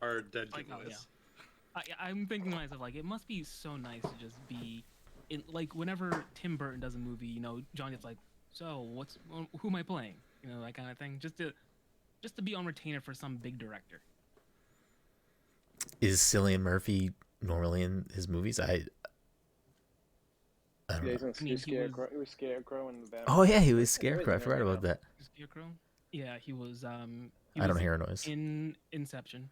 Our dead Like, oh yeah. giveaways. I'm thinking to myself, like, it must be so nice to just be in, like, whenever Tim Burton does a movie, John gets like, so who am I playing? That kind of thing. Just to be on retainer for some big director. Is Cillian Murphy normally in his movies? I don't Yeah, know. I mean, He was Scarecrow in the Batman. Oh yeah, he was Where's Scarecrow. I the forgot right about now? that. Scarecrow. Yeah, he was. He I don't was hear a noise. in Inception.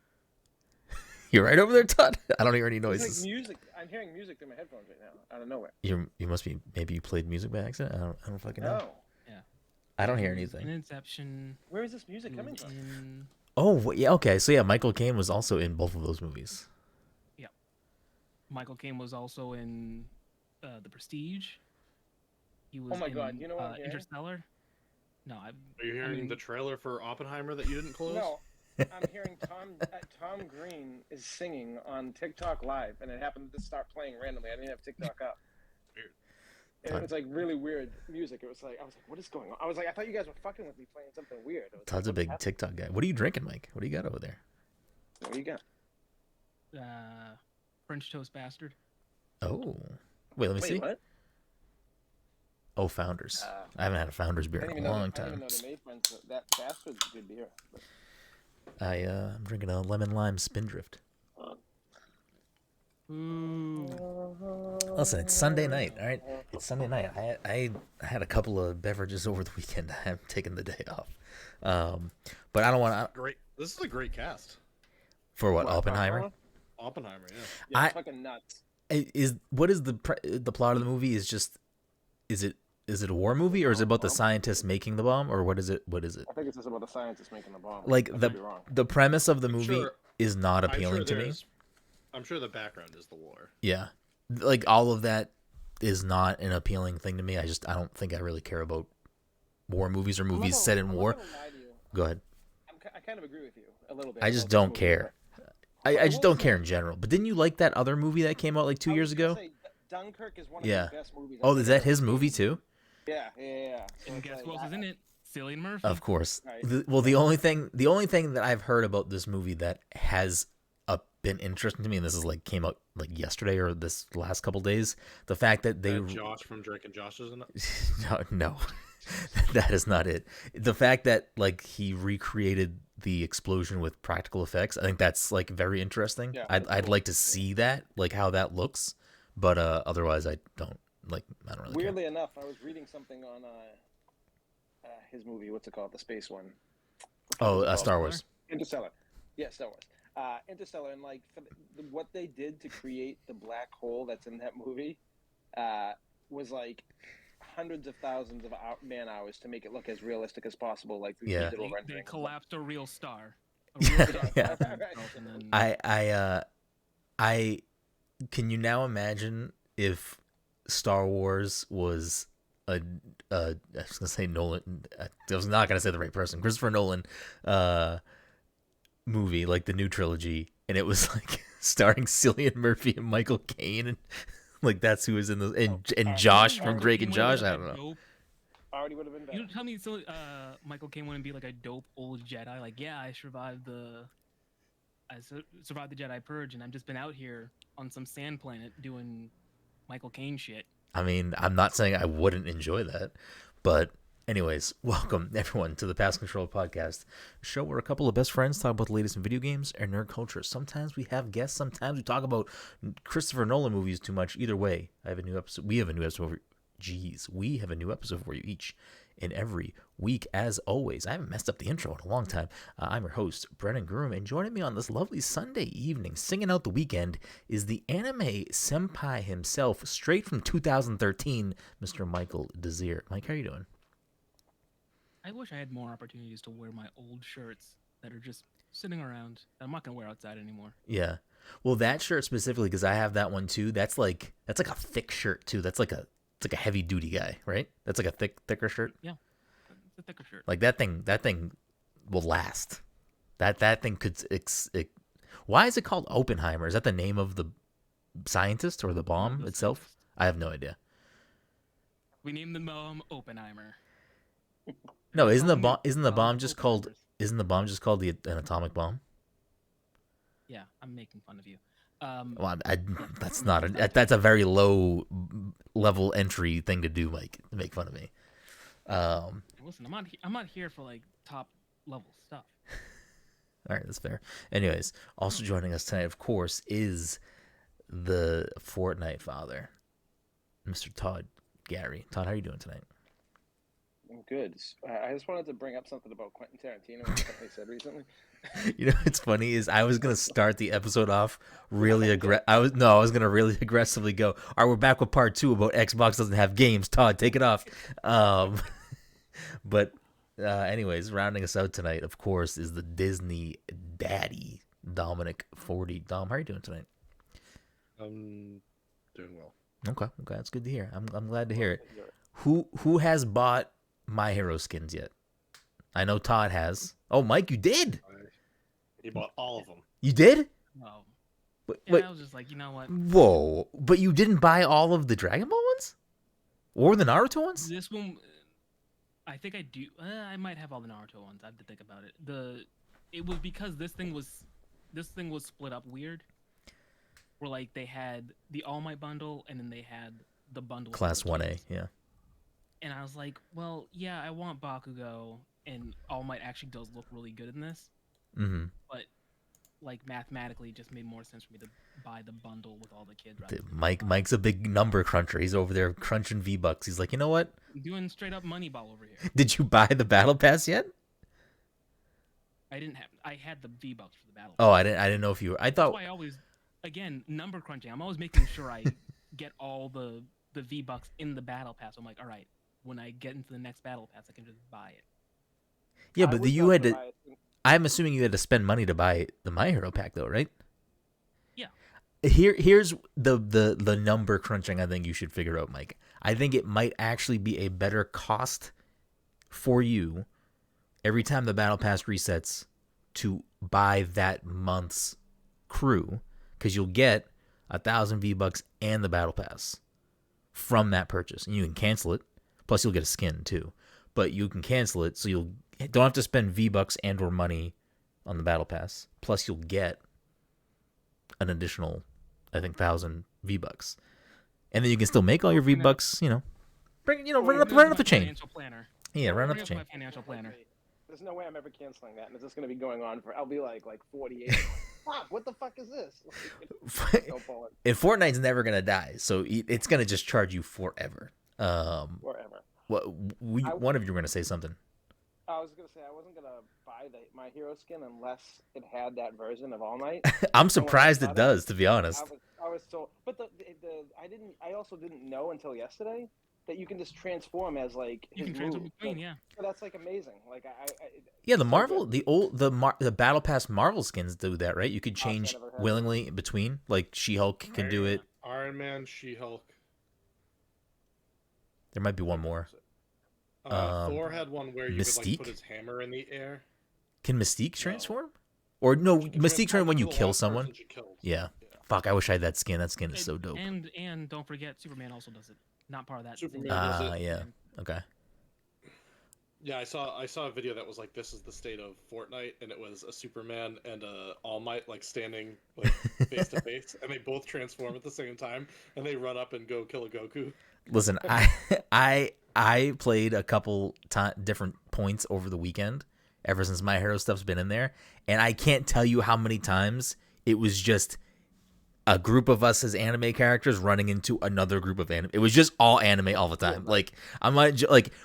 You're right over there, Todd. I don't hear any There's like noises. music. I'm hearing music through my headphones right now, out of nowhere. You must be, maybe you played music by accident. I don't fucking know. No. Yeah. I don't He hear was anything. in Inception. Where is this He music was coming from? in. Oh yeah, okay. So yeah, Michael Caine was also in both of those movies. Yeah. Michael Caine was also in The Prestige. He was Oh my in God, you know what I'm hearing? Interstellar. No, Are you hearing mean- the trailer for Oppenheimer that you didn't close? No. I'm hearing Tom Green is singing on TikTok Live, and it happened to start playing randomly. I didn't have TikTok up. Weird. And it was like really weird music. It was like I was like, what is going on? I was like, I thought you guys were fucking with me playing something weird. I was Todd's like, a big TikTok guy. What are you drinking, Mike? What do you got over there? What do you got? French toast bastard. Oh, wait, let me see. Wait, what? Oh, Founders. I haven't had a Founders beer in a long I didn't time. even know they made French. That Bastard's a good beer. But... I'm drinking a lemon lime Spindrift. Ooh. Listen, it's Sunday night, all right? It's Sunday night. I had a couple of beverages over the weekend. I'm taking the day off. But I don't want to. Great. This is a great cast. For what, Oppenheimer? Oppenheimer, yeah. Yeah, I- fucking nuts. What is the plot of the movie? Is it a war movie, or is it about the scientists making the bomb, or what is it? What is it? I think it's just about the scientists making the bomb. Like I could be wrong. the premise of the movie sure- is not appealing to me. I'm sure the background is the war. Yeah, like all of that is not an appealing thing to me. I don't think I really care about war movies or movies set in war. I'm not gonna lie to you. Go ahead. I kind of agree with you a little bit. I just about this don't movie, care. but I just don't will care say- in general. But didn't you like that other movie that came out like 2 I years was gonna ago? say, Dunkirk is one of Yeah. the best movies. Oh, I've is that ever his seen. movie too? Yeah. So And it's guess like, who else is in it? Cillian Murphy. Of course. Right. The only thing that I've heard about this movie that has been interesting to me, and this is like came out like yesterday or this last couple days, the fact that they Josh from Drake and Josh is in it. no, that is not it. The fact that like he recreated the explosion with practical effects, I think that's like very interesting. Yeah, I'd like to see that, like how that looks, but otherwise I don't really Weirdly enough, I was reading something on his movie. What's it called? The space one. care. Oh, Star Wars. Interstellar. Yeah, Star Wars. Interstellar, and like what they did to create the black hole that's in that movie was like hundreds of thousands of man hours to make it look as realistic as possible, like through Yeah. digital They rendering. collapsed a real star. A real star Yeah. collapsed itself, and then I can you now imagine if Star Wars was I was gonna say Nolan. I was not gonna say the right person. Christopher Nolan, movie like the new trilogy, and it was like starring Cillian Murphy and Michael Caine, and like that's who was in the and Josh from Drake and Josh. I don't know. Already would have been better. You tell me, so Michael Caine wouldn't be like a dope old Jedi? Like, yeah, I survived the Jedi Purge, and I've just been out here on some sand planet doing Michael Caine shit. I mean, I'm not saying I wouldn't enjoy that, but anyways, welcome everyone to the Pass Control Podcast, a show where a couple of best friends talk about the latest in video games and nerd culture. Sometimes we have guests, sometimes we talk about Christopher Nolan movies too much. Either way, I have a new episode. We have a new episode. We have a new episode for you each and every week, as always. I haven't messed up the intro in a long time. I'm your host, Brenden Groom, and joining me on this lovely Sunday evening, singing out the weekend, is the anime senpai himself, straight from 2013, Mr. Michael Desir. Mike, how are you doing? I wish I had more opportunities to wear my old shirts that are just sitting around that I'm not gonna wear outside anymore. Yeah. Well, that shirt specifically, because I have that one too. That's like a thick shirt too. It's like a heavy duty guy, right? That's like a thicker shirt. Yeah, it's a thicker shirt. Like that thing will last. That thing could. Why is it called Oppenheimer? Is that the name of the scientist or the bomb The itself? scientist. I have no idea. We named the bomb Oppenheimer. No, They call them isn't the bomb just called? Oppenheimers. Isn't the bomb just called an atomic bomb? It's called the Oppenheimer. Bomb. It's called the Oppenheimer. Isn't the bomb just called Yeah, I'm making fun of you. Well, that's not that's a very low level entry thing to do, Mike. To make fun of me. Listen, I'm not here for like top level stuff. All right, that's fair. Anyways, also joining us tonight, of course, is the Fortnite father, Mr. Todd Gary. Todd, how are you doing tonight? I'm good. I just wanted to bring up something about Quentin Tarantino and something he said recently. You know what's funny is I was gonna start the episode off really I was gonna really aggressively go. All right, we're back with part 2 about Xbox doesn't have games. Todd, take it off. But anyways, rounding us out tonight, of course, is the Disney daddy, Dominic 40. Dom, how are you doing tonight? I'm doing well. Okay, that's good to hear. I'm glad to hear it. Who has bought My Hero skins yet? I know Todd has. Oh, Mike, you did. He bought all of them. You did? Oh, Wait. I was just like, you know what? Whoa! But you didn't buy all of the Dragon Ball ones, or the Naruto ones? This one, I think I do. I might have all the Naruto ones. I have to think about it. It was because this thing was split up weird. Where like they had the All Might bundle, and then they had the bundle Class 1A, yeah. And I was like, well, yeah, I want Bakugo, and All Might actually does look really good in this. Mm-hmm. But like mathematically, it just made more sense for me to buy the bundle with all the kids. Mike's a big number cruncher. He's over there crunching V-Bucks. He's like, you know what? I'm doing straight up Moneyball over here. Did you buy the Battle Pass yet? I didn't have. I had the V-Bucks for the Battle Pass. Oh, I didn't know if you were. I thought. That's why I always, again, number crunching. I'm always making sure I get all the V-Bucks in the Battle Pass. I'm like, all right, when I get into the next Battle Pass, I can just buy it. Yeah, but you had to. I'm assuming you had to spend money to buy the My Hero pack, though, right? Yeah. Here's the number crunching I think you should figure out, Mike. I think it might actually be a better cost for you every time the Battle Pass resets to buy that month's crew, because you'll get 1,000 V-Bucks and the Battle Pass from that purchase, and you can cancel it. Plus, you'll get a skin too, but you can cancel it, so you don't have to spend V-Bucks and or money on the Battle Pass. Plus, you'll get an additional, I think, 1,000 V-Bucks, and then you can still make all your V-Bucks. You know, run up the chain. Yeah, run up the chain. Financial planner. There's no way I'm ever canceling that, and it's just going to be going on for. I'll be like 48. Fuck, what the fuck is this? And Fortnite's never gonna die, so it's gonna just charge you forever. Forever. One of you were gonna say something. I was gonna say I wasn't gonna buy My Hero skin unless it had that version of All Might. I'm surprised it does, to be honest. I was so, but I also didn't know until yesterday that you can just transform as like his move. Yeah. So that's like amazing. Like yeah, the Marvel, the Battle Pass Marvel skins do that, right? You could change willingly between. Like She-Hulk can do it. Iron Man, She-Hulk. There might be one more. Thor had one where you Mystique? could like put his hammer in the air. Can Mystique transform? Or no, Mystique transform when you kill someone. Yeah. Fuck, I wish I had that skin. That skin is so dope. And don't forget, Superman also does it. Not part of that. Superman does it. Yeah. Okay. Yeah, I saw a video that was like, this is the state of Fortnite, and it was a Superman and a All Might like standing like face to face, and they both transform at the same time, and they run up and go kill a Goku. Listen, I played a couple different points over the weekend, ever since My Hero stuff's been in there, and I can't tell you how many times it was just a group of us as anime characters running into another group of anime. It was just all anime all the time. Like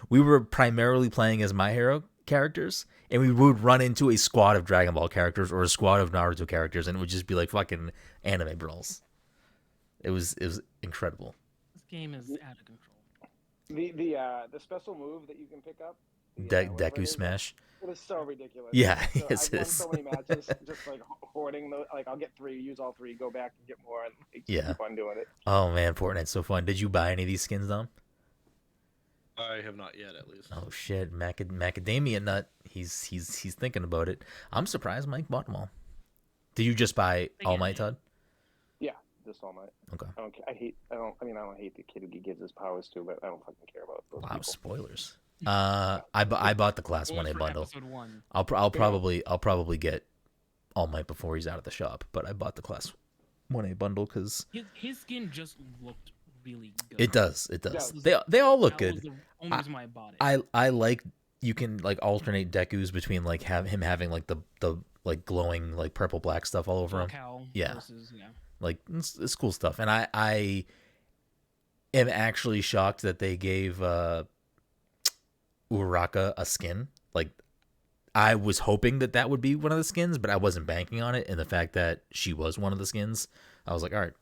we were primarily playing as My Hero characters, and we would run into a squad of Dragon Ball characters or a squad of Naruto characters, and it would just be like fucking anime brawls. It was incredible. This game is out of control. The special move that you can pick up, Deku Smash. It is so ridiculous. Yeah, so yes, I've won so many matches, just like hoarding those. Like I'll get 3, use all 3, go back and get more, and keep on doing it. Oh man, Fortnite's so fun. Did you buy any of these skins, Dom? I have not yet, at least. Oh shit, Macadamia Nut. He's thinking about it. I'm surprised Mike bought them all. Did you just buy All Might, Todd? Yeah, just All Might. Okay. I don't hate the kid who gives his powers to, but I don't fucking care about those people. Spoilers. I bought the Class 1A bundle. I'll probably get All Might before he's out of the shop, but I bought the Class 1A bundle because His skin just looked really good. it does. It does. Yeah. They all look That was good. the only reason why I bought it. I like you can like alternate Dekus between like him having like the like glowing like purple black stuff all over him. Cow Yeah. versus, Like it's cool stuff, and I am actually shocked that they gave Uraraka a skin. Like I was hoping that would be one of the skins, but I wasn't banking on it. And the fact that she was one of the skins, I was like, all right.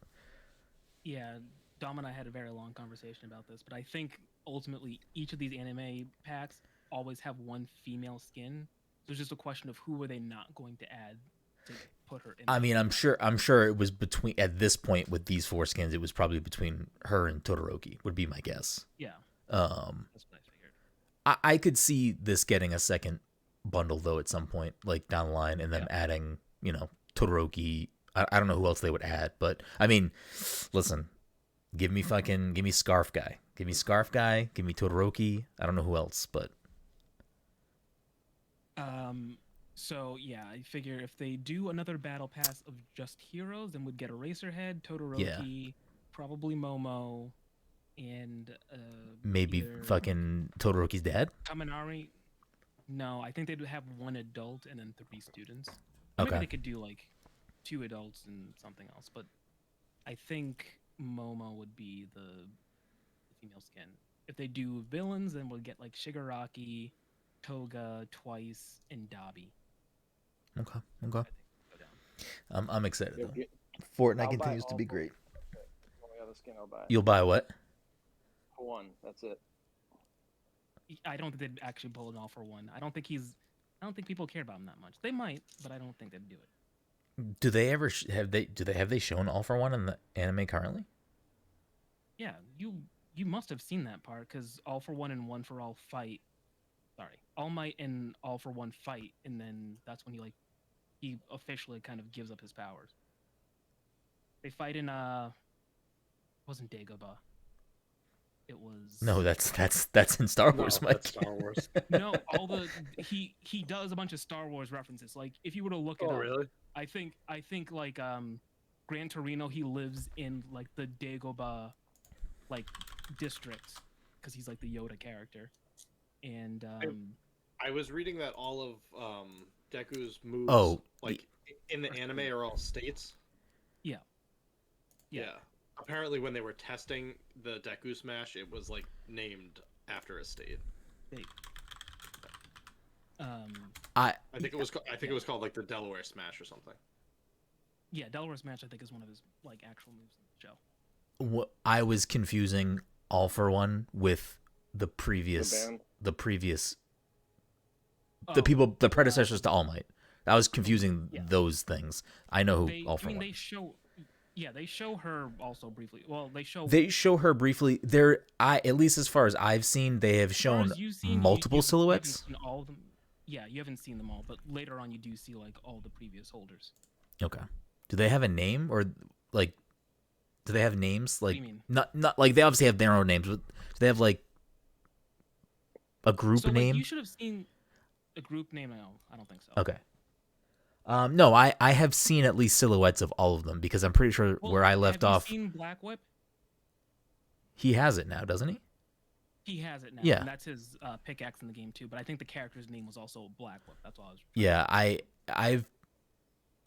Yeah, Dom and I had a very long conversation about this, but I think ultimately each of these anime packs always have one female skin. So it's just a question of who are they not going to add to put her in. I mean, I'm sure it was between at this point with these 4 skins, it was probably between her and Todoroki would be my guess. Yeah. That's what I figured. I could see this getting a second bundle though at some point, like down the line, and them adding, Todoroki. I don't know who else they would add, but I mean, listen, give me Scarf Guy, give me Todoroki. I don't know who else, but So yeah, I figure if they do another battle pass of just heroes, then we'd get Eraserhead, Todoroki, probably Momo, and maybe either fucking Todoroki's dad. Kaminari. No, I think they'd have 1 adult and then 3 students. Okay. Maybe they could do like 2 adults and something else, but I think Momo would be the female skin. If they do villains, then we'll get like Shigaraki, Toga, Twice, and Dabi. Okay. I think go down. I'm excited Yeah, though. yeah. Fortnite I'll buy continues to all be 4. great. Only other skin I'll buy. You'll buy what? 1. That's it. I don't think they'd actually pull it all for 1. I don't think people care about him that much. They might, but I don't think they'd do it. Do they ever have they shown All for One in the anime currently? Yeah, you must have seen that part because All for One and One for All fight. Sorry, All Might and All for One fight, and then that's when he officially kind of gives up his powers. They fight in it wasn't Dagobah. It was No, that's in Star Wars, Mike. That's Star Wars. no he does a bunch of Star Wars references. Like if you were to look it Oh, up, really? I think like Gran Torino, he lives in like the Dagobah like district because he's like the Yoda character. And I was reading that all of Deku's moves, like in the anime, are all states. Yeah. Apparently, when they were testing the Deku Smash, it was like named after a state. I think it was. I think it was called like the Delaware Smash or something. Yeah, Delaware Smash I think is one of his like actual moves in the show. I was confusing All for One with the previous the predecessors to All Might. I was confusing those things. I know who All for One. They show her also briefly. Well, they show her briefly. At least as far as I've seen, they have shown multiple silhouettes. You haven't seen all of them. Yeah, you haven't seen them all, but later on you do see like all the previous holders. Okay. Do they have a name or like? Do they have names like? What do you mean? Not like they obviously have their own names, but do they have like a group name? You should have seen a group name. No, I don't think so. Okay. No, I have seen at least silhouettes of all of them because I'm pretty sure where I left off. Have you seen Black Whip? He has it now, doesn't he? He has it now. Yeah. And that's his pickaxe in the game too. But I think the character's name was also Black Whip. That's all I was. Yeah, I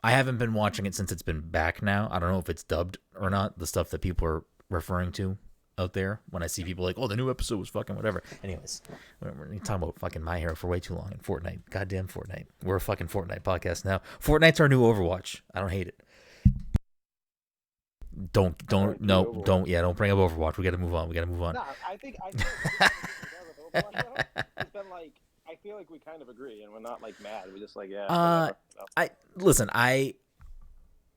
haven't been watching it since it's been back now. I don't know if it's dubbed or not. The stuff that people are referring to out there when I see people like, oh, the new episode was fucking whatever. Anyways, we're talking about fucking My Hero for way too long and Fortnite. Goddamn Fortnite. We're a fucking Fortnite podcast now. Fortnite's our new Overwatch. I don't hate it. Don't bring up Overwatch. We gotta move on. No, I think it's been like I feel like we kind of agree and we're not like mad. We're just like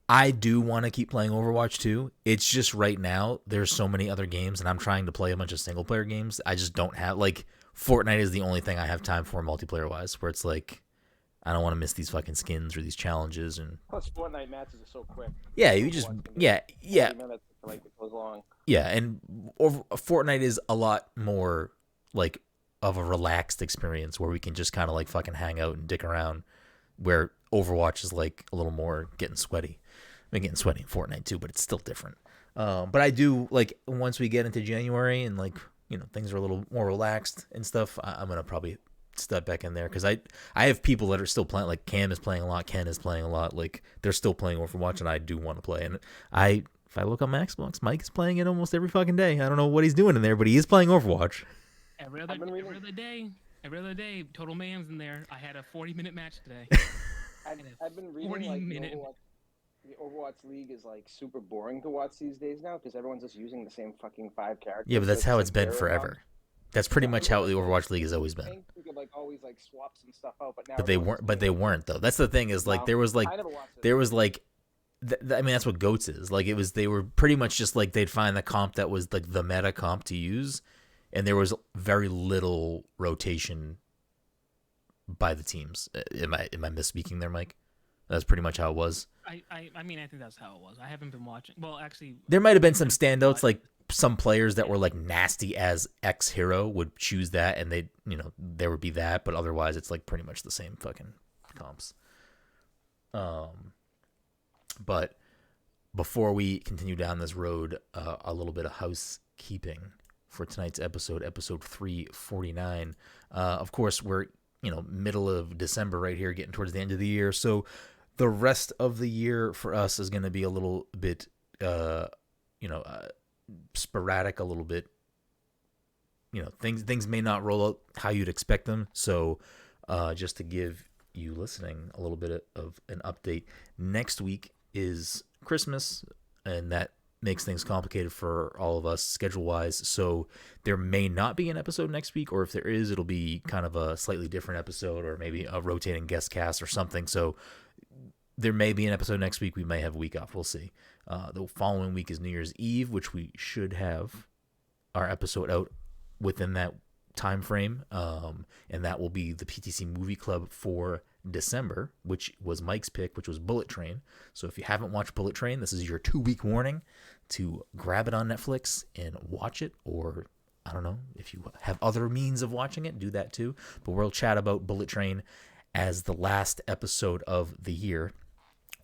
I do want to keep playing Overwatch too. It's just right now there's so many other games and I'm trying to play a bunch of single player games. I just don't have like Fortnite is the only thing I have time for multiplayer wise where it's like I don't want to miss these fucking skins or these challenges and plus Fortnite matches are so quick. Yeah, you just yeah. 40 minutes, like it goes long. Yeah, and Fortnite is a lot more like of a relaxed experience where we can just kind of like fucking hang out and dick around. Where Overwatch is like a little more getting sweaty. I mean, getting sweaty in Fortnite too, but it's still different. But I do like once we get into January and like things are a little more relaxed and stuff. I'm gonna probably step back in there because I have people that are still playing. Like Cam is playing a lot, Ken is playing a lot. Like they're still playing Overwatch, and I do want to play. And if I look on my Xbox, Mike is playing it almost every fucking day. I don't know what he's doing in there, but he is playing Overwatch. Every other day, Total Mayhem's in there. I had a 40-minute match today. I've been reading like the Overwatch League is like super boring to watch these days now because everyone's just using the same fucking 5 characters. Yeah, but that's how it's been forever. That's pretty much how the Overwatch League has always been. You could like always like swap some stuff out, but now. But they weren't though. That's the thing is like there was like I mean that's what GOATS is. Like they were pretty much just like they'd find the comp that was like the meta comp to use, and there was very little rotation by the teams. Am I misspeaking there, Mike? That's pretty much how it was. I mean, I think that's how it was. I haven't been watching. Well, actually, there might have been some standouts, like some players that were like nasty as X hero would choose that, and they, there would be that. But otherwise, it's like pretty much the same fucking comps. But before we continue down this road, a little bit of housekeeping for tonight's episode 349. Of course, we're middle of December right here, getting towards the end of the year. So the rest of the year for us is going to be a little bit, sporadic, a little bit, things may not roll out how you'd expect them. So just to give you listening a little bit of an update, next week is Christmas, and that makes things complicated for all of us schedule-wise. So there may not be an episode next week, or if there is, it'll be kind of a slightly different episode, or maybe a rotating guest cast or something. So there may be an episode next week. We may have a week off. We'll see. The following week is New Year's Eve, which we should have our episode out within that time frame, and that will be the PTC Movie Club for December, which was Mike's pick, which was Bullet Train. So if you haven't watched Bullet Train, this is your 2-week warning to grab it on Netflix and watch it, or I don't know, if you have other means of watching it, do that too. But we'll chat about Bullet Train as the last episode of the year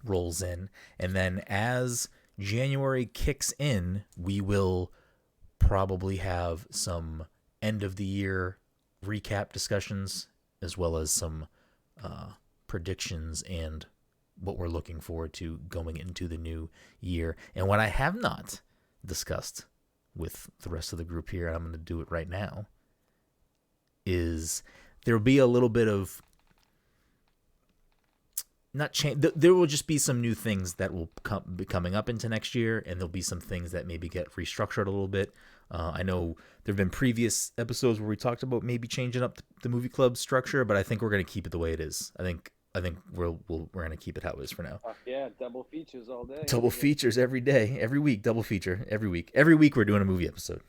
rolls in, and then as January kicks in, we will probably have some end of the year recap discussions, as well as some predictions and what we're looking forward to going into the new year. And what I have not discussed with the rest of the group here, and I'm going to do it right now, is there'll be a little bit of not change. There will just be some new things that will be coming up into next year, and there'll be some things that maybe get restructured a little bit. I know there have been previous episodes where we talked about maybe changing up the movie club structure, but I think we're going to keep it the way it is. I think we're going to keep it how it is for now. Yeah, double features all day. Double features every day, every week. Double feature every week. Every week we're doing a movie episode.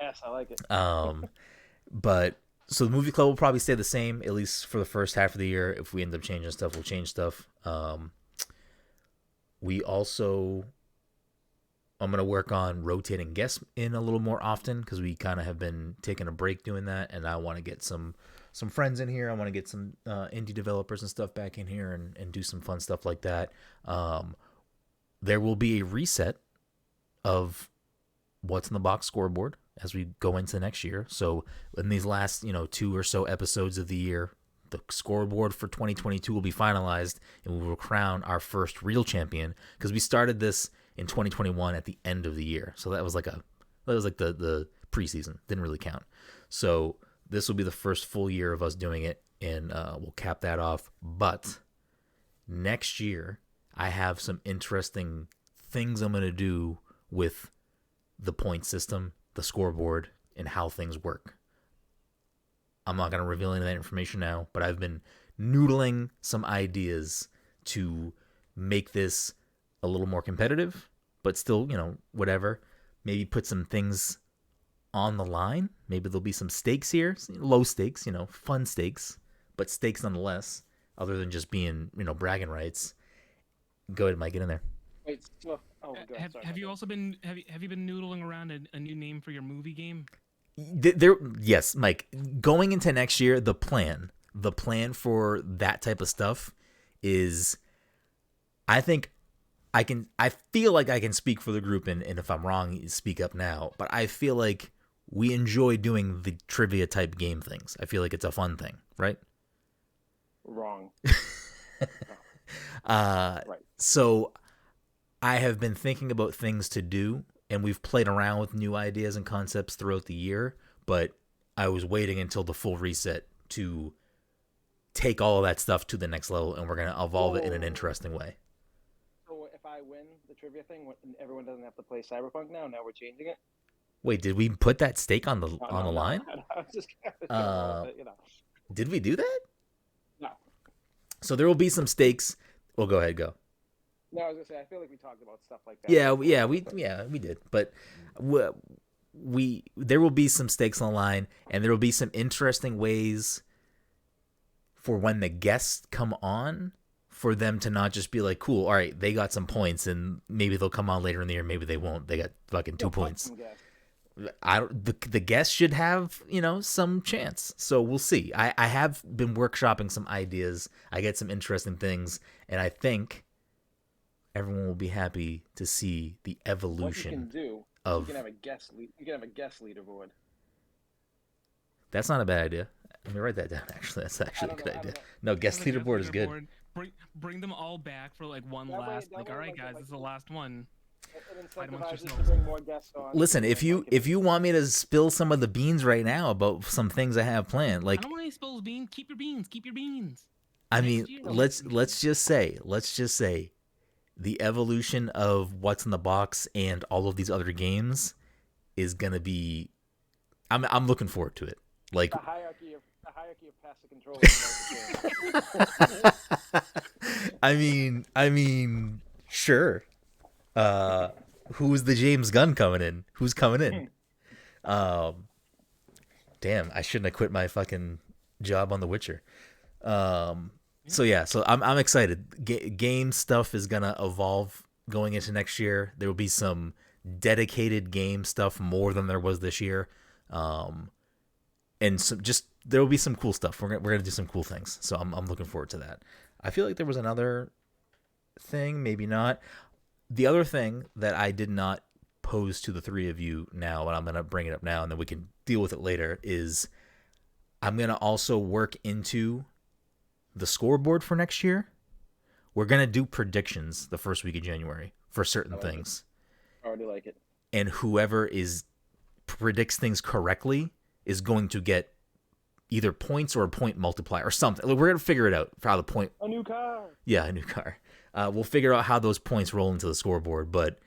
Yes, I like it. But so the movie club will probably stay the same, at least for the first half of the year. If we end up changing stuff, we'll change stuff. We also, I'm going to work on rotating guests in a little more often, because we kind of have been taking a break doing that, and I want to get some friends in here. I want to get some indie developers and stuff back in here and do some fun stuff like that. There will be a reset of what's in the box scoreboard as we go into next year. So in these last 2 or so episodes of the year, the scoreboard for 2022 will be finalized, and we will crown our first real champion, because we started this in 2021 at the end of the year. So that was like the preseason, didn't really count. So this will be the first full year of us doing it, and we'll cap that off. But next year, I have some interesting things I'm going to do with the point system, the scoreboard, and how things work. I'm not going to reveal any of that information now, but I've been noodling some ideas to make this a little more competitive, but still, whatever. Maybe put some things on the line. Maybe there'll be some stakes here, low stakes, fun stakes, but stakes nonetheless, other than just being, bragging rights. Go ahead, Mike, get in there. Wait, so, have you also been have you been noodling around a new name for your movie game? Yes, Mike. Going into next year, the plan for that type of stuff is I think I feel like I can speak for the group, and if I'm wrong, speak up now, but I feel like we enjoy doing the trivia type game things. I feel like it's a fun thing, right? Wrong. Right. So I have been thinking about things to do, and we've played around with new ideas and concepts throughout the year, but I was waiting until the full reset to take all of that stuff to the next level, and we're going to evolve it in an interesting way. So if I win the trivia thing, everyone doesn't have to play Cyberpunk now? Now we're changing it? Wait, did we put that stake on the line? I was just kidding. Did we do that? No. So there will be some stakes. Well, go ahead, go. No, I was gonna say I feel like we talked about stuff like that. Yeah, we did. But there will be some stakes on the line, and there will be some interesting ways for when the guests come on, for them to not just be like, cool, all right, they got some points, and maybe they'll come on later in the year, maybe they won't. They got fucking 2 points. The guests should have, some chance. So we'll see. I have been workshopping some ideas. I get some interesting things, and I think everyone will be happy to see the evolution. What you can do, of you can have a guest leaderboard. That's not a bad idea. Let me write that down. Actually, that's actually a good idea. No, guest leaderboard is good. Bring them all back for like one last. All right, guys, this is the last one. Listen, if you want me to spill some of the beans right now about some things I have planned, like I don't want any spills beans. Keep your beans. I mean, let's just say the evolution of what's in the box and all of these other games is gonna be. I'm looking forward to it. Like the hierarchy of passive control. I mean, sure. Who's the James Gunn coming in? Who's coming in? Damn, I shouldn't have quit my fucking job on The Witcher. So I'm excited. Game stuff is gonna evolve going into next year. There will be some dedicated game stuff more than there was this year. And there will be some cool stuff. We're gonna do some cool things. So I'm looking forward to that. I feel like there was another thing, maybe not. The other thing that I did not pose to the three of you now, and I'm gonna bring it up now, and then we can deal with it later, is I'm gonna also work into the scoreboard for next year. We're gonna do predictions the first week of January for certain things. I already like it. And whoever predicts things correctly is going to get either points or a point multiplier or something. We're going to figure it out for how the point. A new car. Yeah, a new car. We'll figure out how those points roll into the scoreboard, but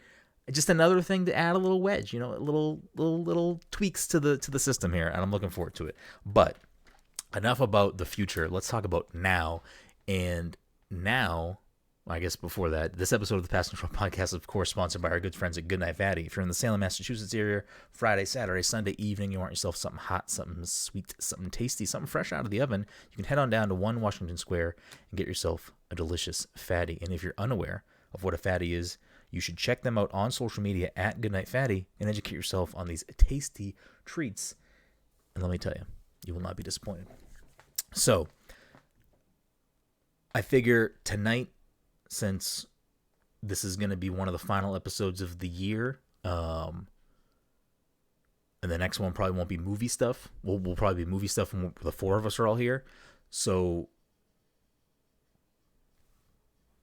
just another thing to add a little wedge, little tweaks to the system here, and I'm looking forward to it. But enough about the future. Let's talk about now. And now, I guess before that, this episode of the Past Control Podcast is, of course, sponsored by our good friends at Goodnight Fatty. If you're in the Salem, Massachusetts area, Friday, Saturday, Sunday evening, you want yourself something hot, something sweet, something tasty, something fresh out of the oven, you can head on down to 1 Washington Square and get yourself a delicious fatty. And if you're unaware of what a fatty is, you should check them out on social media at Goodnight Fatty and educate yourself on these tasty treats. And let me tell you, you will not be disappointed. So, I figure tonight, since this is going to be one of the final episodes of the year, and the next one probably won't be movie stuff. We'll probably be movie stuff when the four of us are all here. So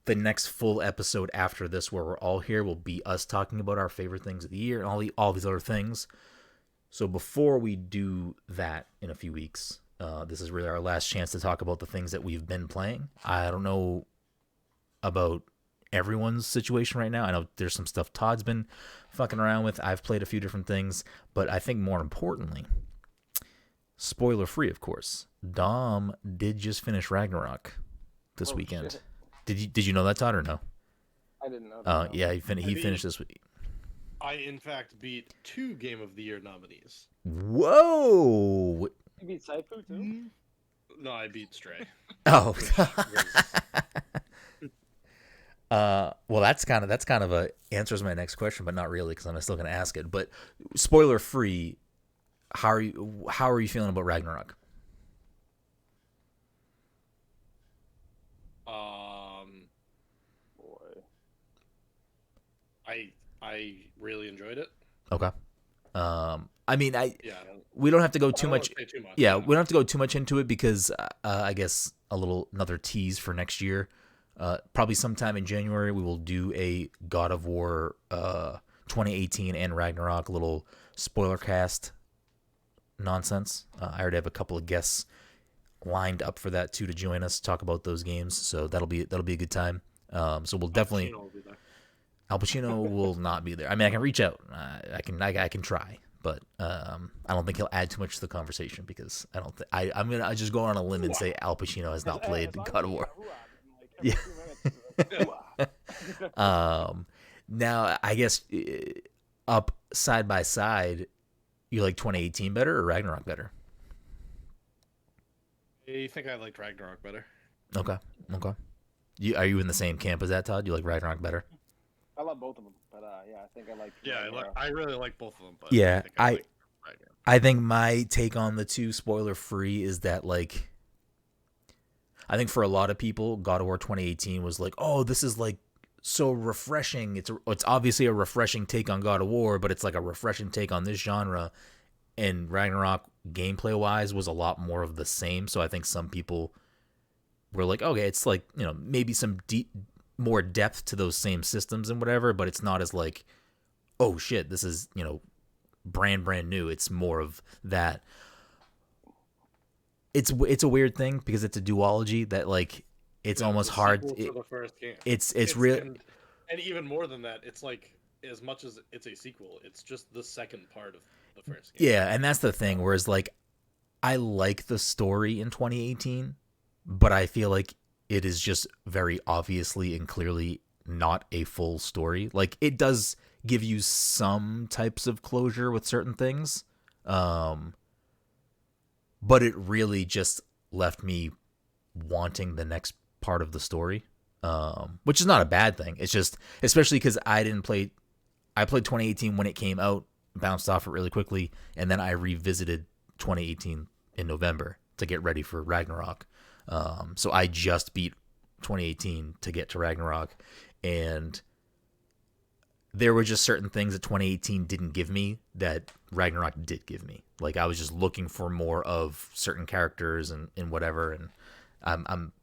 the next full episode after this, where we're all here, will be us talking about our favorite things of the year and all these other things. So before we do that in a few weeks, this is really our last chance to talk about the things that we've been playing. I don't know about everyone's situation right now. I know there's some stuff Todd's been fucking around with. I've played a few different things, but I think more importantly, spoiler free, of course, Dom did just finish Ragnarok this weekend. Shit. Did you know that, Todd, or no? I didn't know that. Yeah, he finished this week. I in fact beat 2 Game of the Year nominees. Whoa! You beat Saifu too? No, I beat Stray. Oh. Well, that's kind of a answers my next question, but not really, because I'm still going to ask it. But spoiler free, how are you feeling about Ragnarok? I really enjoyed it. Okay. I mean, Yeah, we don't have to go I too don't much. want to say too much. Yeah, we don't have to go too much into it because I guess another tease for next year. Probably sometime in January we will do a God of War 2018 and Ragnarok little spoiler cast nonsense. I already have a couple of guests lined up for that too to join us talk about those games, so that'll be a good time. So we'll definitely. Pacino will be there. Al Pacino will not be there. I mean, I can reach out. I can try, but I don't think he'll add too much to the conversation because I don't think I just go on a limb and say Al Pacino has not played God of War. Yeah. Now I guess up side by side, you like 2018 better or Ragnarok better? I think I liked Ragnarok better. Okay. Are you in the same camp as that, Todd? You like Ragnarok better? I love both of them, but yeah, I think I like. Yeah, I really like both of them. But Yeah, I like Ragnarok. I think my take on the two, spoiler free, is that like I think for a lot of people, God of War 2018 was like, oh, this is like so refreshing. It's obviously a refreshing take on God of War, but it's like a refreshing take on this genre. And Ragnarok, gameplay wise, was a lot more of the same. So I think some people were like, okay, it's like, you know, maybe some more depth to those same systems and whatever, but it's not as like, oh shit, this is, you know, brand new. It's more of that. It's a weird thing because it's a duology that like it's almost hard. To the first game. It's real, and even more than that, it's like as much as it's a sequel, it's just the second part of the first game. Yeah, and that's the thing. Whereas like I like the story in 2018, but I feel like it is just very obviously and clearly not a full story. Like it does give you some types of closure with certain things. But it really just left me wanting the next part of the story, which is not a bad thing. It's just, especially because I played 2018 when it came out, bounced off it really quickly, and then I revisited 2018 in November to get ready for Ragnarok. So I just beat 2018 to get to Ragnarok, and there were just certain things that 2018 didn't give me that Ragnarok did give me. Like I was just looking for more of certain characters and whatever. And I'm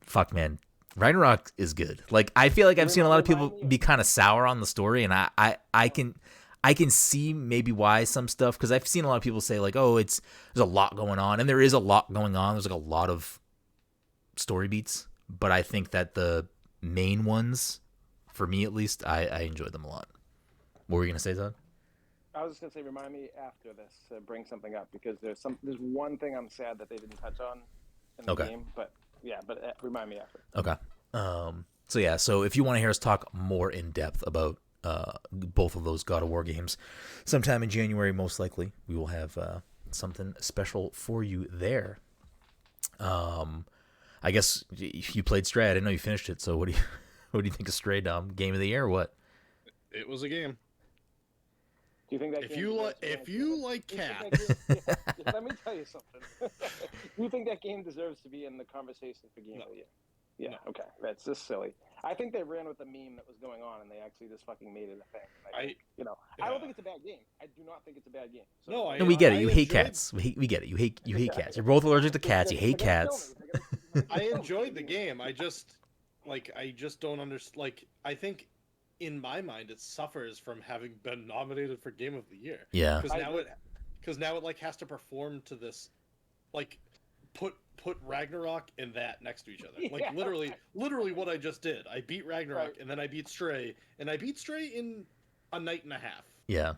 fuck, man. Ragnarok is good. Like I feel like I've seen a lot of people be kind of sour on the story, and I can see maybe why some stuff, because I've seen a lot of people say like, oh, there's a lot going on, and there is a lot going on. There's like a lot of story beats, but I think that the main ones, for me at least, I enjoyed them a lot. What were you gonna say, Todd? I was just gonna say, remind me after this to bring something up, because there's one thing I'm sad that they didn't touch on in the game, but remind me after. Okay. So if you want to hear us talk more in depth about both of those God of War games, sometime in January, most likely, we will have something special for you there. I guess you played Stray. I didn't know you finished it. So what do you think of Stray, Dom? Game of the year or what? It was a game. Do you think that if you like cats, let me tell you something. Do you think that game deserves to be in the conversation for Game of the Year? Yeah, okay, that's just silly. I think they ran with the meme that was going on, and they actually just fucking made it a thing. I don't think it's a bad game. I do not think it's a bad game. So, no, we get it. You hate cats. We get it. You hate cats. You're both allergic to cats. You hate cats. I enjoyed the game. I just don't understand. Like, I think in my mind it suffers from having been nominated for Game of the Year. Yeah. Because now it like has to perform to this, like, put Ragnarok and that next to each other. Like literally what I just did. I beat Ragnarok and then I beat Stray, and I beat Stray in a night and a half. Yeah.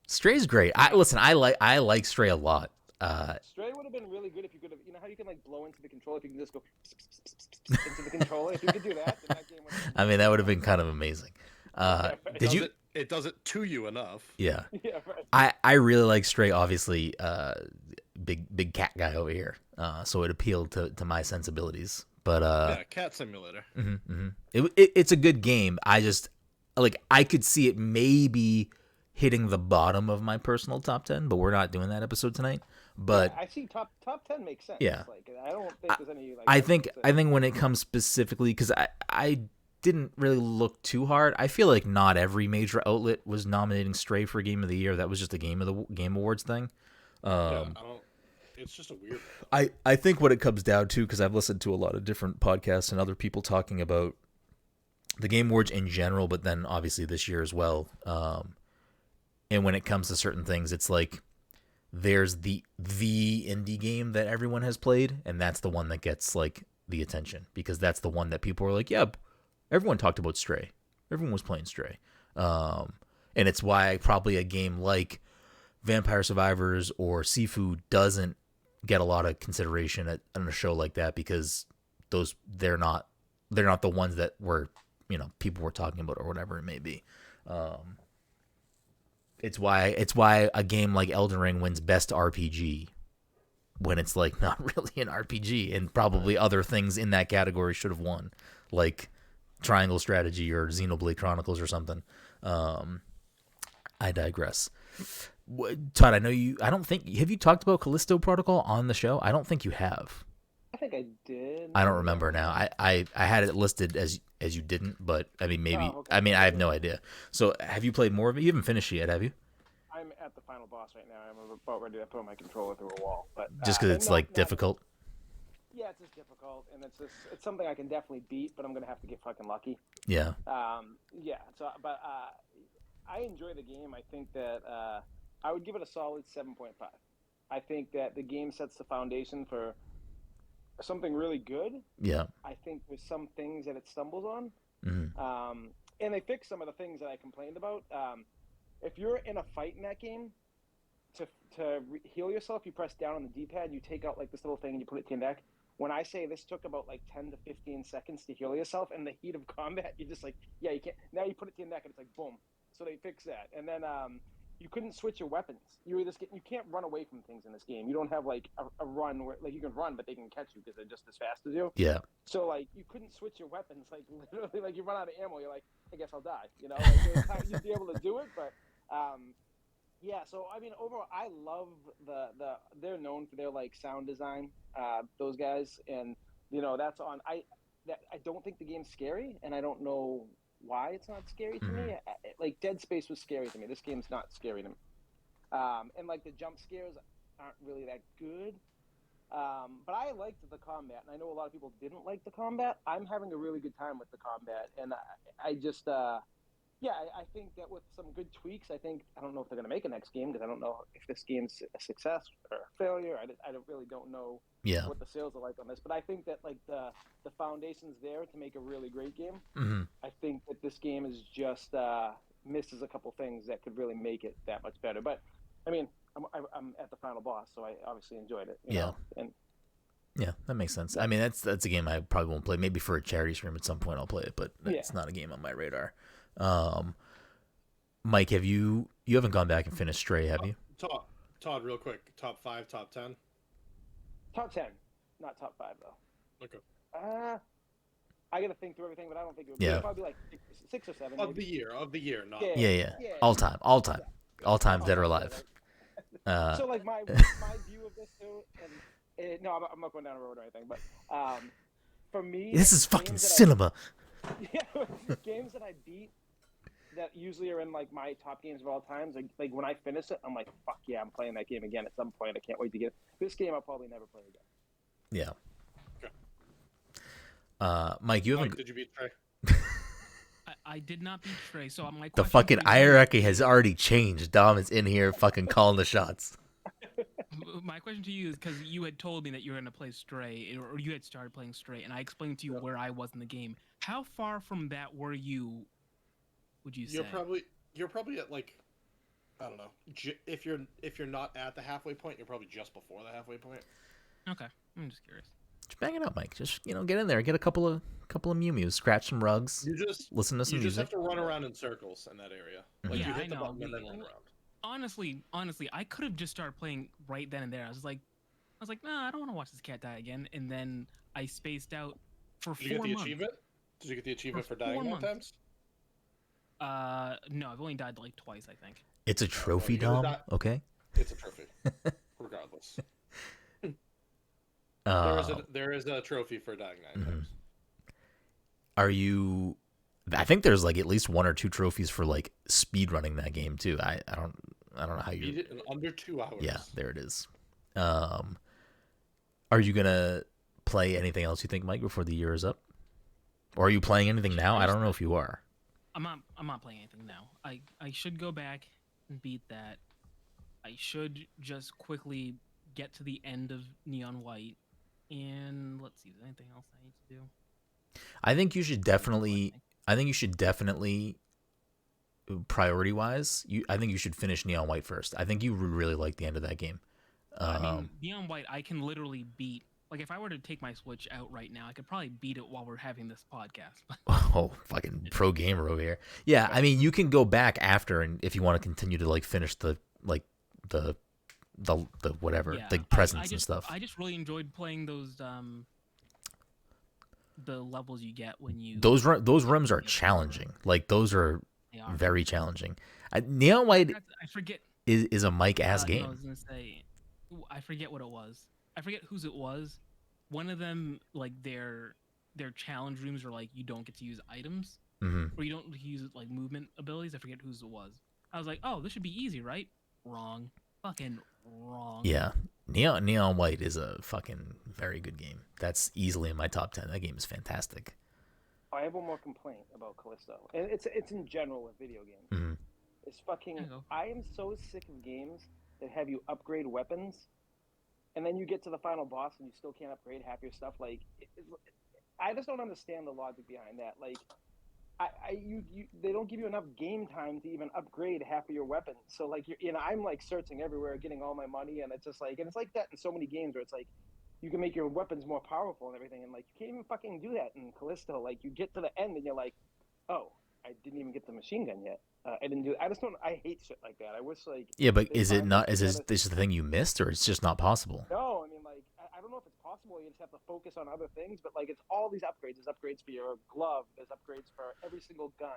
Stray's great. I like Stray a lot. Stray would have been really good if you could have, you know how you can like blow into the controller, if you can just go into the controller. If you could do that, then that game would have been... I mean, that would have been kind of amazing. It does it to you enough. Yeah. Yeah, right. I really like Stray, obviously. Big cat guy over here. So it appealed to my sensibilities. But yeah, cat simulator. It's a good game. I just I could see it maybe hitting the bottom of my personal top 10, but we're not doing that episode tonight. But yeah, I see top 10 makes sense. Yeah. Like, I don't think there's any. Like, I think when it comes specifically, because I didn't really look too hard. I feel like not every major outlet was nominating Stray for Game of the Year. That was just a Game Awards thing. Yeah, I don't. It's just a weird one. I think what it comes down to, because I've listened to a lot of different podcasts and other people talking about the Game Awards in general, but then obviously this year as well. And when it comes to certain things, it's like there's the indie game that everyone has played, and that's the one that gets like the attention, because that's the one that people are like, yeah, everyone talked about Stray. Everyone was playing Stray. And it's why probably a game like Vampire Survivors or Seafood doesn't get a lot of consideration on a show like that, because they're not the ones that were, people were talking about or whatever it may be. It's why a game like Elden Ring wins Best RPG when it's like not really an RPG, and probably other things in that category should have won, like Triangle Strategy or Xenoblade Chronicles or something. I digress. Todd, I know you. I don't think have you talked about Callisto Protocol on the show? I don't think you have. I think I did. I don't remember now. I had it listed as you didn't, but I mean maybe. Oh, okay. I mean I have no idea. So have you played more of it? You haven't finished it yet, have you? I'm at the final boss right now. I'm about ready to put my controller through a wall, but Just because it's like difficult. Yeah, it's just difficult, and it's something I can definitely beat, but I'm gonna have to get fucking lucky. Yeah. Yeah. So, but I enjoy the game. I think that I would give it a solid 7.5. I think that the game sets the foundation for something really good. Yeah. I think there's some things that it stumbles on, Mm-hmm. and they fix some of the things that I complained about. If you're in a fight in that game, to heal yourself, you press down on the D-pad, you take out like this little thing, and you put it to your neck. When I say this took about like 10 to 15 seconds to heal yourself, in the heat of combat, you're just like, yeah, you can't. Now you put it to your neck, and it's like boom. So they fix that, and then you couldn't switch your weapons. You can't run away from things in this game. You don't have like a run where like you can run, but they can catch you because they're just as fast as you. Yeah. So like you couldn't switch your weapons. Like literally, like you run out of ammo, you're like, I guess I'll die. Like, you'd be able to do it, but yeah. So I mean, overall, I love they're known for their like sound design. Those guys, and that's on. I don't think the game's scary, and I don't know why it's not scary to me. Like Dead Space was scary to me. This game's not scary to me. And like the jump scares aren't really that good. But I liked the combat, and I know a lot of people didn't like the combat. I'm having a really good time with the combat, and I just I think that with some good tweaks, I don't know if they're going to make a next game, because I don't know if this game's a success or a failure. I really don't know what the sales are like on this, but I think that like the foundation's there to make a really great game. Mm-hmm. I think that this game is just misses a couple things that could really make it that much better. But I mean, I'm at the final boss, so I obviously enjoyed it. You know? And yeah, that makes sense. I mean, that's a game I probably won't play. Maybe for a charity stream at some point I'll play it, but it's not a game on my radar. Mike, you haven't gone back and finished Stray, have you? Todd, real quick, top 5, top 10? Top 10, not top 5 though. Okay. I gotta think through everything, but I don't think it would be probably like 6 or 7 of the year, not yeah. All time, dead or alive. So like my view of this too, and no, I'm not going down a road or anything, but for me, this is fucking cinema. Games that I beat that usually are in like my top games of all times. Like when I finish it, I'm like, fuck yeah, I'm playing that game again at some point. I can't wait to get it. This game I'll probably never play again. Yeah. Okay. Mike, did you beat Stray? I did not beat Stray, so my question the fucking hierarchy has already changed. Dom is in here fucking calling the shots. My question to you is, because you had told me that you were going to play Stray, or you had started playing Stray, and I explained to you where I was in the game. How far from that were you, would you say? You're probably at like, I don't know. If you're not at the halfway point, you're probably just before the halfway point. Okay, I'm just curious. Just bang it up, Mike. Just get in there, get a couple of Mew Mews, scratch some rugs. Listen to some music. You just have to run around in circles in that area. Like you hit the button and then run around. Honestly, I could have just started playing right then and there. I was like, nah, I don't want to watch this cat die again. And then I spaced out for 4 months. Did you get the achievement? Did you get the achievement for dying more times? No, I've only died like twice, I think. It's a trophy, Dom. Okay. It's a trophy, regardless. There is a trophy for dying 9 times. Are you I think there's like at least 1 or 2 trophies for like speed running that game too. I don't know how you Beat it in under 2 hours. Yeah, there it is. Are you gonna play anything else you think, Mike, before the year is up? Or are you playing anything now? I don't know if you are. I'm not playing anything now. I should go back and beat that. I should just quickly get to the end of Neon White, and let's see, is there anything else I need to do? I think you should definitely. I think you should definitely. Priority wise, I think you should finish Neon White first. I think you really like the end of that game. I mean, Neon White, I can literally beat. Like, if I were to take my Switch out right now, I could probably beat it while we're having this podcast. Oh, fucking pro gamer over here. Yeah, I mean, you can go back after, and if you want to continue to like finish the whatever, the presents and stuff. I just really enjoyed playing those the levels you get when you those rooms are challenging. Like those are very challenging. Neon White I forget is a Mike ass game. I was gonna say, I forget what it was. I forget whose it was. One of them, like their challenge rooms are like you don't get to use items, or you don't use like movement abilities. I forget whose it was. I was like, oh, this should be easy, right? Wrong. Fucking wrong. Yeah. Neon White is a fucking very good game. That's easily in my top 10. That game is fantastic. I have one more complaint about Callisto, and it's in general with video games. It's fucking. I am so sick of games that have you upgrade weapons, and then you get to the final boss and you still can't upgrade half your stuff. Like, I just don't understand the logic behind that. Like, they don't give you enough game time to even upgrade half of your weapons. So like, I'm like searching everywhere, getting all my money, and it's just like, and it's like that in so many games where it's like, you can make your weapons more powerful and everything, and like you can't even fucking do that in Callisto. Like you get to the end and you're like, oh, I didn't even get the machine gun yet. I didn't do. I just don't. I hate shit like that. I wish like. Yeah, but is it not? Is this the thing you missed, or it's just not possible? No, I mean like I don't know if it's possible. You just have to focus on other things, but like it's all these upgrades. There's upgrades for your glove. There's upgrades for every single gun.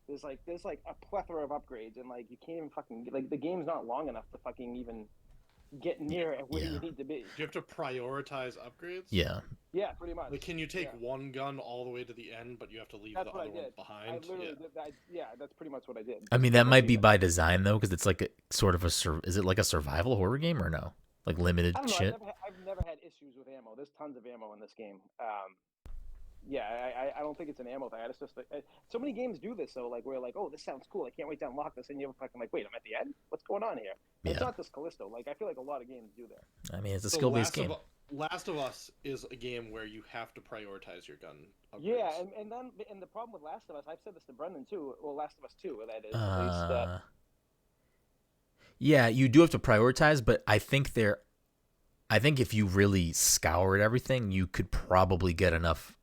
There's like a plethora of upgrades, and like you can't even fucking like the game's not long enough to fucking even get near where you need to be. Do you have to prioritize upgrades? Yeah. Yeah, pretty much. Like, can you take one gun all the way to the end, but you have to leave the other one behind? I literally did that. Yeah, that's pretty much what I did. I mean, that might be by design though, because it's like a sort of is it like a survival horror game or no? Like limited I don't know, shit. I've never had issues with ammo. There's tons of ammo in this game. Yeah, I don't think it's an ammo thing. It's just like, so many games do this. So like we're like, oh, this sounds cool. I can't wait to unlock this, and you're fucking like, wait, I'm at the end. What's going on here? Yeah. It's not just Callisto. Like I feel like a lot of games do that. I mean, it's a skill-based game. Last of Us is a game where you have to prioritize your gun upgrades. Yeah, and the problem with Last of Us, I've said this to Brenden too. Well, Last of Us 2, that is. At least, yeah, you do have to prioritize, but I think if you really scoured everything, you could probably get enough.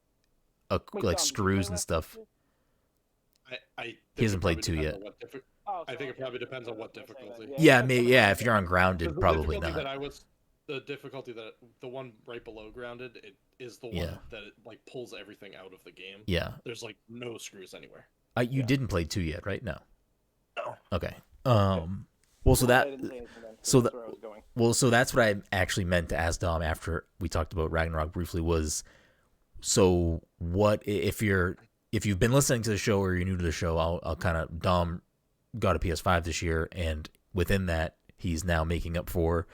Like screws and stuff. He hasn't played 2 yet. I think it probably depends on what difficulty. Yeah, maybe. Yeah, if you're on grounded, probably not. The difficulty that the one right below grounded, it is the one that it like pulls everything out of the game. Yeah. There's like no screws anywhere. You didn't play 2 yet, right? No. No. Okay. Well, so that's what I actually meant to ask Dom after we talked about Ragnarok briefly was. So what if you've been listening to the show or you're new to the show, I'll kind of Dom got a PS5 this year, and within that he's now making up for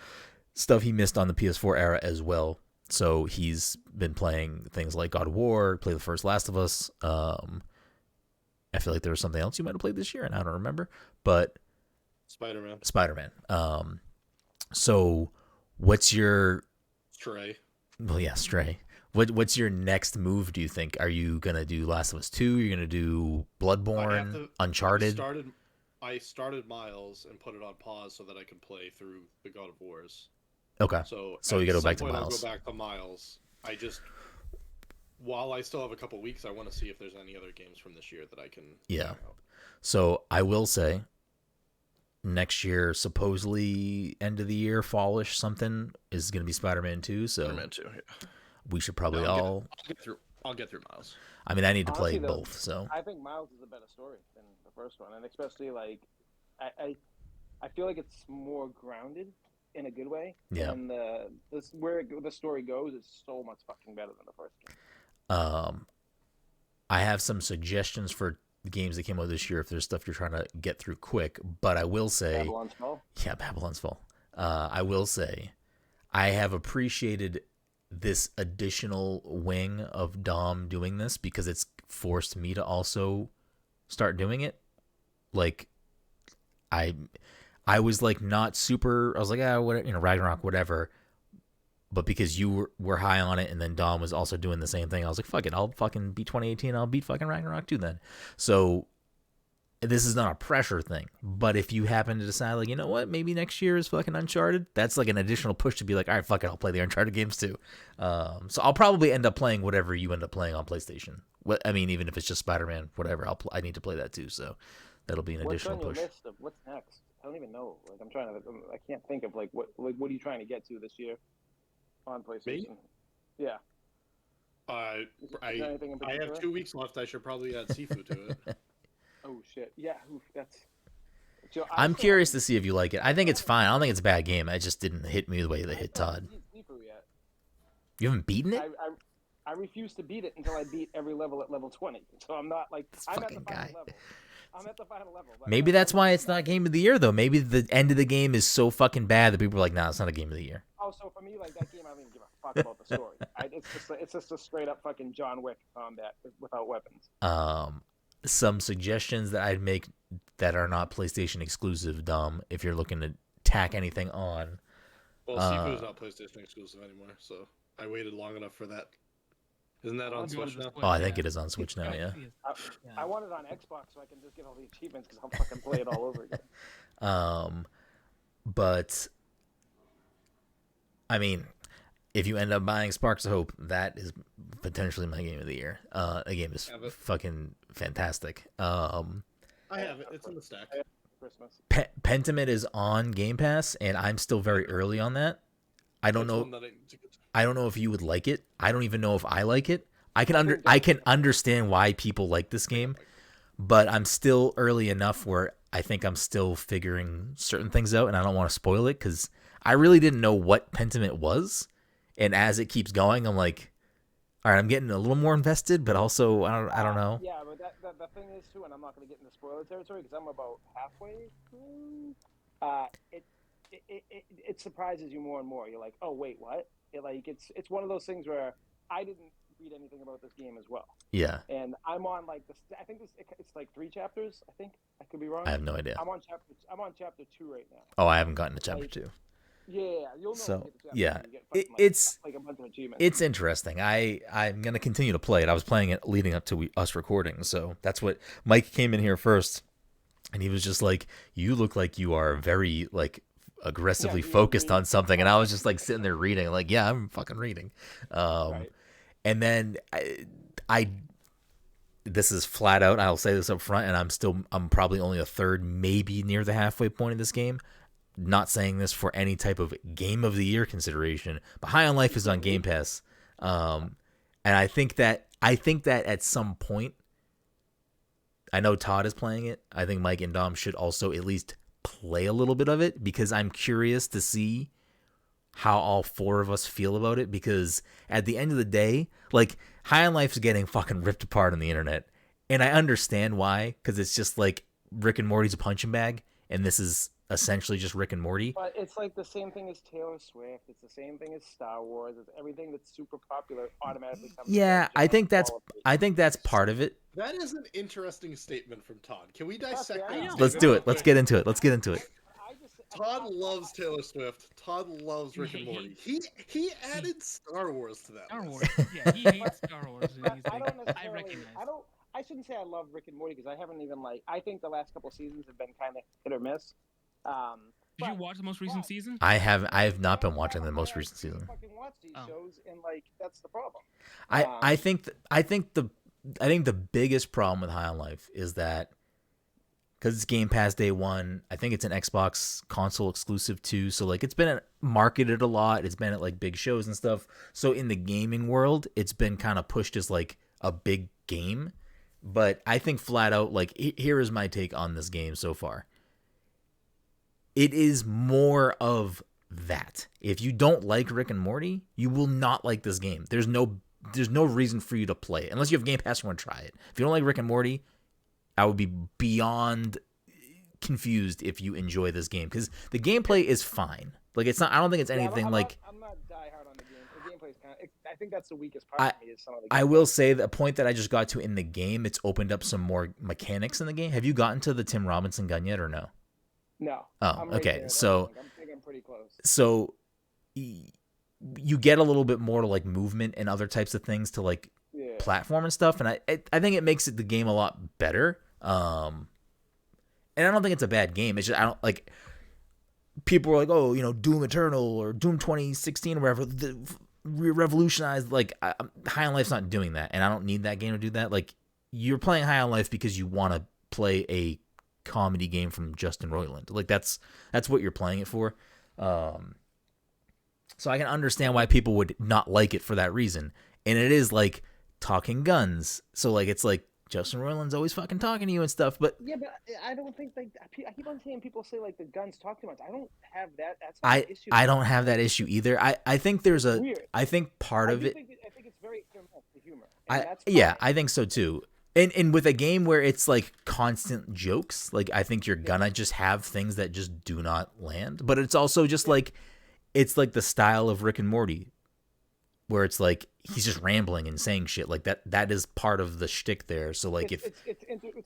stuff he missed on the PS4 era as well. So he's been playing things like God of War, play the first Last of Us. I feel like there was something else you might have played this year, and I don't remember, but Spider-Man. So what's your Stray? Well, yeah, Stray. What's your next move, do you think? Are you going to do Last of Us 2? You're going to do Bloodborne, Uncharted? I started Miles and put it on pause so that I could play through the God of Wars. Okay. So you got to go back to Miles. I'll go back to Miles. While I still have a couple weeks, I want to see if there's any other games from this year that I can out. So I will say, next year, supposedly end of the year, fallish something, is going to be Spider-Man 2. So Spider-Man 2, yeah. We should probably I'll get through Miles. I mean, I need to play both. So I think Miles is a better story than the first one, and especially like I feel like it's more grounded in a good way. Yeah. And where the story goes is so much fucking better than the first game. I have some suggestions for the games that came out this year if there's stuff you're trying to get through quick. But I will say, Babylon's Fall. yeah, Babylon's Fall. I will say, I have appreciated this additional wing of Dom doing this because it's forced me to also start doing it. Like, I was like not super. I was like, what, Ragnarok, whatever. But because you were high on it, and then Dom was also doing the same thing, I was like, fuck it, I'll fucking beat 2018. I'll beat fucking Ragnarok too then. So this is not a pressure thing. But if you happen to decide, like, you know what, maybe next year is fucking Uncharted, that's like an additional push to be like, all right, fuck it, I'll play the Uncharted games too. So I'll probably end up playing whatever you end up playing on PlayStation. I mean, even if it's just Spider-Man, whatever, I need to play that too. So that'll be an additional push. What's on your list of what's next? I don't even know. Like, I can't think of what are you trying to get to this year on PlayStation? Me? Yeah. I anything in particular? have 2 weeks left. I should probably add Sifu to it. Oh shit! Yeah, that's. I'm curious to see if you like it. I think it's fine. I don't think it's a bad game. It just didn't hit me the way that hit Todd. Yet. You haven't beaten it? I refuse to beat it until I beat every level at level 20. So I'm not like I'm at the final level. I'm at the final level. Maybe that's why it's not Game of the Year though. Maybe the end of the game is so fucking bad that people are like, nah, it's not a Game of the Year. Oh, so for me, like that game, I don't even give a fuck about the story. It's just a straight up fucking John Wick combat without weapons. Some suggestions that I'd make that are not PlayStation exclusive, Dom, if you're looking to tack anything on. Well, Sifu's not PlayStation exclusive anymore, so I waited long enough for that. Isn't that on Switch now? Oh, I think it is on Switch now, yeah. I want it on Xbox so I can just get all the achievements because I'll fucking play it all over again. But I mean, if you end up buying Sparks of Hope, that is potentially my Game of the Year. The game is fucking fantastic. I have it. It's in the stack. Christmas. Pentiment is on Game Pass, and I'm still very early on that. I don't know. I don't know if you would like it. I don't even know if I like it. I can understand why people like this game, but I'm still early enough where I think I'm still figuring certain things out, and I don't want to spoil it because I really didn't know what Pentiment was. And as it keeps going, I'm like, all right, I'm getting a little more invested, but also I don't know. Yeah, but the thing is too, and I'm not going to get into spoiler territory because I'm about halfway through. It surprises you more and more. You're like, oh wait, what? It's one of those things where I didn't read anything about this game as well. Yeah. And I'm on like I think it's like 3 chapters. I think I could be wrong. I have no idea. I'm on chapter 2 right now. Oh, I haven't gotten to chapter 2. Yeah, you'll know. So yeah, it's like a bunch of achievements. It's interesting. I'm gonna continue to play it. I was playing it leading up to us recording, so that's what Mike came in here first, and he was just like, "You look like you are very like aggressively focused on something," and I was just like sitting there reading, like, "Yeah, I'm fucking reading." Right. And then I this is flat out. I'll say this up front, and I'm probably only a third, maybe near the halfway point of this game. Not saying this for any type of Game of the Year consideration, but High on Life is on Game Pass, and I think that at some point, I know Todd is playing it. I think Mike and Dom should also at least play a little bit of it because I'm curious to see how all 4 of us feel about it. Because at the end of the day, like High on Life is getting fucking ripped apart on the internet, and I understand why because it's just like Rick and Morty's a punching bag, and this is essentially just Rick and Morty. But it's like the same thing as Taylor Swift. It's the same thing as Star Wars. It's everything that's super popular automatically comes. Yeah, I think that's part of it. That is an interesting statement from Todd. Can we dissect that? Let's do it. Let's get into it. Todd loves Taylor Swift. Todd loves Rick and Morty. He added Star Wars to that. Star Wars. Yeah, he hates Star Wars. I recognize. I shouldn't say I love Rick and Morty because I haven't even I think the last couple seasons have been kind of hit or miss. Did you watch the most recent season? I have not been watching the most recent season. I fucking watch these shows, and that's the problem. I think the biggest problem with High on Life is that because it's Game Pass day one, I think it's an Xbox console exclusive too. So it's been marketed a lot. It's been at big shows and stuff. So in the gaming world, it's been kind of pushed as a big game. But I think flat out, here is my take on this game so far. It is more of that. If you don't like Rick and Morty, you will not like this game. There's no there's no reason for you to play it unless you have Game Pass and want to try it. If you don't like Rick and Morty, I would be beyond confused if you enjoy this game because the gameplay is fine. Like it's not. I don't think it's anything I'm like. I'm not diehard on the game. The gameplay's kind of. I think that's the weakest part of me is some of the. I will say the point that I just got to in the game, it's opened up some more mechanics in the game. Have you gotten to the Tim Robinson gun yet or no? No. Oh, I'm right okay. there, So I think I'm pretty close. So you get a little bit more to like movement and other types of things to like platform and stuff, and I think it makes the game a lot better. And I don't think it's a bad game. It's just I don't like. People were like, oh, you know, Doom Eternal or Doom 2016 or whatever, revolutionized. Like, High on Life's not doing that, and I don't need that game to do that. Like, you're playing High on Life because you want to play a comedy game from Justin Roiland. Like, that's what you're playing it for. So I can understand why people would not like it for that reason. And it is like talking guns. So like it's like Justin Roiland's always fucking talking to you and stuff, but yeah, but I don't think like I keep on seeing people say like the guns talk too much. I don't have that. That's not an issue. I don't have that issue either. I think there's a Weird. I think part of it. I think it's very humor. I think so too. And with a game where it's like constant jokes, like I think you're gonna just have things that just do not land. But it's also just like it's like the style of Rick and Morty, where it's like he's just rambling and saying shit like that. That is part of the shtick there. So like it's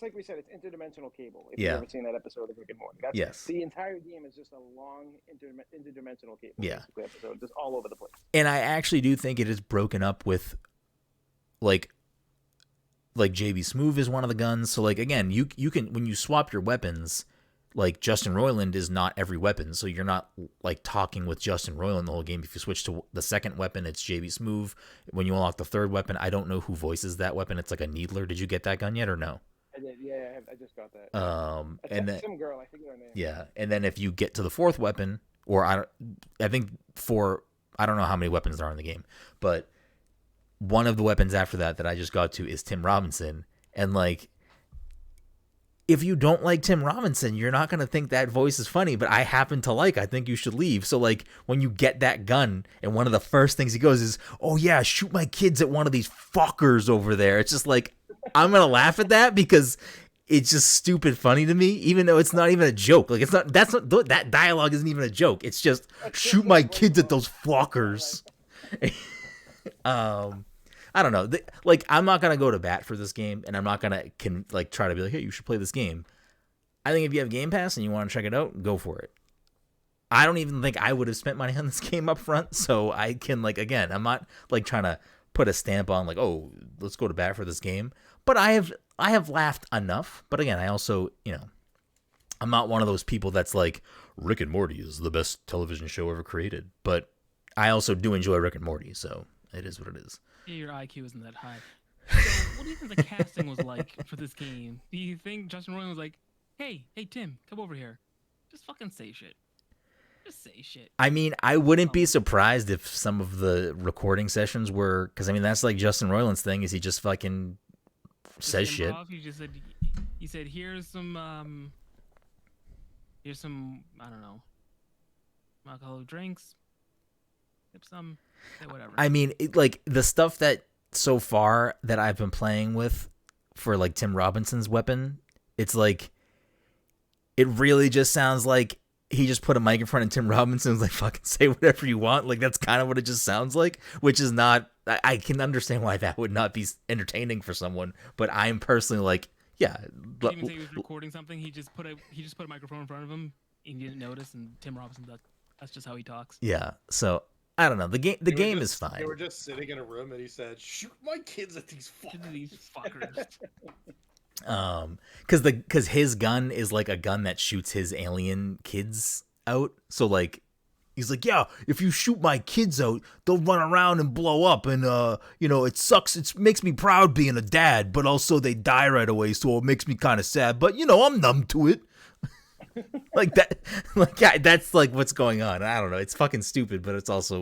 like we said, it's interdimensional cable. If Yeah. you've ever seen that episode of Rick and Morty, Yes. The entire game is just a long interdimensional cable. Yeah. Basically episode, just all over the place. And I actually do think it is broken up with like JB Smoove is one of the guns. So like again, you can when you swap your weapons, like Justin Roiland is not every weapon, so you're not like talking with Justin Roiland the whole game. If you switch to the second weapon, it's JB Smoove. When you unlock the third weapon, I don't know who voices that weapon. It's like a Needler. Did you get that gun yet or no? I did, yeah. I just got that. And then some girl, I forget her name. yeah, and then if you get to the fourth weapon, or I think I don't know how many weapons there are in the game, but one of the weapons after that I just got to is Tim Robinson, and like. If you don't like Tim Robinson, you're not going to think that voice is funny, but I happen to I think you should leave. So like when you get that gun and one of the first things he goes is, oh yeah, shoot my kids at one of these fuckers over there. It's just like, I'm going to laugh at that because it's just stupid funny to me, even though it's not even a joke. Like that dialogue isn't even a joke. It's just shoot my kids at those fuckers. I don't know. Like, I'm not gonna go to bat for this game, and I'm not gonna try to be like, hey, you should play this game. I think if you have Game Pass and you want to check it out, go for it. I don't even think I would have spent money on this game up front, so I can again, I'm not trying to put a stamp on oh, let's go to bat for this game. But I have laughed enough. But again, I also I'm not one of those people that's like Rick and Morty is the best television show ever created. But I also do enjoy Rick and Morty, so it is what it is. Yeah, your IQ isn't that high. So, what do you think the casting was like for this game? Do you think Justin Roiland was like, hey, Tim, come over here. Just fucking say shit. Just say shit. I mean, I wouldn't be surprised if some of the recording sessions were, because I mean, that's like Justin Roiland's thing, is he just fucking says shit. He said, here's some, I don't know, alcoholic drinks. Some, whatever. I mean, the stuff that so far that I've been playing with for Tim Robinson's weapon, it's like it really just sounds like he just put a mic in front of Tim Robinson and was like, fucking say whatever you want. Like that's kind of what it just sounds like, which is not. I can understand why that would not be entertaining for someone, but I'm personally like, yeah. He didn't even say he was recording something. He just put a microphone in front of him. And he didn't notice, and Tim Robinson, that's just how he talks. Yeah. So. I don't know. The game is fine. They were just sitting in a room, and he said, "Shoot my kids at these fuckers." Because his gun is like a gun that shoots his alien kids out. So he's like, yeah, if you shoot my kids out, they'll run around and blow up, and it sucks. It makes me proud being a dad, but also they die right away, so it makes me kind of sad. But I'm numb to it. That's what's going on. I don't know. It's fucking stupid, but it's also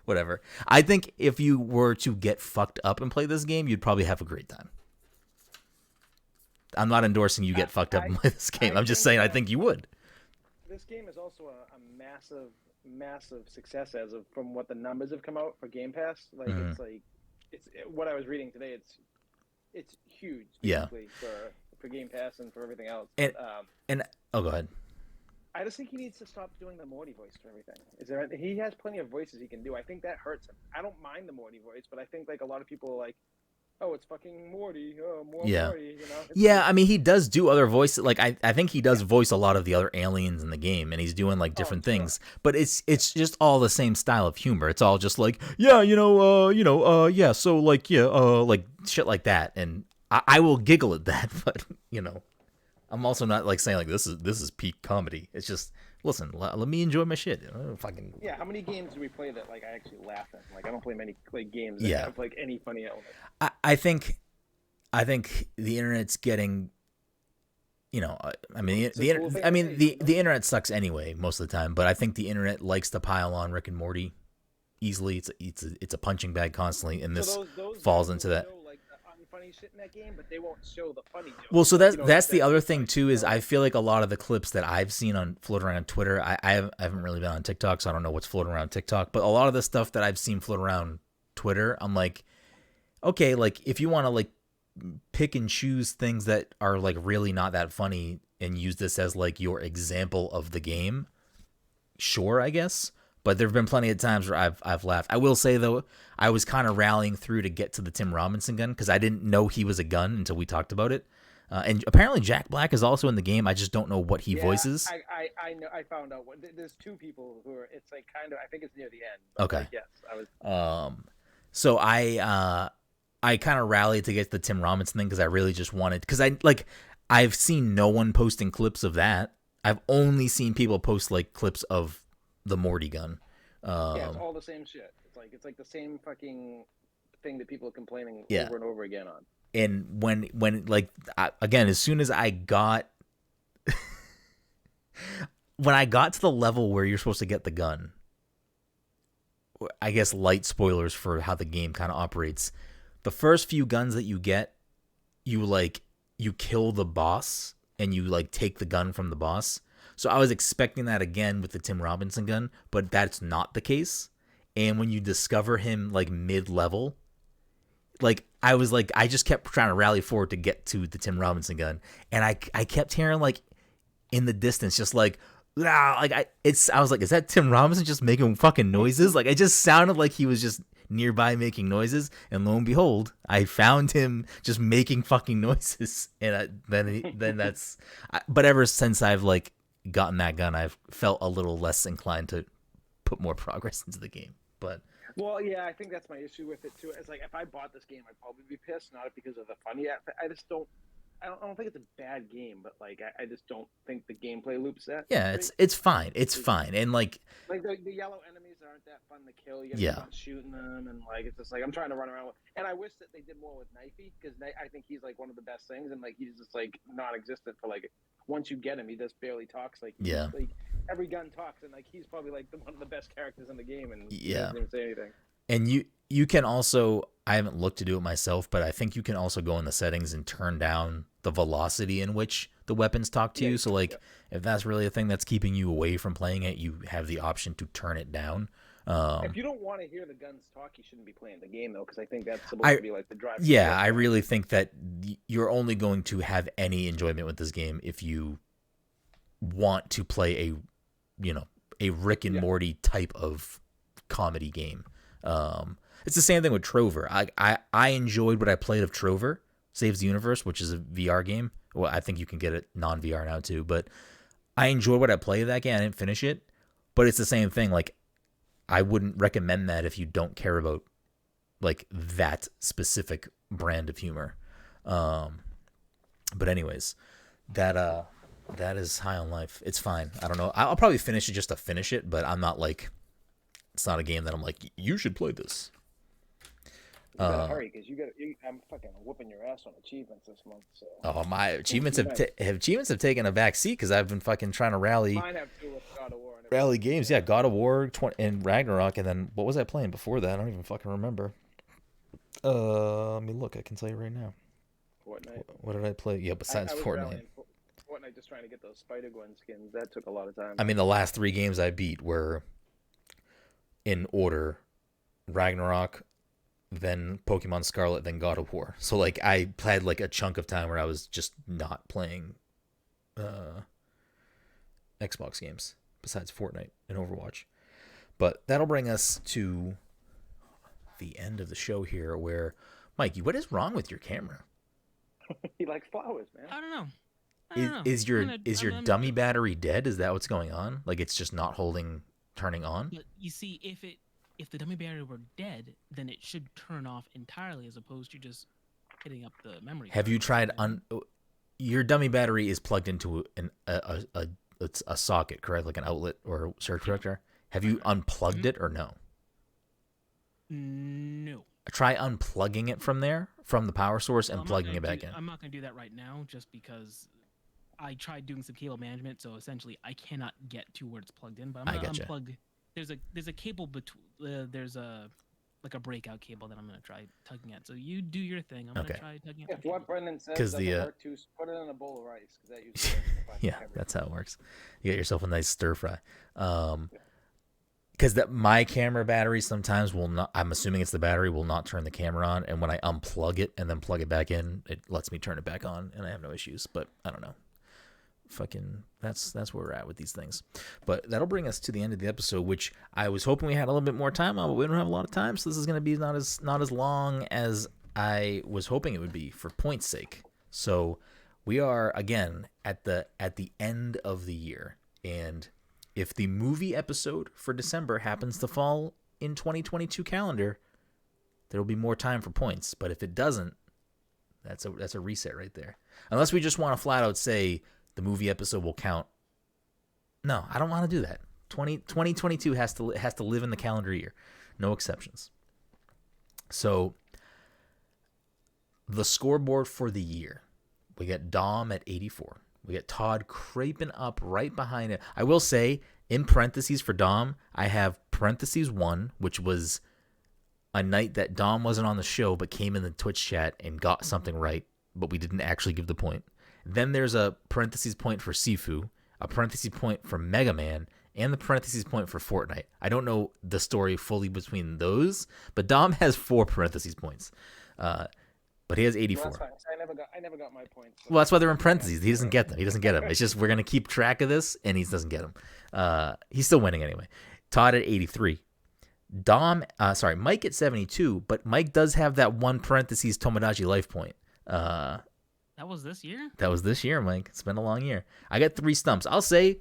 whatever. I think if you were to get fucked up and play this game, you'd probably have a great time. I'm not endorsing you get fucked up and play this game. I'm just saying I think you would. This game is also a massive success from what the numbers have come out for Game Pass. It's what I was reading today. It's huge, Yeah. basically, for Game Pass and for everything else. And- But, And oh, go ahead. I just think he needs to stop doing the Morty voice for everything. He has plenty of voices he can do. I think that hurts him. I don't mind the Morty voice, but I think like a lot of people are like, oh, it's fucking Morty. Oh, more Yeah. Morty. You know? Yeah, I mean, he does do other voices. Like, I think he does voice a lot of the other aliens in the game, and he's doing like different sure. things. But it's just all the same style of humor. It's all just like, yeah, yeah, so like, yeah, like shit like that, and I will giggle at that. But I'm also not like saying like this is peak comedy. It's just listen, let me enjoy my shit. Fucking Yeah, how many games do we play that like I actually laugh at? Like I don't play many games that Yeah. have like any funny element. I think the internet's getting, I mean, It's a cool thing to say, the internet sucks anyway most of the time, but I think the internet likes to pile on Rick and Morty easily. It's a punching bag constantly, and this So those falls guys into will that. show, like the unfunny shit in that game, but they won't show the funny jokes. Well, so that's You know, that's the that's other thing funny, too. you Is know? I feel like a lot of the clips that I've seen on floating around on Twitter, I haven't really been on TikTok, so I don't know what's floating around TikTok. But a lot of the stuff that I've seen float around Twitter, I'm like, okay, like if you want to like pick and choose things that are like really not that funny and use this as like your example of the game, sure, I guess. But there have been plenty of times where I've laughed. I will say though, I was kind of rallying through to get to the Tim Robinson gun because I didn't know he was a gun until we talked about it. And apparently Jack Black is also in the game. I just don't know what he voices. I know. I found out. There's two people who are. It's like kind of. I think it's near the end. But Okay. Like, yes, I was. So I kind of rallied to get to the Tim Robinson thing because I really just wanted, because I've seen no one posting clips of that. I've only seen people post like clips of the Morty gun. Yeah, it's all the same shit. It's like the same fucking thing that people are complaining Yeah. over and over again on. And when like again, as soon as I got when I got to the level where you're supposed to get the gun, I guess light spoilers for how the game kind of operates. The first few guns that you get, you kill the boss and you like take the gun from the boss. So I was expecting that again with the Tim Robinson gun, but that's not the case. And when you discover him like mid-level, like I was like, I just kept trying to rally forward to get to the Tim Robinson gun, and I kept hearing like in the distance just like, ah, like I was like, is that Tim Robinson just making fucking noises? Like it just sounded like he was just nearby making noises, and lo and behold, I found him just making fucking noises, and then that's. But ever since I've like gotten that gun, I've felt a little less inclined to put more progress into the game. But Well, yeah, I think that's my issue with it too. It's like if I bought this game, I'd probably be pissed, not because of the funny. I just don't. I don't think it's a bad game, but like I just don't think the gameplay loop's that. yeah, great. it's fine, and like Like the yellow enemies aren't that fun to kill. You Yeah. gotta keep on shooting them, and like it's just like I'm trying to run around with. And I wish that they did more with Knifey because I think he's like one of the best things, and like he's just like non-existent for like once you get him, he just barely talks. Like Yeah. like every gun talks, and like he's probably like one of the best characters in the game, and he Yeah. doesn't even say anything. And you can also, I haven't looked to do it myself, but I think you can also go in the settings and turn down the velocity in which the weapons talk to Yeah, you. So like if that's really a thing that's keeping you away from playing it, you have the option to turn it down. If you don't want to hear the guns talk, you shouldn't be playing the game though, because I think that's supposed to be like the driving. Yeah, force. I really think that you're only going to have any enjoyment with this game if you want to play a Rick and Morty type of comedy game. It's the same thing with Trover. I enjoyed what I played of Trover Saves the Universe, which is a VR game. Well, I think you can get it non-VR now too, but I enjoyed what I played of that game. I didn't finish it, but it's the same thing. Like, I wouldn't recommend that if you don't care about like that specific brand of humor. But anyways, that is High on Life. It's fine. I don't know. I'll probably finish it just to finish it, but I'm not like, it's not a game that I'm like, you should play this. You gotta hurry because I'm fucking whooping your ass on achievements this month. So. Oh, my achievements have taken a back seat because I've been fucking trying to rally Mine have two with God of War. And everything. rally games. Yeah, God of War and Ragnarok, and then what was I playing before that? I don't even fucking remember. Let me look. I can tell you right now. Fortnite. What did I play? Yeah, besides I was Fortnite. rallying Fortnite just trying to get those Spider-Gwen skins. That took a lot of time. I mean, the last 3 games I beat were in order: Ragnarok, then Pokemon Scarlet, then God of War. So like I had like a chunk of time where I was just not playing Xbox games besides Fortnite and Overwatch. But that'll bring us to the end of the show here, where Mikey, what is wrong with your camera? He likes flowers, man. I don't know. I don't know. Is your I'm dummy battery dead? Is that what's going on? Like it's just not turning on? But you see, if the dummy battery were dead, then it should turn off entirely, as opposed to just hitting up the memory. Have you tried your dummy battery is plugged into a socket, correct? Like an outlet or a surge protector. Have you unplugged it or no? No. Try unplugging it from the power source, and plugging it back in. I'm not going to do that right now, just because I tried doing some cable management, so essentially I cannot get to where it's plugged in. But I'm going to unplug. There's a cable between. There's a breakout cable that I'm going to try tugging at. So you do your thing. I'm going to try tugging at. If what Brenden says doesn't work too, put it in a bowl of rice, because that usually works. Yeah, that's how it works. You get yourself a nice stir fry. Because my camera battery sometimes will not. I'm assuming it's the battery will not turn the camera on, and when I unplug it and then plug it back in, it lets me turn it back on, and I have no issues. But I don't know. Fucking, that's where we're at with these things. But that'll bring us to the end of the episode, which I was hoping we had a little bit more time on, but we don't have a lot of time, so this is going to be not as long as I was hoping it would be for point's sake. So we are again at the end of the year, and if the movie episode for December happens to fall in 2022 calendar, there will be more time for points. But if it doesn't, that's a reset right there. Unless we just want to flat out say the movie episode will count. No, I don't want to do that. 2022 has to live in the calendar year. No exceptions. So the scoreboard for the year. We got Dom at 84. We got Todd creeping up right behind it. I will say, in parentheses for Dom, I have parentheses 1, which was a night that Dom wasn't on the show but came in the Twitch chat and got something right, but we didn't actually give the point. Then there's a parentheses point for Sifu, a parentheses point for Mega Man, and the parentheses point for Fortnite. I don't know the story fully between those, but Dom has 4 parentheses points. But he has 84. Well, that's fine. I never got my points. So. Well, that's why they're in parentheses. He doesn't get them. He doesn't get them. It's just we're going to keep track of this, and he doesn't get them. He's still winning anyway. Todd at 83. Mike at 72, but Mike does have that one parentheses Tomodachi life point. That was this year? That was this year, Mike. It's been a long year. I got 3 stumps. I'll say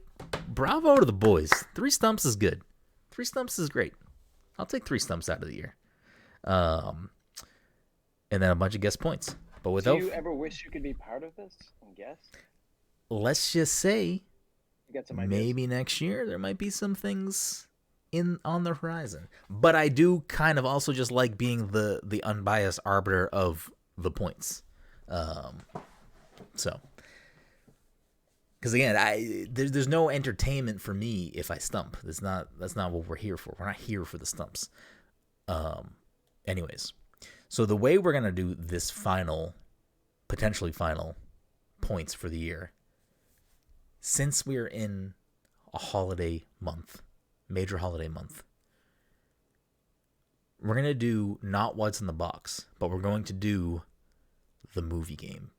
bravo to the boys. 3 stumps is good. 3 stumps is great. I'll take 3 stumps out of the year. And then a bunch of guest points. But without, do you ever wish you could be part of this and guess? Let's just say maybe ideas. Next year there might be some things on the horizon. But I do kind of also just like being the unbiased arbiter of the points. So, because again, there's no entertainment for me if I stump. That's not what we're here for. We're not here for the stumps. Anyways, so the way we're gonna do this potentially final points for the year, since we're in a holiday month, major holiday month, we're gonna do not what's in the box, but we're going to do the movie game.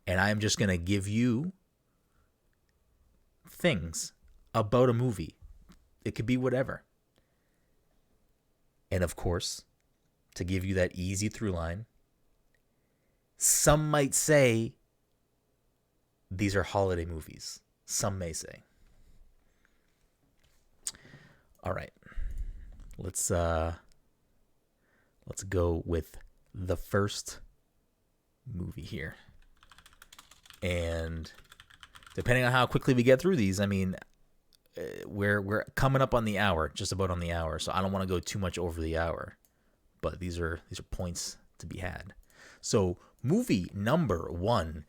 And I'm just going to give you things about a movie. It could be whatever. And of course, to give you that easy through line, some might say these are holiday movies. Some may say. All right. Let's go with the first movie here. And depending on how quickly we get through these, I mean, we're coming up on the hour, just about on the hour, so I don't want to go too much over the hour. But these are points to be had. So, movie number 1,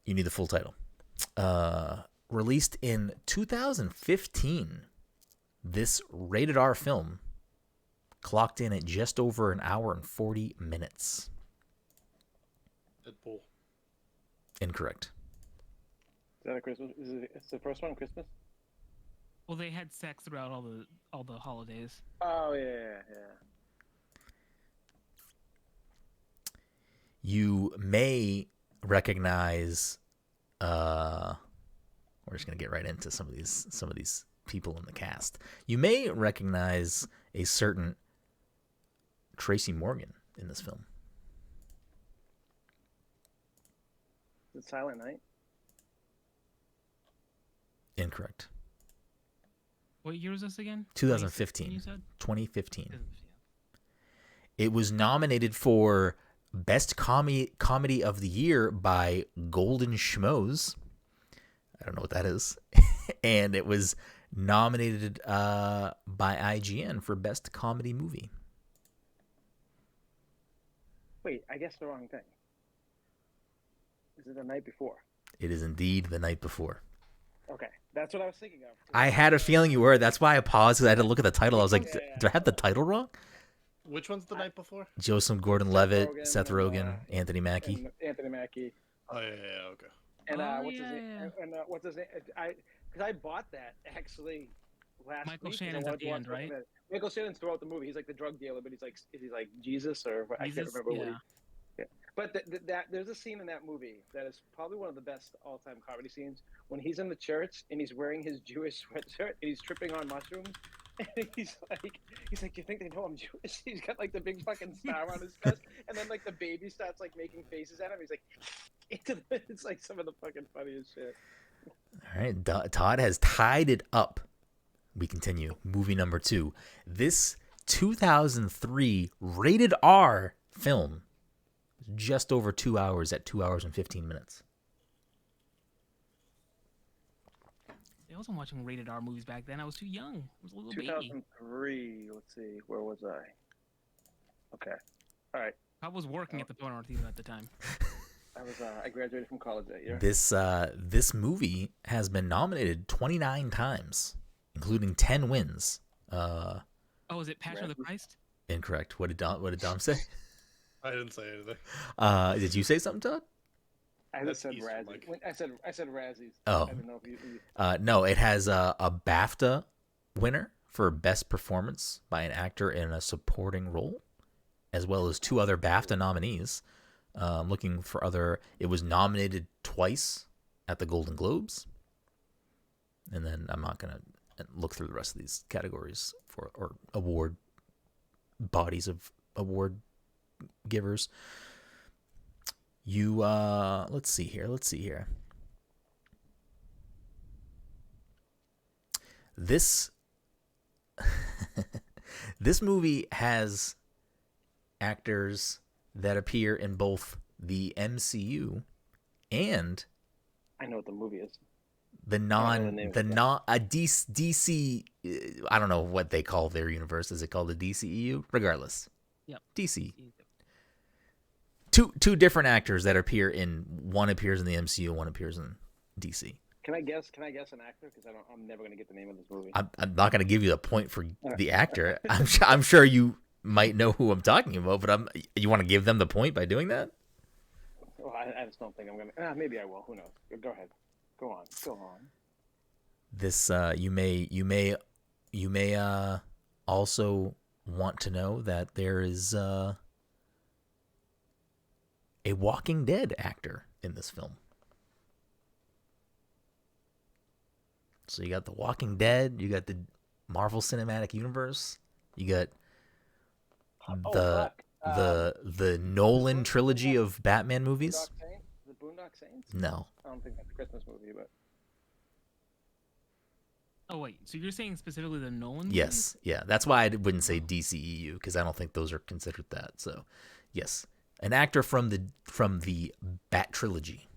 you need the full title. Released in 2015, this rated R film clocked in at just over an hour and 40 minutes. Deadpool. Incorrect. Is that a Christmas? Is the first one Christmas? Well, they had sex throughout all the holidays. Oh yeah. You may recognize. We're just gonna get right into some of these people in the cast. You may recognize a certain Tracy Morgan in this film. Is it Silent Night? Incorrect. What year was this again? 2015. You said 2015. Yeah. It was nominated for Best Comedy of the Year by Golden Schmoes. I don't know what that is. And it was nominated by IGN for Best Comedy Movie. Wait, I guessed the wrong thing. Is it The Night Before? It is indeed The Night Before. Okay, that's what I was thinking of. I had a feeling you were. That's why I paused, because I had to look at the title. I was like, do I have the title wrong? Which one's The Night Before? Joseph Gordon-Levitt, Seth Rogen, Anthony Mackie. Anthony Mackie. Oh yeah, okay. And Oh, what's his yeah, name? And what's his name? Because I bought that actually last Michael week. Shannon's at the end, right? Michael Shannon's throughout the movie. He's like the drug dealer, but he's like Jesus or I can't remember what. Yeah. But there's a scene in that movie that is probably one of the best all-time comedy scenes when he's in the church and he's wearing his Jewish sweatshirt and he's tripping on mushrooms. And he's like, do you think they know I'm Jewish? He's got like the big fucking star on his chest, and then like the baby starts like making faces at him. He's like, it's like some of the fucking funniest shit. All right, Todd has tied it up. We continue. Movie number 2. This 2003 rated R film, just over 2 hours at 2 hours and 15 minutes. I wasn't watching rated R movies back then. I was too young. I was a little baby. 2003. Let's see, where was I? Okay, all right. I was working at the Boner Theater at the time. I graduated from college that year. This movie has been nominated 29 times, including 10 wins. Oh, is it Passion of the Christ? Incorrect. What did Dom say? I didn't say anything. Did you say something, Todd? I That's said Easter, Razzie. Mike. I said Razzies. Oh. I didn't know if you No, it has a BAFTA winner for Best Performance by an actor in a supporting role, as well as 2 other BAFTA nominees. Looking for other. It was nominated twice at the Golden Globes, and then I'm not gonna look through the rest of these categories or award bodies of award givers. You let's see here. This this movie has actors that appear in both the MCU and I know what the movie is. DC. I don't know what they call their universe. Is it called the DCEU? Regardless, Yep. DC. Two different actors that appear in. One appears in the MCU, one appears in DC. Can I guess an actor? Because I'm never gonna get the name of this movie. I'm not going to give you a point for the actor. I'm sure you might know who I'm talking about, but you want to give them the point by doing that? Well, I just don't think I'm gonna. Maybe I will. Who knows? Go ahead. Go on. This you may also want to know that there is a Walking Dead actor in this film. So you got the Walking Dead, you got the Marvel Cinematic Universe, you got the Nolan trilogy of Batman movies. The Boondock Saints? No. I don't think that's a Christmas movie, but Oh wait, so you're saying specifically the Nolan? Yes, yeah. That's why I wouldn't say DCEU, because I don't think those are considered that. So, yes, an actor from the Bat trilogy.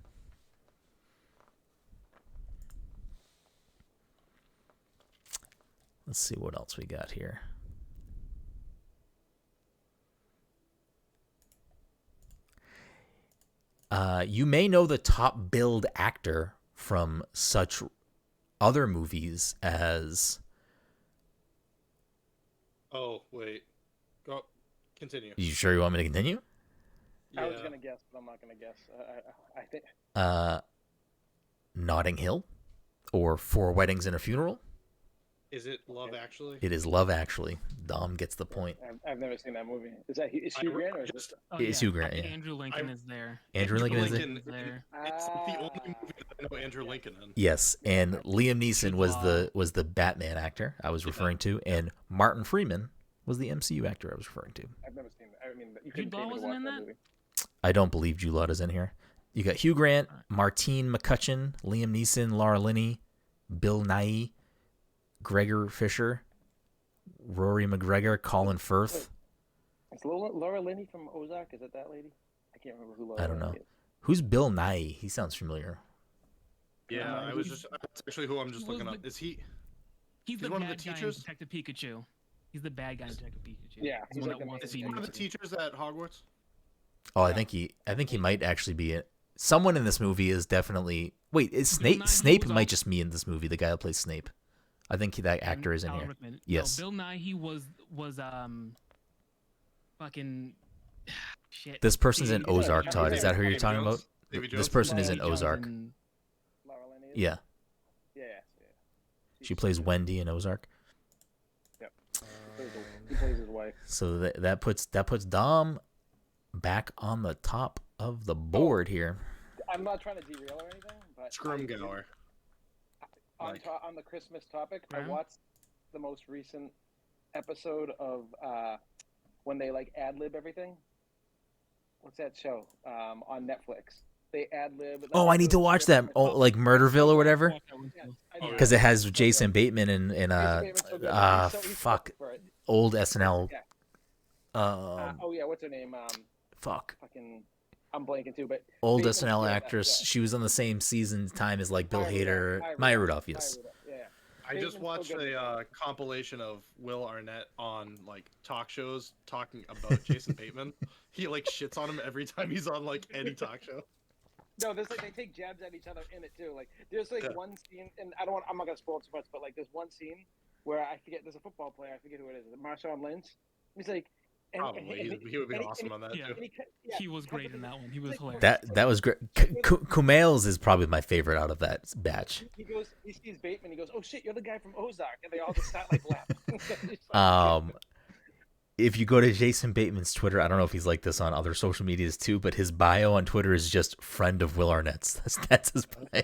Let's see what else we got here. You may know the top billed actor from such other movies as... Oh, wait. Go. Continue. You sure you want me to continue? Yeah. I was gonna guess, but I'm not gonna guess. I think Notting Hill, or Four Weddings and a Funeral. Is it Love Actually? It is Love Actually. Dom gets the point. I've never seen that movie. Is Hugh Grant or is just Oh, It's yeah. Hugh Grant, yeah. Andrew Lincoln is there. Andrew Lincoln is Lincoln there. It's the only movie that I know Andrew Lincoln in. Yes, and Liam Neeson Jude was the Batman actor I was referring to, and Martin Freeman was the MCU actor I was referring to. I've never seen that. I mean, you Jude couldn't pay Law me to wasn't watch in that that? movie. I don't believe Jude Law is in here. You got Hugh Grant, Martine McCutcheon, Liam Neeson, Laura Linney, Bill Nighy, Gregor Fisher, Rory McGregor, Colin Firth. Is Laura Linney from Ozark? Is it that lady? I can't remember who Laura I don't know. Linney is. Who's Bill Nighy? He sounds familiar. Yeah, I was just that's actually who I'm just looking up. Is he? He's the one bad of the guy in teachers? Detective Pikachu. He's the bad guy in Detective Pikachu. Yeah, He's he's the like one that the wants Is to he be one of the next. teachers at Hogwarts? Oh, I think he might actually be it. Someone in this movie is definitely. Wait, is Snape? Nighy Snape was might also- just be in this movie. The guy who plays Snape. I think that actor is in Alan here. Rickman. Yes. No, Bill Nighy was fucking shit. This person's in He's like- Ozark, he's Todd. like Is that who you're Davy talking about? Jones? Davy This Jones? person is in Davy Jones Ozark. and- Laura Linney is? Yeah, Yeah. she plays Wendy in Ozark. He plays his wife. So that puts Dom back on the top of the board here. I'm not trying to derail or anything, but Scrimgour. Mike. on the Christmas topic, I Graham? watched the most recent episode of when they like ad lib everything. What's that show on Netflix? They ad lib. Oh, I need to watch that. Oh, like Murderville or whatever, Oh, because it has Jason Bateman and he's fuck for it. old SNL. Yeah. Um, Yeah, what's her name? fuck. Fucking, I'm blanking too, but Old Bateman, SNL yeah, actress. yeah. She was on the same season time as like Bill Maya Hader, Rudolph, Maya Rudolph. Yes. Yeah. I just Bateman's watched so good. a compilation of Will Arnett on like talk shows talking about Jason Bateman. He like shits on him every time he's on like any talk show. No, there's like they take jabs at each other in it too. Like there's like Yeah. one scene, and I'm not gonna spoil too much, but like there's one scene where I forget there's a football player, I forget who it is Marshawn Lynch. He's like, Probably he would be and awesome on that yeah. too. He was great in that one. He was hilarious. That was great. Kumail's is probably my favorite out of that batch. He sees Bateman, he goes, "Oh shit, you're the guy from Ozark," and they all just start like laughing. It's like, If you go to Jason Bateman's Twitter, I don't know if he's like this on other social medias too, but his bio on Twitter is just friend of Will Arnett's. That's his bio.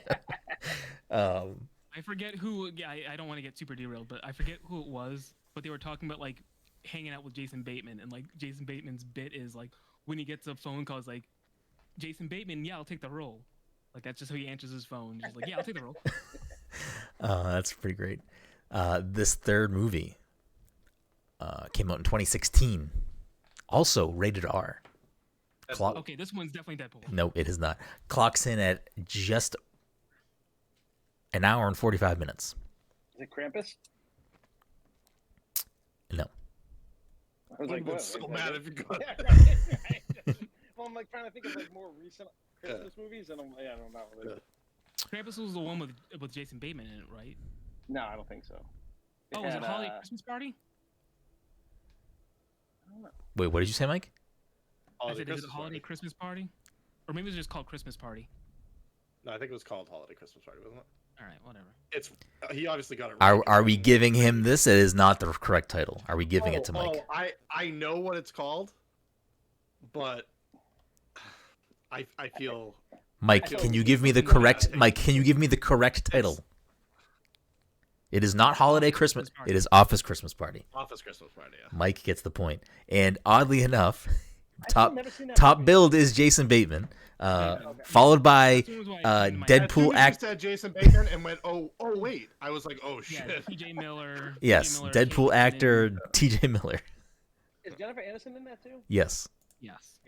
I forget who. Yeah, I don't want to get super derailed, but I forget who it was. But they were talking about like hanging out with Jason Bateman, and like Jason Bateman's bit is like when he gets a phone call, it's like Jason Bateman, yeah, I'll take the role. Like that's just how he answers his phone. Just like, yeah, I'll take the role. That's pretty great. This third movie came out in 2016, also rated R. Clock. Okay, this one's definitely Deadpool. No, it is not. Clocks in at just an hour and 45 minutes. Is it Krampus? No. I was I'm like, what? so mad if you got Yeah, it. right. Well, I'm like trying to think of like more recent Christmas movies, and I don't know. Really. Krampus was the one with Jason Bateman in it, right? No, I don't think so. Oh, was it Holiday Christmas Party? I don't know. Wait, what did you say, Mike? I Holiday said, is it Christmas Holiday Party. Christmas Party? Or maybe it was just called Christmas Party. No, I think it was called Holiday Christmas Party, wasn't it? All right, whatever. It's he obviously got it. Are we giving him this? It is not the correct title. Are we giving it to Mike? I know what it's called, but I feel Mike, can you give me the correct? Mike, can you give me the correct title? It is not Holiday Christmas. It is Office Christmas Party. Office Christmas Party. Yeah. Mike gets the point. And oddly enough, I've top never seen that top movie. build is Jason Bateman, followed by This one was why As soon Deadpool as you act. said Jason Bateman and went, oh wait, I was like, oh Yeah, shit. T.J. Miller. Yes, T.J. Miller, Deadpool Kate actor Brennan. T.J. Miller. Is Jennifer Aniston in that too? Yes. Yes.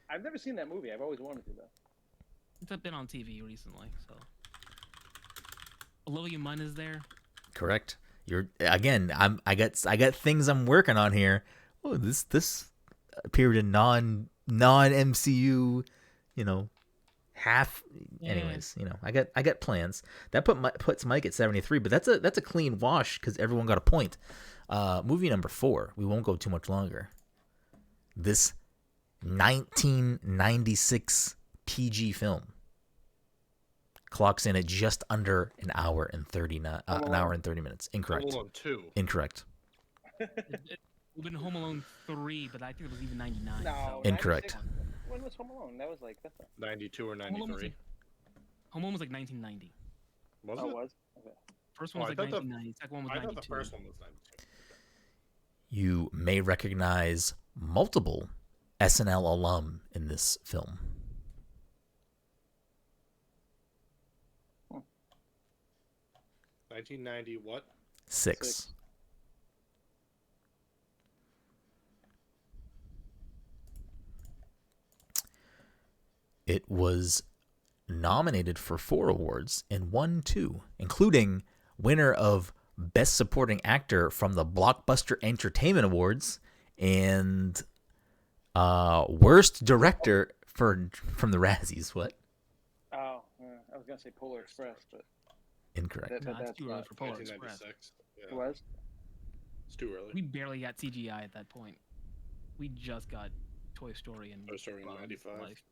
I've never seen that movie. I've always wanted to though. It's been on TV recently, so. Olivia Munn is there. Correct. You're again. I got things I'm working on here. Oh, this appeared in non MCU, half. Yeah. Anyways, I got plans. That puts Mike at 73, but that's a clean wash because everyone got a point. Movie number 4. We won't go too much longer. This 1996 PG film clocks in at just under an hour and 30 minutes. Incorrect. Home Alone 2. Incorrect. It would have been Home Alone 3, but I think it was even 99. No, So Incorrect. 96. When was Home Alone? That was like that's not, 92 or Home Alone was 93. like, Home Alone was like 1990. Was oh, it? it was. Okay. First one Oh, was I like thought the- 1990. Second one was I 92. thought the first one was 92. You may recognize multiple SNL alum in this film. 1990 what? 6. It was nominated for 4 awards and won 2, including winner of Best Supporting Actor from the Blockbuster Entertainment Awards and Worst Director from the Razzies. What? Oh, I was gonna say Polar Express, but Incorrect. No, it's that's too early not. for Polar Express. 1996. It Yeah. was. It's too early. We barely got CGI at that point. We just got Toy Story and Toy Story in Bugs 95. Life.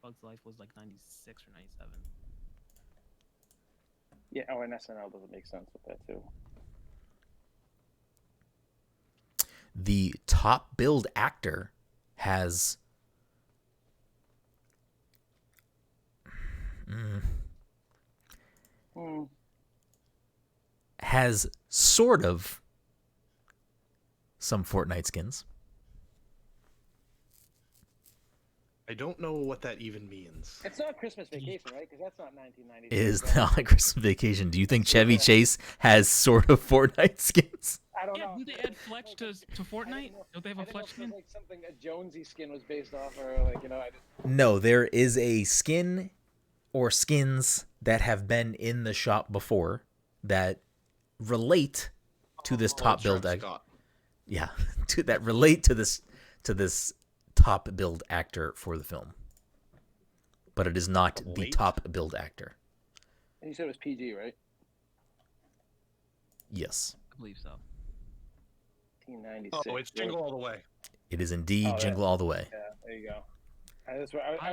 Bugs Life was like 96 or 97. Yeah. Oh, and SNL doesn't make sense with that too. The top billed actor has has sort of some Fortnite skins. I don't know what that even means. It's not Christmas Vacation, right? Because that's not 1990. It is not like Christmas Vacation. Do you think Chevy Chase has sort of Fortnite skins? I don't Yeah, know. did they add Fletch to Fortnite? Don't they have a I didn't know Fletch if it skin? was like something a Jonesy skin was based off, or like I didn't. No, there is a skin or skins that have been in the shop before that relate to this top build Travis actor. Scott. Yeah, that relate to this top build actor for the film. But it is not the Relate? top build actor. And you said it was PG, right? Yes. I believe so. 1996. Oh, it's Jingle All the Way. It is indeed Oh, Jingle All the Way. Yeah, there you go. I I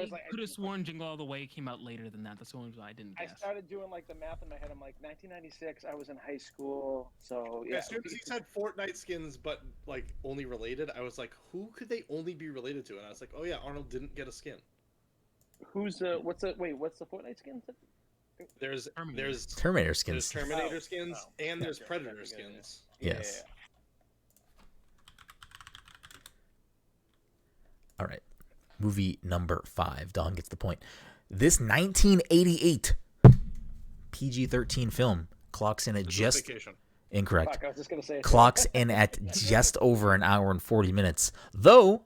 was like, could have sworn Jingle All the Way came out later than that. That's the only reason I didn't I guess. started doing like the math in my head. I'm like, 1996. I was in high school, so yeah. As soon as he said Fortnite skins, but like only related, I was like, who could they only be related to? And I was like, oh yeah, Arnold didn't get a skin. Who's what's the Fortnite skin? There's Terminator. Terminator there's skins. Terminator Oh, skins oh, and there's gotcha, Predator gotcha, gotcha. skins. Yes. All right. Movie number 5. Don gets the point. This 1988 PG-13 film clocks in at Christmas just Vacation. incorrect. Fuck, I was just gonna say it. Clocks in at just over an hour and 40 minutes. Though,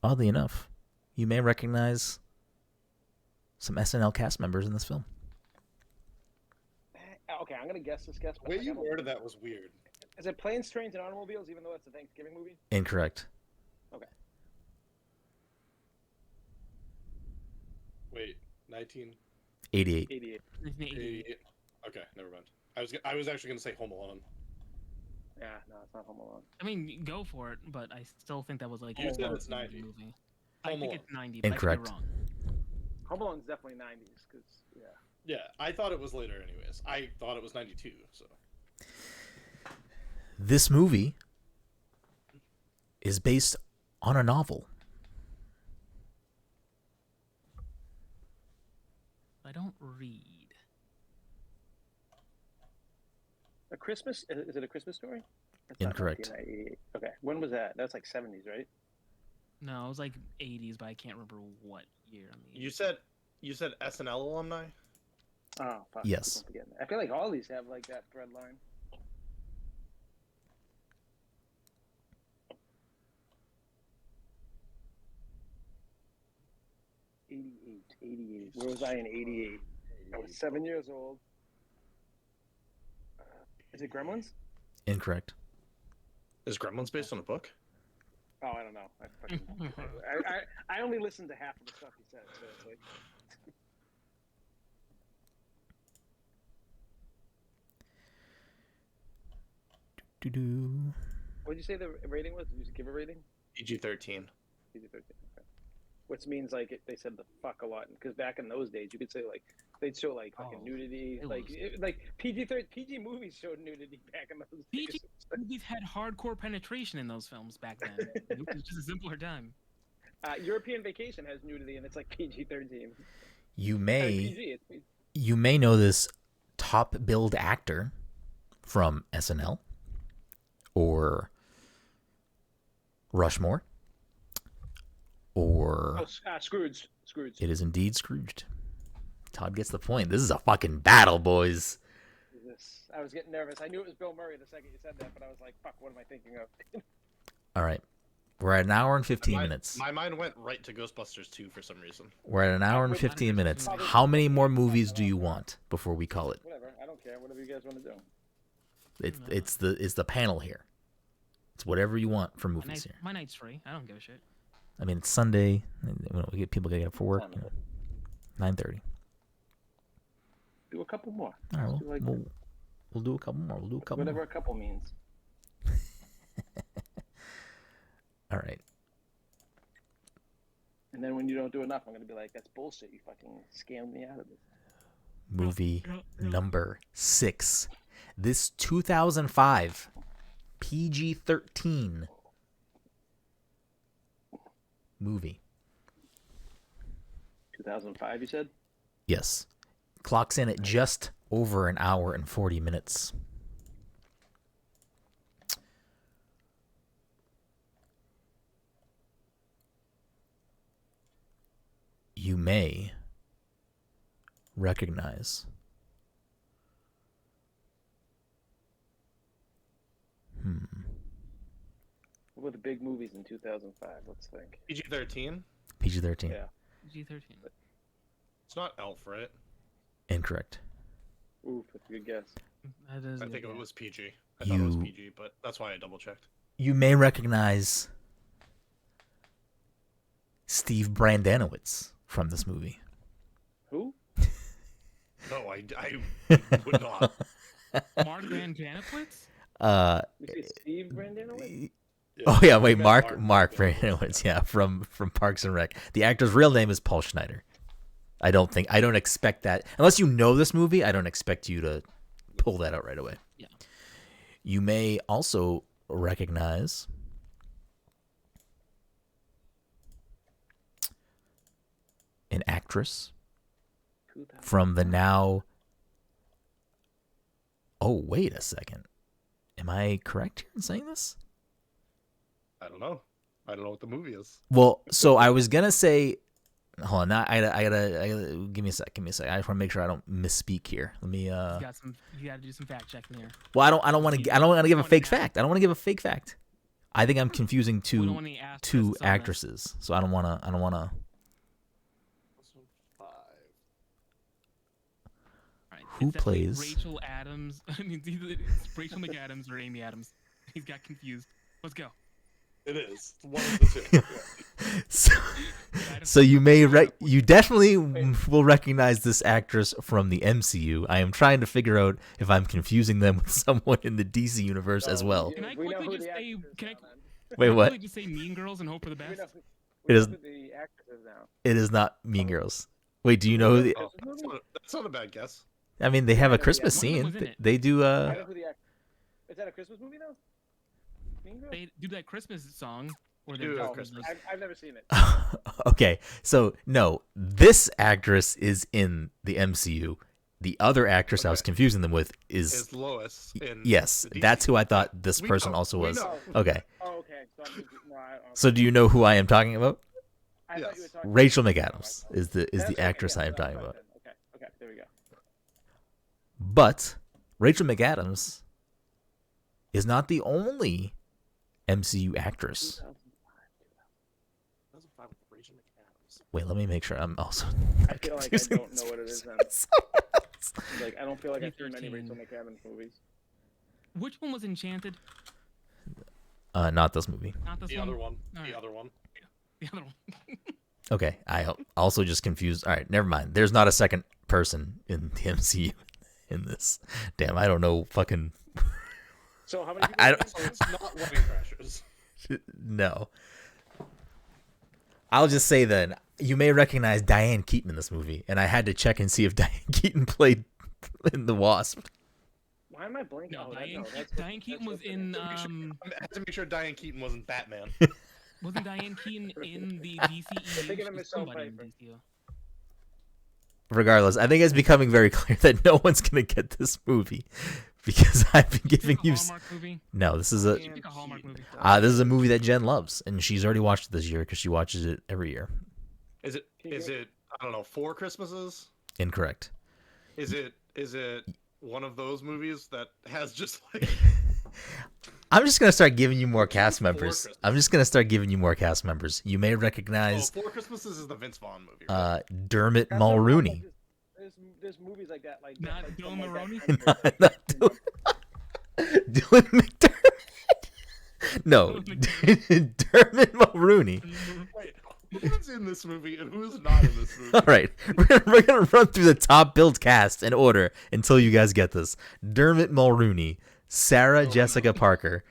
oddly enough, you may recognize some SNL cast members in this film. Okay, I'm gonna guess this guess. The but way like, I you don't- worded that was weird. Is it Planes, Trains, and Automobiles? Even though it's a Thanksgiving movie. Incorrect. Wait, 1988. 88. 88. 1988. Okay, never mind. I was actually gonna say Home Alone. Yeah, no, it's not Home Alone. I mean, go for it, but I still think that was like You a said horror it's 90. movie. I Home think Alone. it's 90, but I Incorrect. could be wrong. Home Alone's definitely 90s, because yeah. Yeah, I thought it was later. Anyways, I thought it was 92. So This movie is based on a novel. I don't read. A Christmas? Is it a Christmas story? That's not Incorrect. 1988. Okay, when was that? That's like 70s, right? No, it was like 80s, but I can't remember what year. I mean, you said SNL alumni. Oh, fuck. Yes. I keep forgetting that. I feel like all these have like that thread line. '88. Where was I in '88? I was 7 years old. Is it Gremlins? Incorrect. Is Gremlins based on a book? Oh, I don't know. I only listened to half of the stuff he said. So it's like, Doo-doo. what did you say the rating was? Did you give a rating? PG-13. PG-13. Okay. which means like they said the fuck a lot. Because back in those days, you could say like they'd show like fucking nudity, like PG movies showed nudity back in those PG days. movies had hardcore penetration in those films back then. It was just a simpler time. European Vacation has nudity, and it's like PG-13. You PG, may know this top billed actor from SNL or Rushmore or Scrooge. It is indeed Scrooged. Todd gets the point. This is a fucking battle, boys. I was getting nervous. I knew it was Bill Murray the second you said that, but I was like, fuck, what am I thinking of? All right. We're at an hour and 15 minutes. My mind went right to Ghostbusters 2 for some reason. We're at an hour and 15 minutes. How many more movies do you want before we call it? Whatever. I don't care. Whatever you guys want to do. It's the panel here. It's whatever you want for movies here. My night's free. I don't give a shit. I mean, it's Sunday. We get people get up for work. 9:30. Do a couple more. All right, we'll do a couple more. Whatever a couple means. All right. And then when you don't do enough, I'm going to be like, that's bullshit. You fucking scammed me out of this. Movie number 6. This 2005 PG-13 movie. 2005, you said? Yes. Clocks in at just over an hour and 40 minutes. You may recognize What were the big movies in 2005? Let's think. PG-13? PG-13. Yeah. PG-13. It's not Elf, right? Incorrect. Oof, that's a good guess. That is I a think good it guess. was PG. I thought it was PG, but that's why I double-checked. You may recognize Steve Brandenowitz from this movie. Who? No, I would not. Mark Van Janowitz? You say Steve Brandon? Oh yeah, wait, Mark Brandenowitz, yeah, from Parks and Rec. The actor's real name is Paul Schneider. I don't expect that unless you know this movie. I don't expect you to pull that out right away. Yeah. You may also recognize an actress from the now. Oh, wait a second. Am I correct here in saying this? I don't know. I don't know what the movie is. Well, so I was gonna say, hold on. Now I gotta give me a sec. I just want to make sure I don't misspeak here. Let me. You gotta do some fact checking here. Well, I don't want to give a fake fact. I don't want to give a fake fact. I think I'm confusing two actresses. So I don't want to. Who plays Rachel Adams? I mean, it's Rachel McAdams or Amy Adams. He's got confused. Let's go. It is. It's one of the two. So you definitely will recognize this actress from the MCU. I am trying to figure out if I'm confusing them with someone in the DC universe as well. Can I quickly just say? Wait, what? Just say Mean Girls and hope for the best. It is. The actresses now. It is not Mean Girls. Wait, do you know? That's not a bad guess. I mean, they have a Christmas scene. They do. Is that a Christmas movie though? Mean Girls? They do that Christmas song. Or Christmas. I've never seen it. Okay, so no, this actress is in the MCU. The other actress I was confusing them with is Lois. Yes, that's who I thought this person also was. Okay. Oh, okay. So do you know who I am talking about? I thought you were talking Rachel McAdams is the actress I am talking about. Okay, there we go. But Rachel McAdams is not the only MCU actress. Wait, let me make sure I'm also. I feel like I don't know what it is then. Like, I don't feel like I've seen many Rachel McAdams movies. Which one was Enchanted? Not this movie. Not this the one. Other one. Right. The other one. The other one. Okay, I also just confused. All right, never mind. There's not a second person in the MCU in this. Damn, I don't know. Fucking. So how many? I don't. So it's not Wedding Crashers. No. I'll just say then, you may recognize Diane Keaton in this movie, and I had to check and see if Diane Keaton played in The Wasp. Why am I blanking? No, That's Diane Keaton was in. I had to make sure Diane Keaton wasn't Batman. Wasn't Diane Keaton in the DCEU? thinking of Michelle Somebody in Pfeiffer. DCU. Regardless, I think it's becoming very clear that no one's gonna get this movie because I've been giving you. Hallmark movie. No, this is a Pick a Hallmark movie. this is a movie that Jen loves, and she's already watched it this year because she watches it every year. Is it? I don't know. 4 Christmases? Incorrect. Is it one of those movies that has just like? I'm just gonna start giving you more cast Four members. Christmases. I'm just gonna start giving you more cast members. You may recognize 4 Christmases is the Vince Vaughn movie. Right? Dermot That's what I'm Mulrooney. like, there's movies like that, like Not like, Dylan something like Mulroney? that. Not Dylan McDermott. No, Dermot Mulrooney. Wait, who's in this movie and who's not in this movie? All right, we're gonna run through the top billed cast in order until you guys get this. Dermot Mulrooney, Sarah Jessica Parker,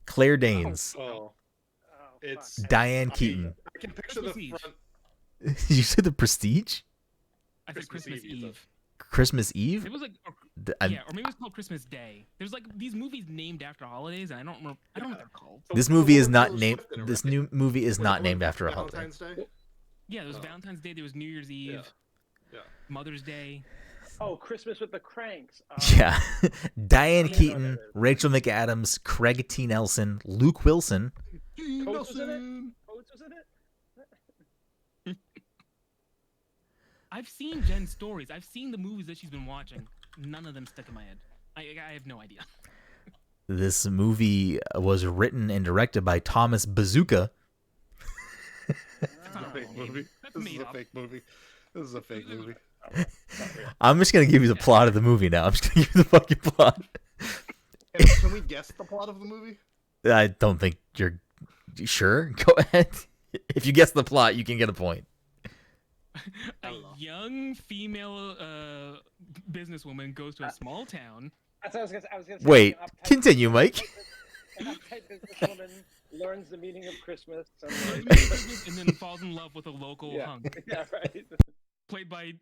Claire Danes, Oh, Oh, it's fuck. Diane Keaton. I can picture the Prestige. front. You said The Prestige? I said Christmas Christmas Eve, you Eve. Christmas Eve? It was like, or, I'm- yeah, or maybe it's called Christmas Day. There's like these movies named after holidays, and I don't remember. I don't know what they're called. This So movie is Taylor not named. Swift in it, This right? new movie is Was not it named after a holiday. Valentine's Day? Yeah, there was Oh. Valentine's Day. There was New Year's Eve, Yeah. Mother's Day. Oh, Christmas with the Cranks. Yeah, Diane I know Keaton, that is. Rachel McAdams, Craig T. Nelson, Luke Wilson. Coach was in it? Coach was in it? I've seen Jen's stories. I've seen the movies that she's been watching. None of them stick in my head. I have no idea. This movie was written and directed by Thomas Bazooka. This is a fake movie. That's This is made a up. fake movie. This is a fake movie. I'm just gonna give you the plot of the movie now. I'm just gonna give you the fucking plot. Can we guess the plot of the movie? I don't think you're sure. Go ahead. If you guess the plot, you can get a point. A young female businesswoman goes to a small town. That's what I was gonna say. Wait, An uptight- continue, Mike. An uptight businesswoman learns the meaning of Christmas. And And then falls in love with a local yeah, hunk, yeah, right. played by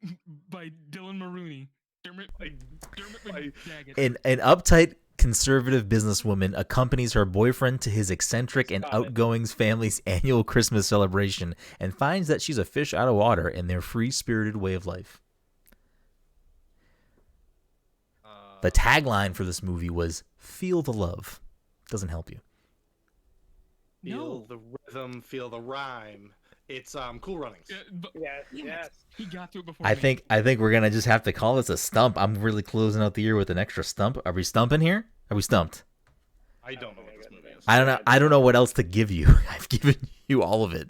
Dylan Mulrooney. Dermot McDaggett. An uptight conservative businesswoman accompanies her boyfriend to his eccentric and Got it. outgoing family's annual Christmas celebration and finds that she's a fish out of water in their free-spirited way of life. The tagline for this movie was "Feel the love." Doesn't help you. Feel No. the rhythm, feel the rhyme. It's Cool Runnings. But Yes, damn it, yes. he got to it before I me. think we're gonna just have to call this a stump. I'm really closing out the year with an extra stump. Are we stumping here? Are we stumped? I don't know what this movie is. I don't know. I don't know what else to give you. I've given you all of it.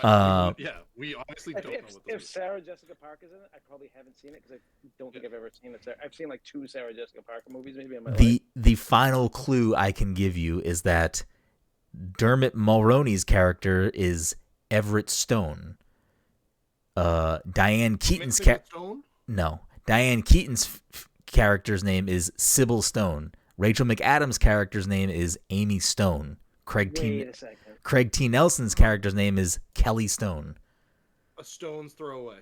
Yeah, we honestly don't know what If this is. Sarah Jessica Parker's in it, I probably haven't seen it because I don't think I've ever seen it. I've seen like 2 Sarah Jessica Parker movies maybe in my life. The final clue I can give you is that Dermot Mulroney's character is Everett Stone. Diane Keaton's Vincent Stone? Diane Keaton's character's name is Sybil Stone. Rachel McAdams' character's name is Amy Stone. Wait a second. Craig T. Nelson's character's name is Kelly Stone. A stone's throw away.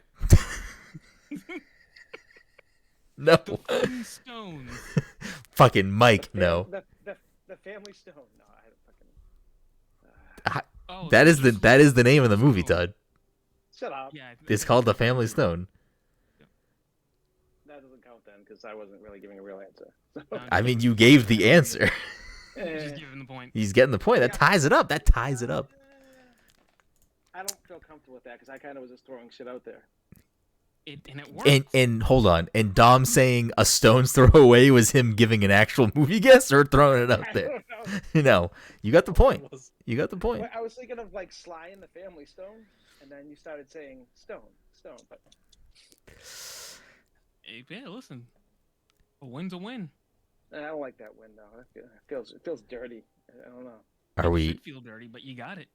No. The fucking Stones. Fucking Mike, no. The Family Stone. No, I had a fucking. Oh, That is the name of the movie, Stone. Todd. Shut up. Yeah, It's called The Family Stone. That doesn't count then because I wasn't really giving a real answer. I mean, you gave the answer. Just giving the point. He's getting the point. That ties it up. That ties it up. I don't feel comfortable with that because I kind of was just throwing shit out there. And it works. And hold on. And Dom saying a stone's throw away was him giving an actual movie guess or throwing it out I there? don't know. No, you got the point. It was- You got the point. I was thinking of like Sly and the Family Stone, and then you started saying Stone. But Hey, yeah, listen. A win's a win. I don't like that win though. It feels dirty. I don't know. Are It we should feel dirty, but you got it.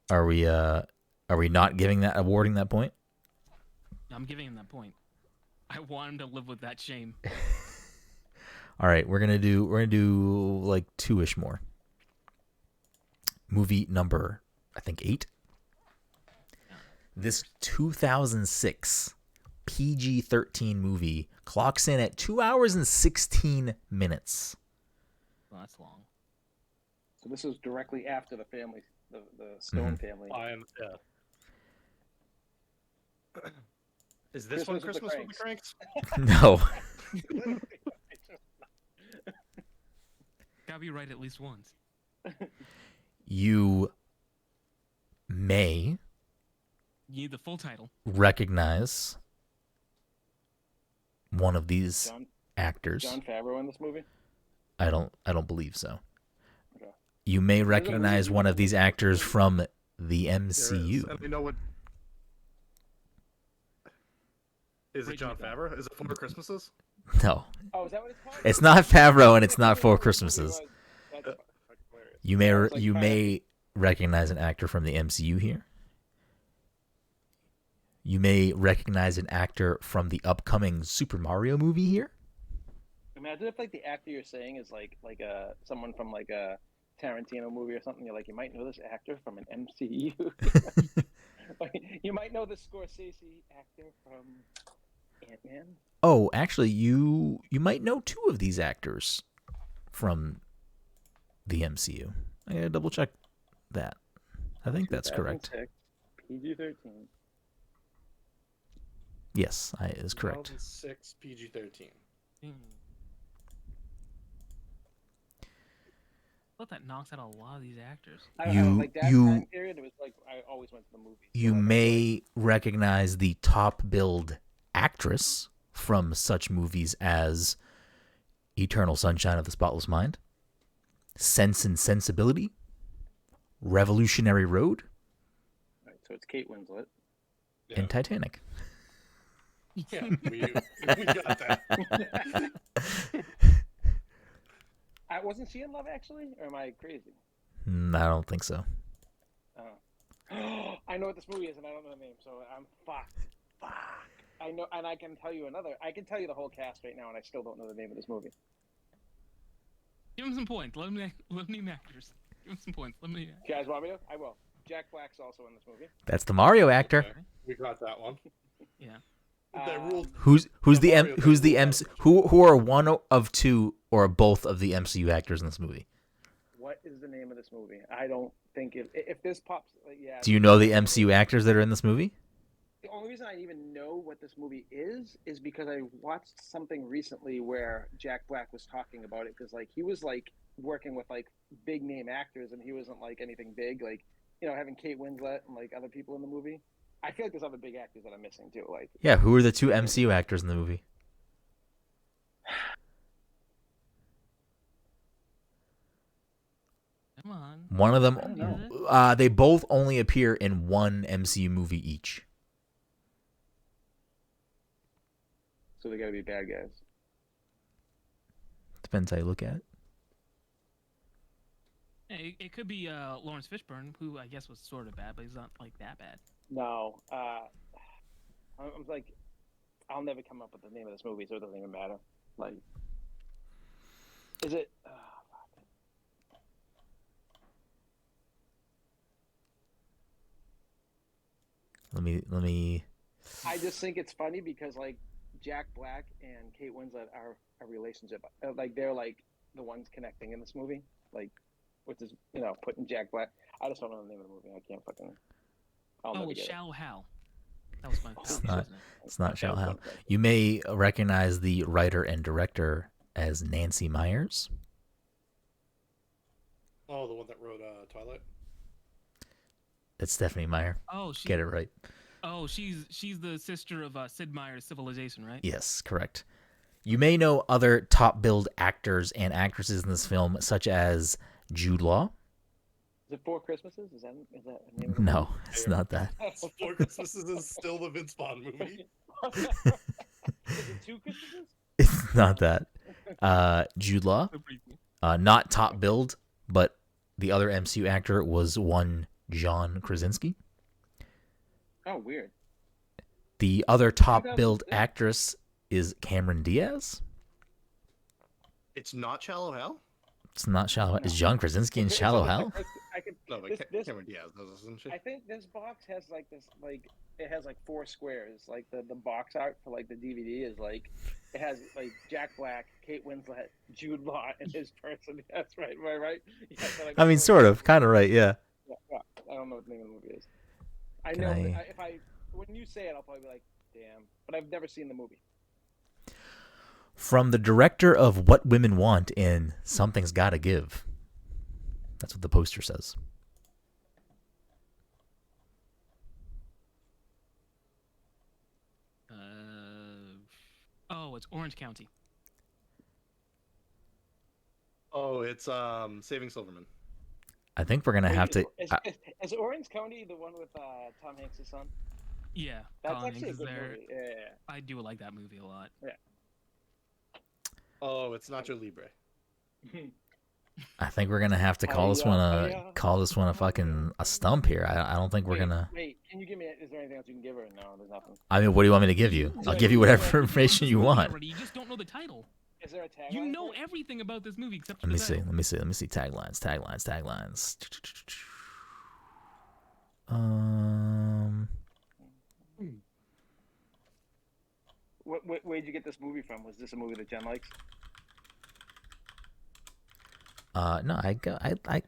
are we not awarding that point? I'm giving him that point. I want him to live with that shame. All right, we're gonna do like 2-ish more. Movie number, I think 8. This 2006 PG-13 movie clocks in at 2 hours and 16 minutes. Well, that's long. So this was directly after the family, the Stone family. Yeah. Is this one Christmas with the Cranks? No. Gotta be right at least once. You may You need the full title. recognize one of these actors. Jon Favreau in this movie? I don't believe so. Okay. You may recognize one of these actors from the MCU. And we know what. Is it Jon Favreau? Is it Four Christmases? No. Oh, is that what it's called? It's not Favreau and it's not Four Christmases. That's fucking hilarious. You may recognize an actor from the MCU here. You may recognize an actor from the upcoming Super Mario movie here. Imagine if like the actor you're saying is like someone from like a Tarantino movie or something. You're like, you might know this actor from an MCU. Like, you might know the Scorsese actor from Ant-Man. Oh, actually, you might know two of these actors from the MCU. I gotta double check that. I think that's correct. PG-13. Yes, that is correct. 2006 PG-13. But that knocks out a lot of these actors. I don't know, like that time period, it was like I always went to the movies. You may recognize the top billed actress from such movies as Eternal Sunshine of the Spotless Mind, Sense and Sensibility, Revolutionary Road, Right, so it's Kate Winslet. and Titanic. Yeah, we got that. Wasn't she in Love Actually, or am I crazy? I don't think so. I know what this movie is, and I don't know the name, so I'm fucked. Fuck. I know, and I can tell you I can tell you the whole cast right now, and I still don't know the name of this movie. Give him some points. Let him name actors. Give him some points. Let me. You guys want me to? I will. Jack Black's also in this movie. That's the Mario actor. Okay, we got that one. Yeah. That ruled. Who are one of two or both of the MCU actors in this movie? What is the name of this movie? I don't think if this pops. Yeah. Do you know the MCU actors that are in this movie? The only reason I even know what this movie is because I watched something recently where Jack Black was talking about it, because like he was like working with like big name actors, and he wasn't like anything big, like, you know, having Kate Winslet and like other people in the movie. I feel like there's other big actors that I'm missing too. Like, Yeah, who are the two MCU actors in the movie? Come on. One of them, I don't know. they both only appear in one MCU movie each. So they gotta be bad guys. Depends how you look at it. Hey, it could be Lawrence Fishburne, who I guess was sort of bad, but he's not like that bad. No, I'm like, I'll never come up with the name of this movie, so it doesn't even matter. Like, is it? Let me. I just think it's funny because like Jack Black and Kate Winslet are a relationship. Like they're like the ones connecting in this movie. Like, which is, you know, putting Jack Black. I just don't know the name of the movie. I can't fucking. Oh, it's Shallow Hal. That was my. It's not Shallow Hal. You may recognize the writer and director as Nancy Meyers. Oh, the one that wrote Twilight. It's Stephanie Meyer. Oh, Get it right. Oh, she's the sister of Sid Meier's Civilization, right? Yes, correct. You may know other top billed actors and actresses in this film, such as Jude Law. Is it Four Christmases? Is that the name of the No, it's not that. Four Christmases is still the Vince Vaughn movie. movie? Is it Two Christmases? It's not that. Jude Law, not top billed, but the other MCU actor was one John Krasinski. Oh, weird. The other top billed actress is Cameron Diaz. It's not Shallow Hal? It's not Shallow. Is John Krasinski in Shallow Hal? I could. No, but This Cameron Diaz does, isn't she? I think this box has like this like it has like 4 squares. Like the box art for like the DVD is like it has like Jack Black, Kate Winslet, Jude Law, and his person. That's right, right. Yeah, so like, I mean, sort of, kind of right, yeah. Yeah. I don't know what the name of the movie is. I Can know I- if I when you say it, I'll probably be like, damn. But I've never seen the movie. From the director of What Women Want in Something's Gotta Give. That's what the poster says. Oh, it's Orange County. Oh, it's Saving Silverman. I think we're gonna have to. Is Orange County the one with Tom Hanks' son? Yeah, That's Colin actually Hanks a is good there. movie. Yeah. I do like that movie a lot. Oh, it's Nacho Libre. I think we're gonna have to call this one a fucking a stump here. I don't think we're gonna. Wait, can you give me? Is there anything else you can give her? No, there's nothing. I mean, what do you want me to give you? I'll give you whatever information you want. Already, you just don't know the title. Is there a tagline? You know for it? everything about this movie except for Let me the see. title. Let me see. Taglines. Where'd you get this movie from? Was this a movie that Jen likes? No,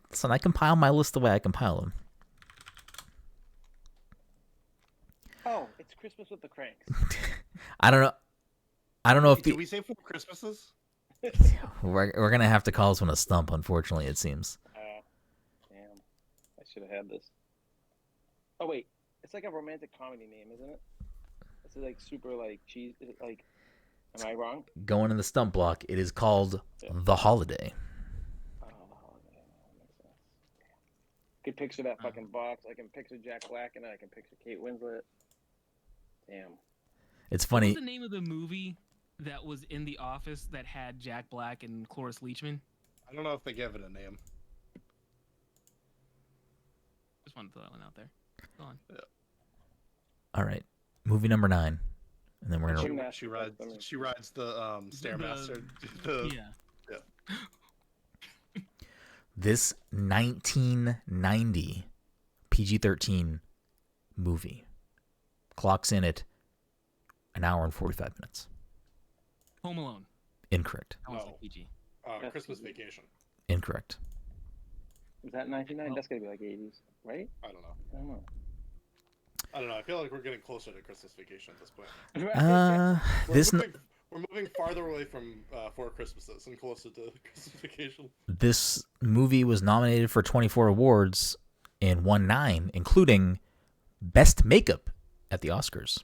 listen, I compile my list the way I compile them. Oh, it's Christmas with the Cranks. I don't know if Did we say 4 Christmases? we're gonna have to call this one a stump. Unfortunately, it seems. Damn, I should have had this. Oh wait, it's like a romantic comedy name, isn't it? It's like super like cheese. Is it like? Am I wrong? Going in the stump block, it is called The Holiday. Oh, that makes sense. I can picture that fucking box. I can picture Jack Black in it. I can picture Kate Winslet. Damn. It's What funny. was the name of the movie that was in The Office that had Jack Black and Cloris Leachman? I don't know if they gave it a name. Just wanted to throw that one out there. Go on. All right, movie number 9, and then we're gonna. Gymnastics, She rides the Stairmaster. Yeah. This 1990 PG-13 movie clocks in at an hour and 45 minutes. Home Alone. Incorrect. That was No. like PG. Christmas Vacation. Incorrect. Is that 99? That's gotta be like 80s, right? I don't know. I don't know. I feel like we're getting closer to Christmas Vacation at this point. We're moving farther away from 4 Christmases and closer to Christmas Vacation. This movie was nominated for 24 awards and won 9, including Best Makeup at the Oscars.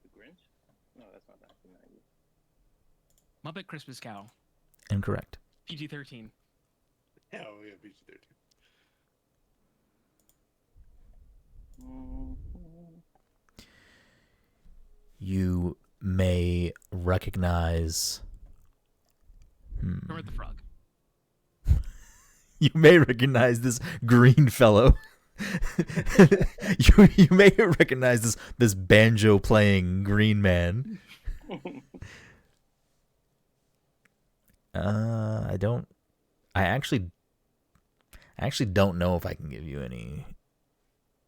The Grinch? No, that's not 1990. Muppet Christmas Carol. Incorrect. PG-13. Yeah, we have PG-13. You may recognize. Kermit the Frog. You may recognize this green fellow. you may recognize this banjo playing green man. I don't. I actually don't know if I can give you any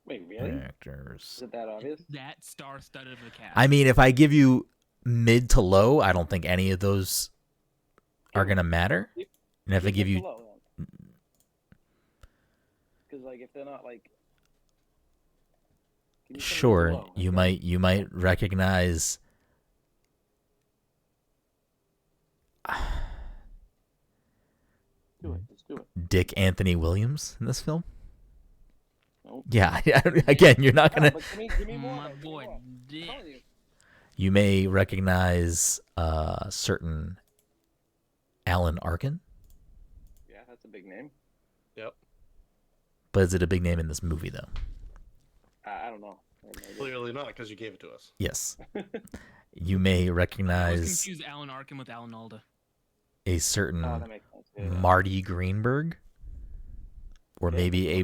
Wait, really? Is actors. it that obvious? That star-studded of a cast. I mean, if I give you mid to low, I don't think any of those are gonna matter. And if I give you, because like if they're not like, give me something sure, below, you okay? might recognize. Do it. Let's do it. Dick Anthony Williams in this film. Nope. Yeah, again, you're not No, gonna. but give me more. My Give me boy more. I'm Dick. telling you. You may recognize certain Alan Arkin, Yeah, that's a big name. Yep. but is it a big name in this movie though? I don't know. I have no idea. Clearly not, because you gave it to us. Yes. You may I was recognize confused Alan Arkin with Alan Alda. a certain Oh, that makes sense. Yeah. Marty Greenberg, or Yeah, maybe that's the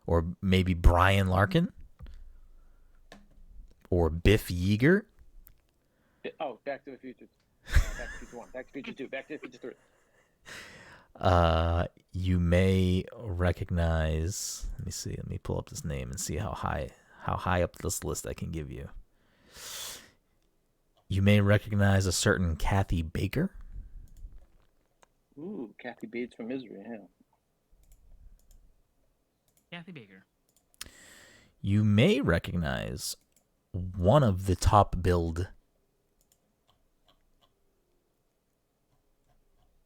one. Brian Larkin, or Biff Yeager. Oh, Back to the Future. Back to the Future 1. Back to the Future 2. Back to the Future 3. You may recognize. Let me see. Let me pull up this name and see how high up this list I can give you. You may recognize a certain Kathy Baker. Ooh, Kathy Bates from Misery. Yeah. Kathy Baker. You may recognize one of the top billed.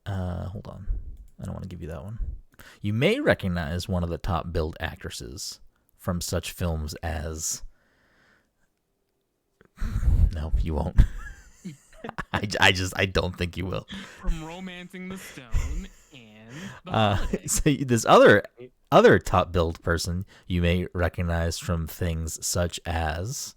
Hold on. I don't want to give you that one. You may recognize one of the top billed actresses from such films as. No, you won't. I don't think you will. From Romancing the Stone and The Holiday. So this other top billed person you may recognize from things such as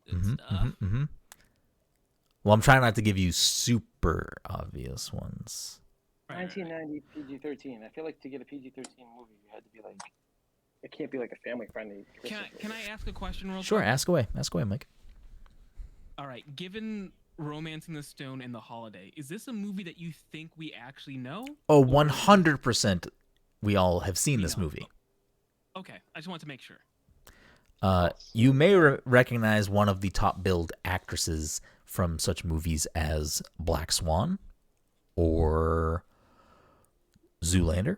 Good stuff. Well, I'm trying not to give you super obvious ones. 1990 PG-13. I feel like to get a PG-13 movie, you had to be like, it can't be like a family-friendly. Can I ask a question real Sure, quick? ask away, Mike. All right, given Romancing the Stone and The Holiday, is this a movie that you think we actually know? Oh, 100%. We all have seen this movie. Okay, I just want to make sure. You may recognize one of the top billed actresses from such movies as Black Swan or Zoolander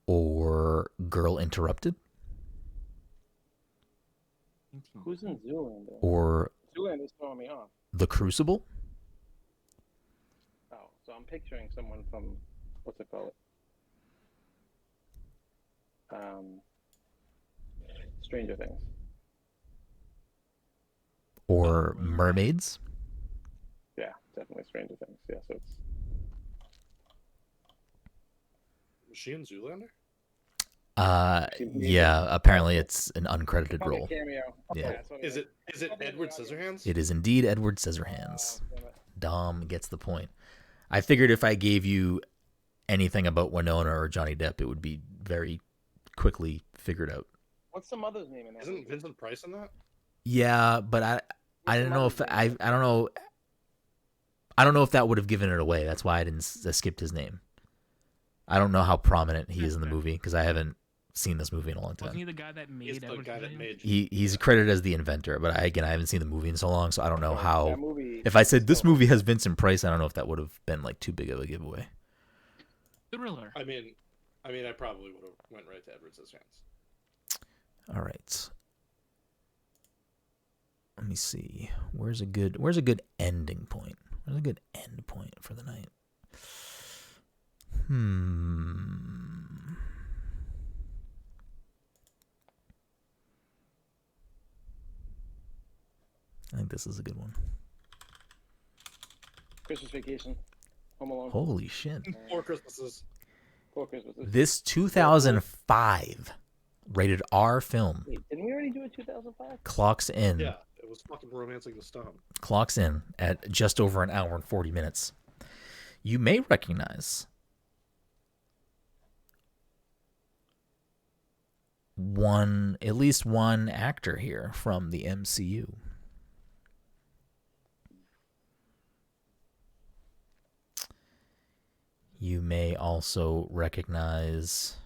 or Girl Interrupted Who's in Zoolander? or Zoolander's throwing me off. The Crucible. Oh, so I'm picturing someone from, what's it called? Stranger Things. Or Mermaids. Yeah, definitely Stranger Things. Yeah, so it's. Was she in Zoolander? Yeah, apparently it's an uncredited Probably role. a cameo. Yeah. that's what Is it Edward Scissorhands? It is indeed Edward Scissorhands. Damn it. Dom gets the point. I figured if I gave you anything about Winona or Johnny Depp, it would be very quickly figured out. What's the mother's name in that? Isn't movie? Vincent Price in that? Yeah, but I don't know if I don't know. I don't know if that would have given it away. That's why I skipped his name. I don't know how prominent he is in the movie because I haven't seen this movie in a long Wasn't he time. the guy that made He's the Edward guy that Scissorhands? made. He's credited as the inventor, but I haven't seen the movie in so long, so I don't know Okay, how. that movie If I said this still- movie has Vincent Price, I don't know if that would have been like too big of a giveaway. Thriller. I mean, I probably would have went right to Edward Scissorhands. All right. Let me see. Where's a good ending point? Where's a good end point for the night? I think this is a good one. Christmas Vacation. Home Alone. Holy shit. 4 Christmases. Four Christmases. This 2005 rated R film Wait, didn't we already do a 2005? clocks in. Yeah, it was fucking Romancing the Stone. Clocks in at just over an hour and 40 minutes. You may recognize at least one actor here from the MCU. You may also recognize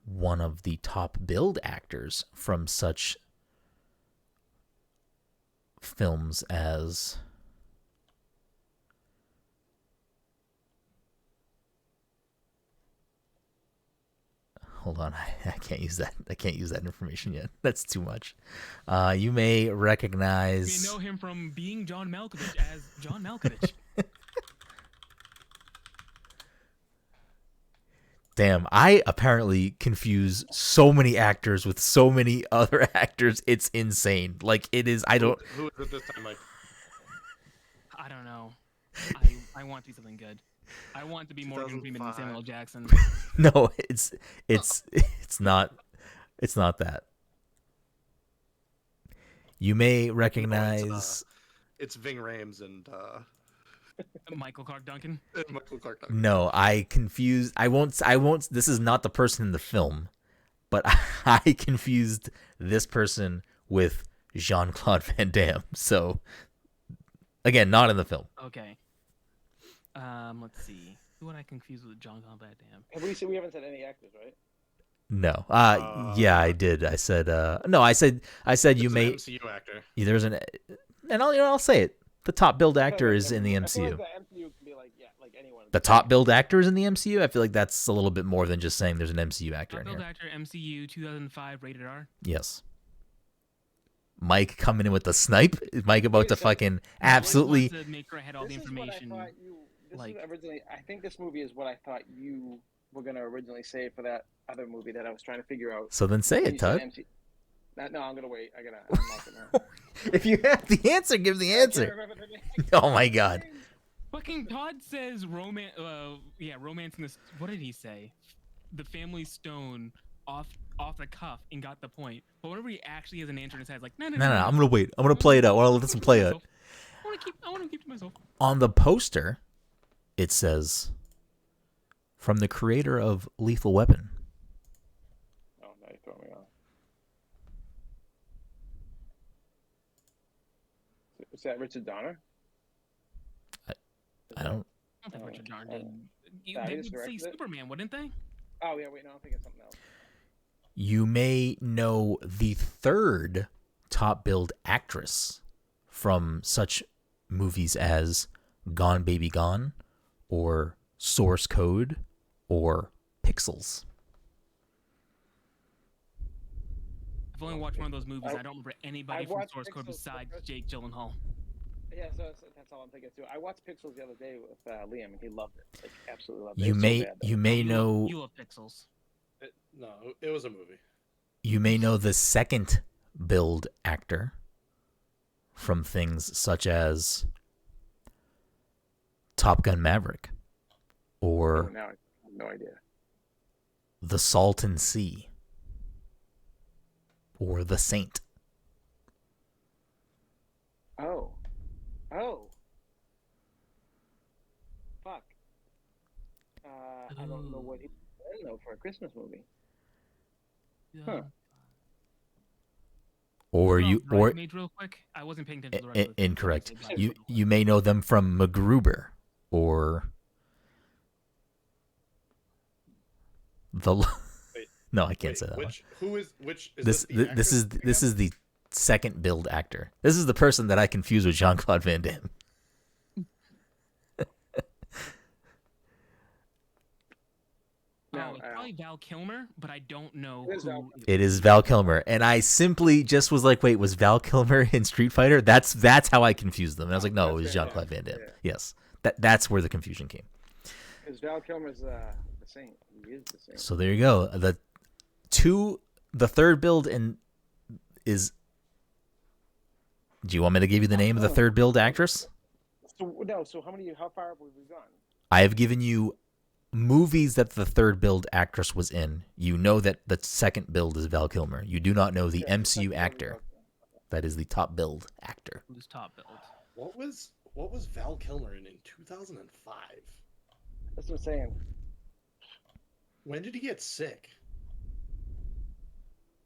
one of the top billed actors from such films as hold on, I can't use that. I can't use that information yet. That's too much. You may recognize. We know him from being John Malkovich as John Malkovich. Damn, I apparently confuse so many actors with so many other actors. It's insane. Like it is. I don't. Who is it this time, Mike? I don't know. I want to be something good. I want to be Morgan Freeman and 2005. Samuel Jackson. No, it's not. It's not that. You may recognize. It's Ving Rhames and Michael Clark Duncan. Michael Clark. No, I confused. I won't. This is not the person in the film, but I confused this person with Jean-Claude Van Damme. So, again, not in the film. Okay. Let's see. Who would I confuse with John Claude Van Damme? We haven't said any actors, right? No. Yeah, I did. I said. No, I said you It's may. an MCU actor. There's an, and I'll say it. The top billed actor is in the I feel MCU. like the MCU can be like anyone. The top billed actor is in the MCU. I feel like that's a little bit more than just saying there's an MCU actor in Top-billed here. actor, MCU, 2005, rated R. Yes. Mike coming in with the snipe. Is Mike about to fucking absolutely? I just wanted to make sure I had all the information. I think this movie is what I thought you were gonna originally say for that other movie that I was trying to figure out. So then say When it, you said Todd. No, I'm gonna wait. I'm not gonna. If you have the answer, give the I can't answer. remember the name. Oh my god. Fucking Todd says romance. Romance in this. What did he say? The Family Stone off the cuff and got the point. But whenever he actually has an answer in his head, it's like no. No. I'm gonna wait. I'm gonna play it out. I'll let this one play out. I want to keep to myself. On the poster, it says, "From the creator of Lethal Weapon." Oh, now you throw me off. Is that Richard Donner? I don't. I don't think Richard Donner did. Yeah, They he would just say directed it? Superman, wouldn't they? Oh yeah, wait, no, I'm thinking something else. You may know the third top billed actress from such movies as Gone Baby Gone, or Source Code, or Pixels. I've only watched one of those movies. I don't remember anybody I've from watched Source Code Pixels besides first. Jake Gyllenhaal. Yeah, so that's all I'm thinking too. I watched Pixels the other day with Liam, and he loved it. Like, absolutely loved it. You It's so may bad, though. you may know You love Pixels. No, it was a movie. you may know the second billed actor from things such as Top Gun Maverick, Oh, or now I have no idea. The Salton Sea, or The Saint. Oh. Fuck. I don't know what he did though for a Christmas movie. Huh. Or Hold on, you or Bridesmaids real quick. I wasn't paying attention to the rest of the incorrect. Bridesmaids You real quick. you may know them from MacGruber, or the. Wait, No, I can't say that one. Which is This the this is the second billed actor. This is the person that I confuse with Jean-Claude Van Damme. No, It's probably Val Kilmer, but I don't know It is Val who. Kilmer. It is Val Kilmer, and I simply just was like, "Wait, was Val Kilmer in Street Fighter?" That's how I confused them. And I was like, "No, it was That's Van Jean-Claude Van Damme. Damme." Yeah. Yes, that's where the confusion came. Because Val Kilmer's the Saint. He is the Saint. So there you go. The third build is. Do you want me to give you the name of the third build actress? So how far have we gone? I have given you movies that the third build actress was in. You know that the second build is Val Kilmer. You do not know the Yeah, MCU second actor. build That is the top build actor. Who's top billed? What was Val Kilmer in 2005? That's what I'm saying. When did he get sick?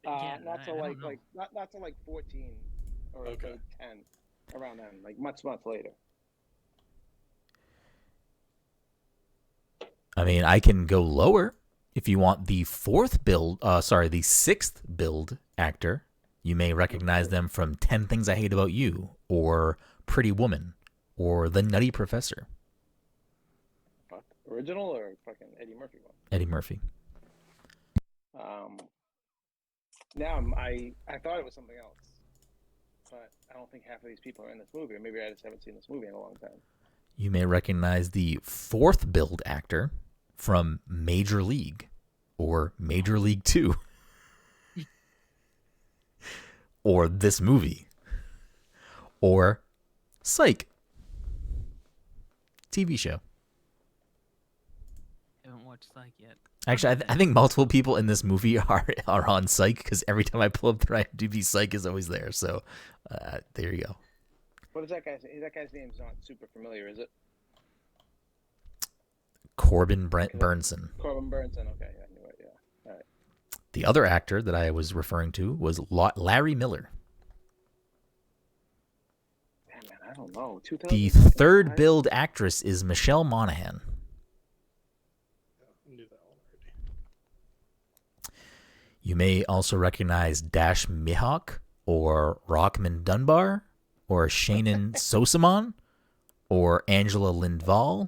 Again, Not I till don't know. not till 14 or Okay. 10, around then, like much later. I mean, I can go lower if you want the the sixth build actor. You may recognize them from 10 Things I Hate About You, or Pretty Woman, or The Nutty Professor. Fuck. Original or fucking Eddie Murphy one? Eddie Murphy. Now I thought it was something else, but I don't think half of these people are in this movie, or maybe I just haven't seen this movie in a long time. You may recognize the fourth build actor from Major League, or Major League 2, or this movie, or Psych TV show. Haven't watched Psych yet. Actually, I think multiple people in this movie are on Psych, because every time I pull up their IMDb, Psych is always there. So there you go. What is that guy's name? That guy's name's not super familiar, is it? Corbin Burnson. Corbin Burnson. Okay, I knew it. Yeah. All right. The other actor that I was referring to was Larry Miller. Man, I don't know. The 2005? third billed actress is Michelle Monaghan. I knew that one already. You may also recognize Dash Mihawk or Rockman Dunbar or Shannon Sosamon or Angela Lindvall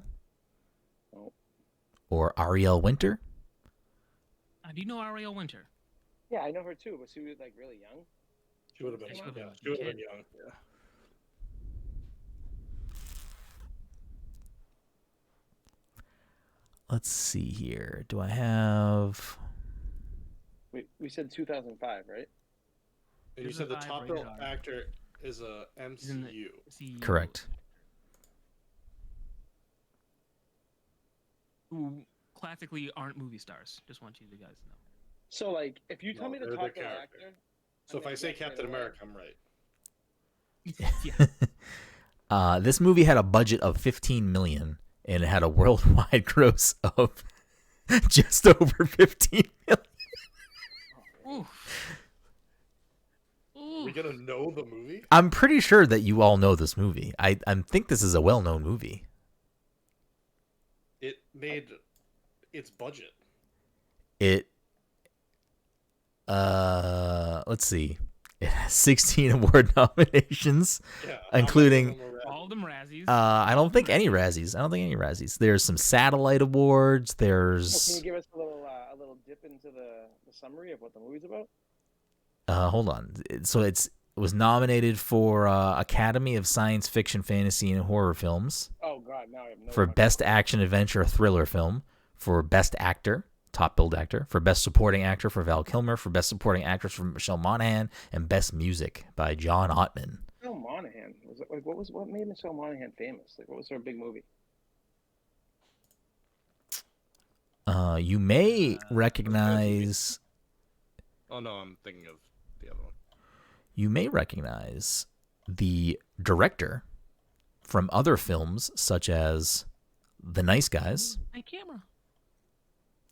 or Ariel Winter. Do you know Ariel Winter? Yeah, I know her too, but she was like really young. She would have been. She would've been Yeah, she would have kid. been young. Yeah. Let's see here. Do I have... We said 2005, right? And you There's said a the 5 top rated billed R. actor is a He's in the- MCU. CEO. Correct. Who classically aren't movie stars. Just want you to guys know. So like, if you tell No, me the they're top the billed character. actor, So I'm if I gonna say guess right Captain away. America, I'm right. Yeah. This movie had a budget of $15 million and it had a worldwide gross of just over $15 million. Oof. Are we Oof. gonna know the movie? I'm pretty sure that you all know this movie. I think this is a well-known movie. It made its budget. It let's see. It has 16 award nominations, Yeah, including All of them Razzies. I don't think any Razzies. There's some satellite awards. Can There's you give us a little dip into the summary of what the movie's about? hold on. So it was nominated for Academy of Science Fiction, Fantasy, and Horror Films, Oh God, now I have no. for fucking- Best Action Adventure Thriller Film, for Best Actor, Top Billed Actor, for Best Supporting Actor for Val Kilmer, for Best Supporting Actress for Michelle Monaghan, and Best Music by John Ottman. Michelle Monaghan. Was it, like, what made Michelle Monaghan famous? Like, what was her big movie? You may recognize Oh no, I'm thinking of the other one. the director from other films such as The Nice Guys My camera.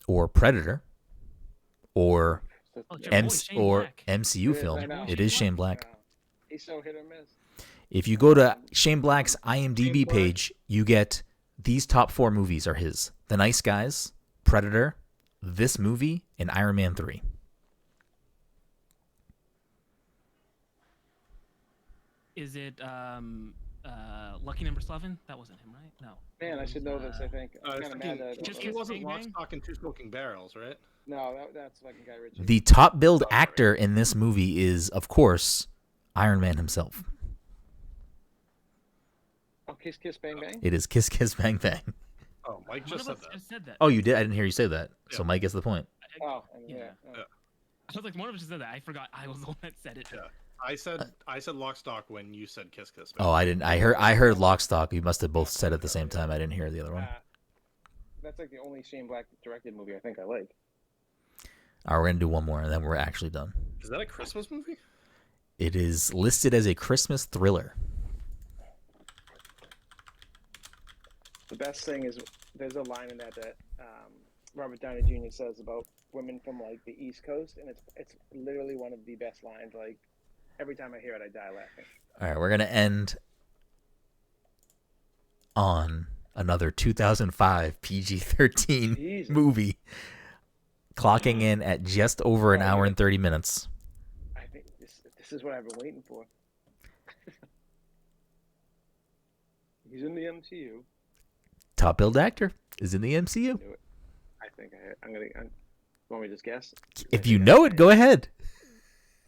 or Predator or Oh, it's your boy, Shane Black. MCU It is, film. I know. It is Shane Black. He's so hit or miss. If you go to Shane Black's IMDb Shane Black. page, you get these top 4 movies are his: The Nice Guys, Predator, this movie, and Iron Man 3. Is it Lucky Number 11? That wasn't him, right? No. Man, I should know this. I think. I'm It's kind of fucking- mad that I don't Just he know. Kiss wasn't Bang Lock, Bang? Stock, and Two Smoking Barrels, right? No, that's fucking Guy Ritchie. The top billed actor in this movie is, of course, Iron Man himself. Oh, Kiss Kiss Bang Bang. It is Kiss Kiss Bang Bang. Oh, Mike One just of said us that. just said that. Oh, you did? I didn't hear you say that. So Yeah. Mike gets the point. Oh, I mean, Yeah. yeah. Yeah. I was like, one of us just said that. I forgot I was the one that said it. Yeah. I said Lock, Stock when you said Kiss Kiss. Oh, I didn't. I heard Lock, Stock. You must have both said it at the same time. I didn't hear the other one. That's like the only Shane Black directed movie I think I like. All right, we're gonna do one more, and then we're actually done. Is that a Christmas movie? It is listed as a Christmas thriller. The best thing is there's a line in that Robert Downey Jr. says about women from like the East Coast, and it's literally one of the best lines. Like every time I hear it, I die laughing. All right, we're gonna end on another 2005 PG-13 Jesus. movie, clocking in at just over an hour and 30 minutes. I think this is what I've been waiting for. He's in the MCU. Top billed actor is in the MCU. Knew it. I think I'm want me to just guess? If you know it, go ahead.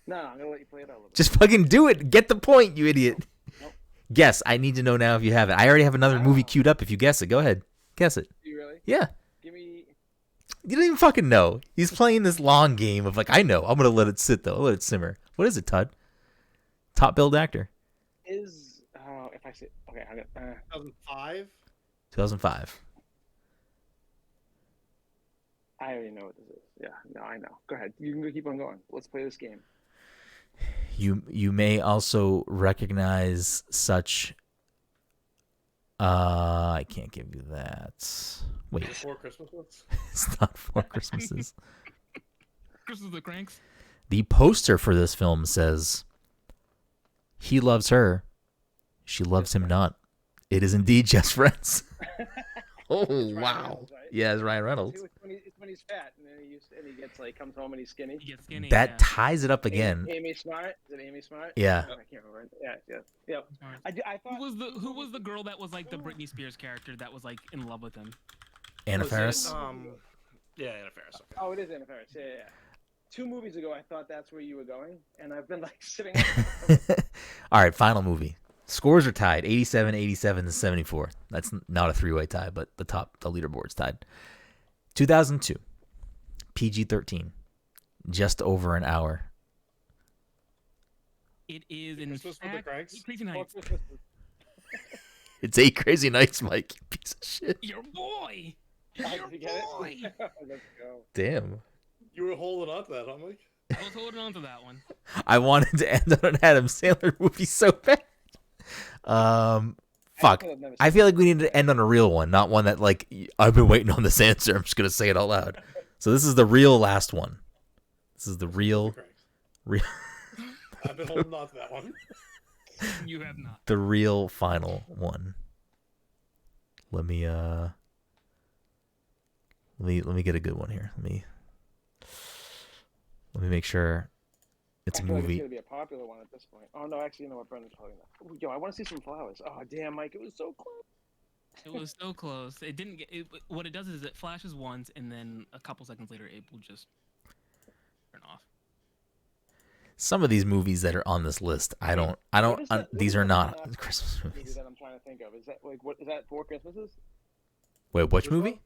No, I'm gonna let you play it out a little bit. Just fucking do it. Get the point, you idiot. Nope. Guess. I need to know now if you have it. I already have another movie queued up. If you guess it, go ahead. Guess it. Do you really? Yeah. Give me. You don't even fucking know. He's playing this long game of like, I know. I'm gonna let it sit though. I'll let it simmer. What is it, Todd? Top billed actor. If I say okay, I'm gonna. 2005. 2005. I already know what this is. Yeah, no, I know. Go ahead. You can keep on going. Let's play this game. You may also recognize such I can't give you that. Wait, The 4 Christmases. it's not Four Christmases. Christmas of the Cranks. The poster for this film says, "He loves her, she loves him not. It is indeed just friends." Oh, Ryan wow. Reynolds, right? Yeah, it's Ryan Reynolds. It's when he's fat and then he gets like comes home and he's skinny. He gets skinny. That yeah. ties it up again. Amy Smart. Is it Amy Smart? Yeah. I can't remember. Yeah. I thought Who was the girl that was like the Britney Spears character that was like in love with him? Anna Was it, Faris. Yeah, Anna Faris. Okay. Oh, it is Anna Faris. Yeah. 2 movies ago, I thought that's where you were going, and I've been like sitting. All right, final movie. Scores are tied, 87, 87, and 74. That's not a three-way tie, but the leaderboard's tied. 2002, PG-13, just over an hour. It is in Christmas with the fact Cranks? Crazy Nights. It's 8 Crazy Nights, Mike. You piece of shit. Your boy. Did Your you get it? boy. Let's go. Damn. You were holding on to that, huh, Mike? I was holding on to that one. I wanted to end on an Adam Sandler movie so bad. Fuck. I feel like we need to end on a real one, not one that like I've been waiting on this answer. I'm just gonna say it out loud. So this is the real last one. This is the real. I've been holding on to that one. You have not. The real final one. Let me get a good one here. Let me make sure it's a I feel like movie. it's gonna be a popular one at this point. Oh no, actually, you know what? Brendan's probably not. Yo, I want to see some flowers. Oh damn, Mike, it was so close. It was so close. It didn't get. What it does is it flashes once, and then a couple seconds later, it will just turn off. Some of these movies that are on this list, I don't. These are not Christmas movies. That I'm trying to think of. Is that like what is that? 4 Christmases? Wait, which movie?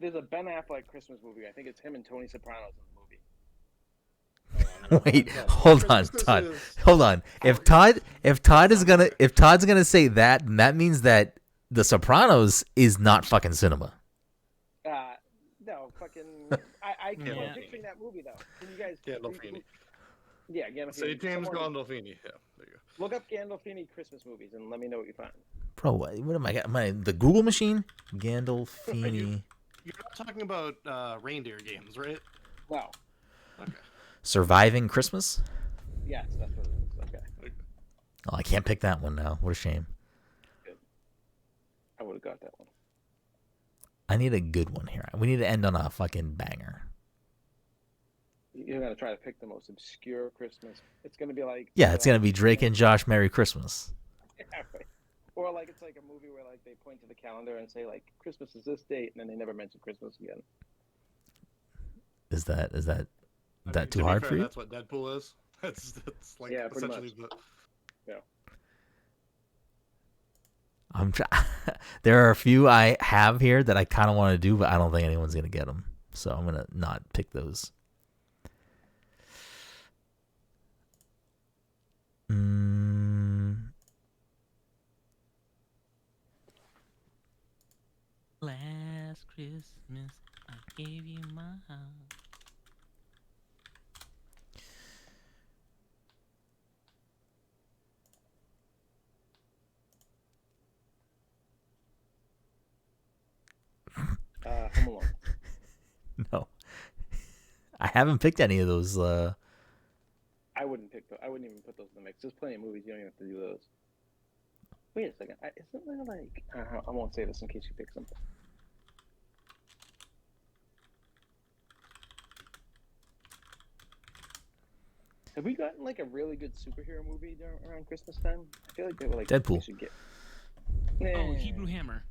There's a Ben Affleck Christmas movie. I think it's him and Tony Soprano's in the movie. Wait, hold on, Todd. Hold on. If Todd's gonna say that, then that means that The Sopranos is not fucking cinema. No, fucking. I can't Yeah. picturing that movie though. Can you guys? Gandolfini. Yeah, Gandolfini. Say James Someone- Gandolfini. Yeah, there you go. Look up Gandolfini Christmas movies and let me know what you find. Bro, what am I? Am I the Google machine? Gandolfini. You're not talking about reindeer games, right? No. Okay. Surviving Christmas? Yes, that's what it is. Okay. Oh, I can't pick that one now. What a shame. I would have got that one. I need a good one here. We need to end on a fucking banger. You're gonna try to pick the most obscure Christmas. It's gonna be like Yeah, it's gonna be Drake and Josh Merry Christmas. Yeah, right. Or like it's like a movie where like they point to the calendar and say like Christmas is this date, and then they never mention Christmas again. Is that I mean, too to be hard fair, for you? That's what Deadpool is. That's like Yeah, pretty essentially much. There are a few I have here that I kind of want to do, but I don't think anyone's gonna get them. So I'm gonna not pick those. Last Christmas, I gave you my heart. Home Alone. No, I haven't picked any of those. I wouldn't pick those. I wouldn't even put those in the mix. There's plenty of movies you don't even have to do those. Wait a second. Isn't there like I won't say this in case you pick something. Have we gotten like a really good superhero movie around Christmas time? I feel like they were like Deadpool. We should get. Oh, Hebrew Hammer.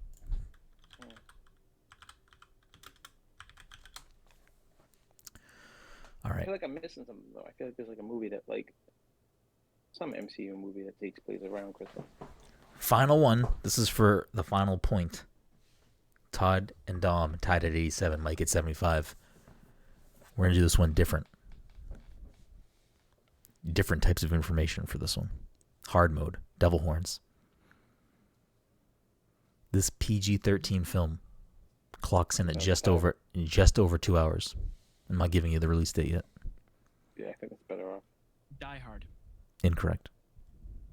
All I right, feel like I'm missing something though. I feel like there's like a movie that like some MCU movie that takes place around Christmas. final one. This is for the final point. Todd and Dom tied at 87. Mike at 75. We're gonna do this one different. Different types of information for this one. Hard mode. Devil horns. This PG-13 film clocks in at just over 2 hours. I'm not giving you the release date yet. Yeah, I think it's better off. Die Hard. Incorrect.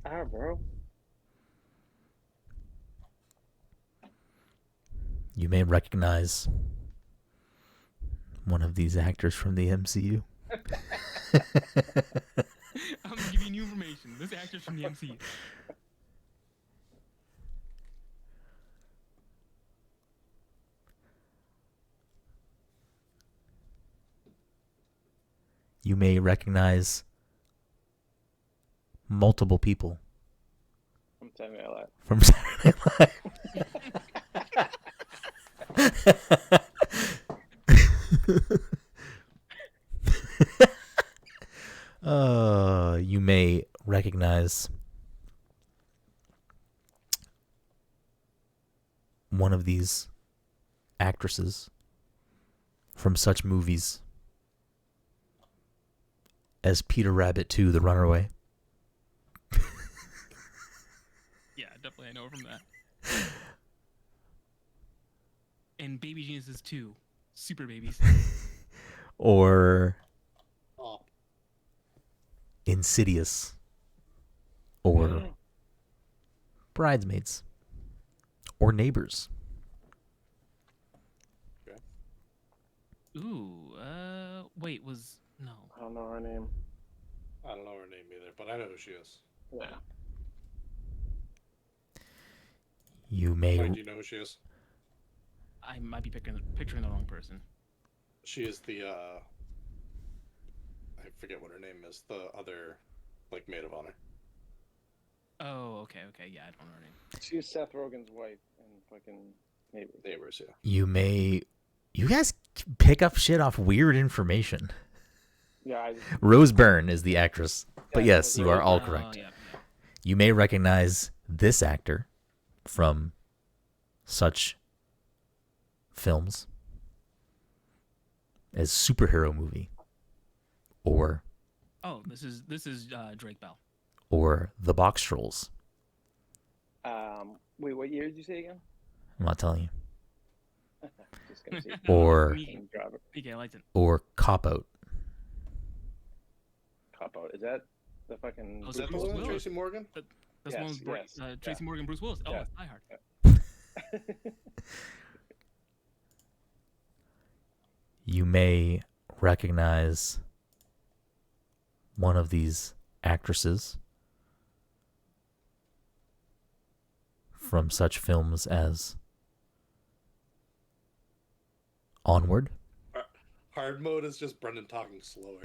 Bro. You may recognize one of these actors from the MCU. I'm gonna give you new information. This actor's from the MCU. You may recognize multiple people I'm telling you that. from Saturday Night Live. You may recognize one of these actresses from such movies as Peter Rabbit 2, The Runaway. Yeah, definitely I know her from that. And Baby Geniuses 2, Super Babies. Or Oh, Insidious. Or Bridesmaids. Or Neighbors. Ooh, wait, was no. I don't know her name. I don't know her name either, but I know who she is. Yeah. You may Wait, do you know who she is? I might be picturing the wrong person. She is the I forget what her name is. The other, like, maid of honor. Oh, okay, yeah, I don't know her name. She's Seth Rogen's wife and fucking Neighbors. Neighbors, yeah. you guys pick up shit off weird information. Yeah, Rose Byrne is the actress. But Yeah, yes, you are all Oh, correct. yeah. You may recognize this actor from such films as superhero movie or Oh, this is Drake Bell. or The Box Trolls. wait, what year did you say again? I'm not telling you. Just gonna see. Or Driver. PK, I liked it. or Cop Out. Cop Out. Is that the fucking? Oh, Is that the Bruce one with Willis. Tracy Morgan? That's one with Tracy Morgan, Bruce Willis. Oh, Yeah. it's Die Hard. You may recognize one of these actresses from such films as Onward. Hard mode is just Brenden talking slower.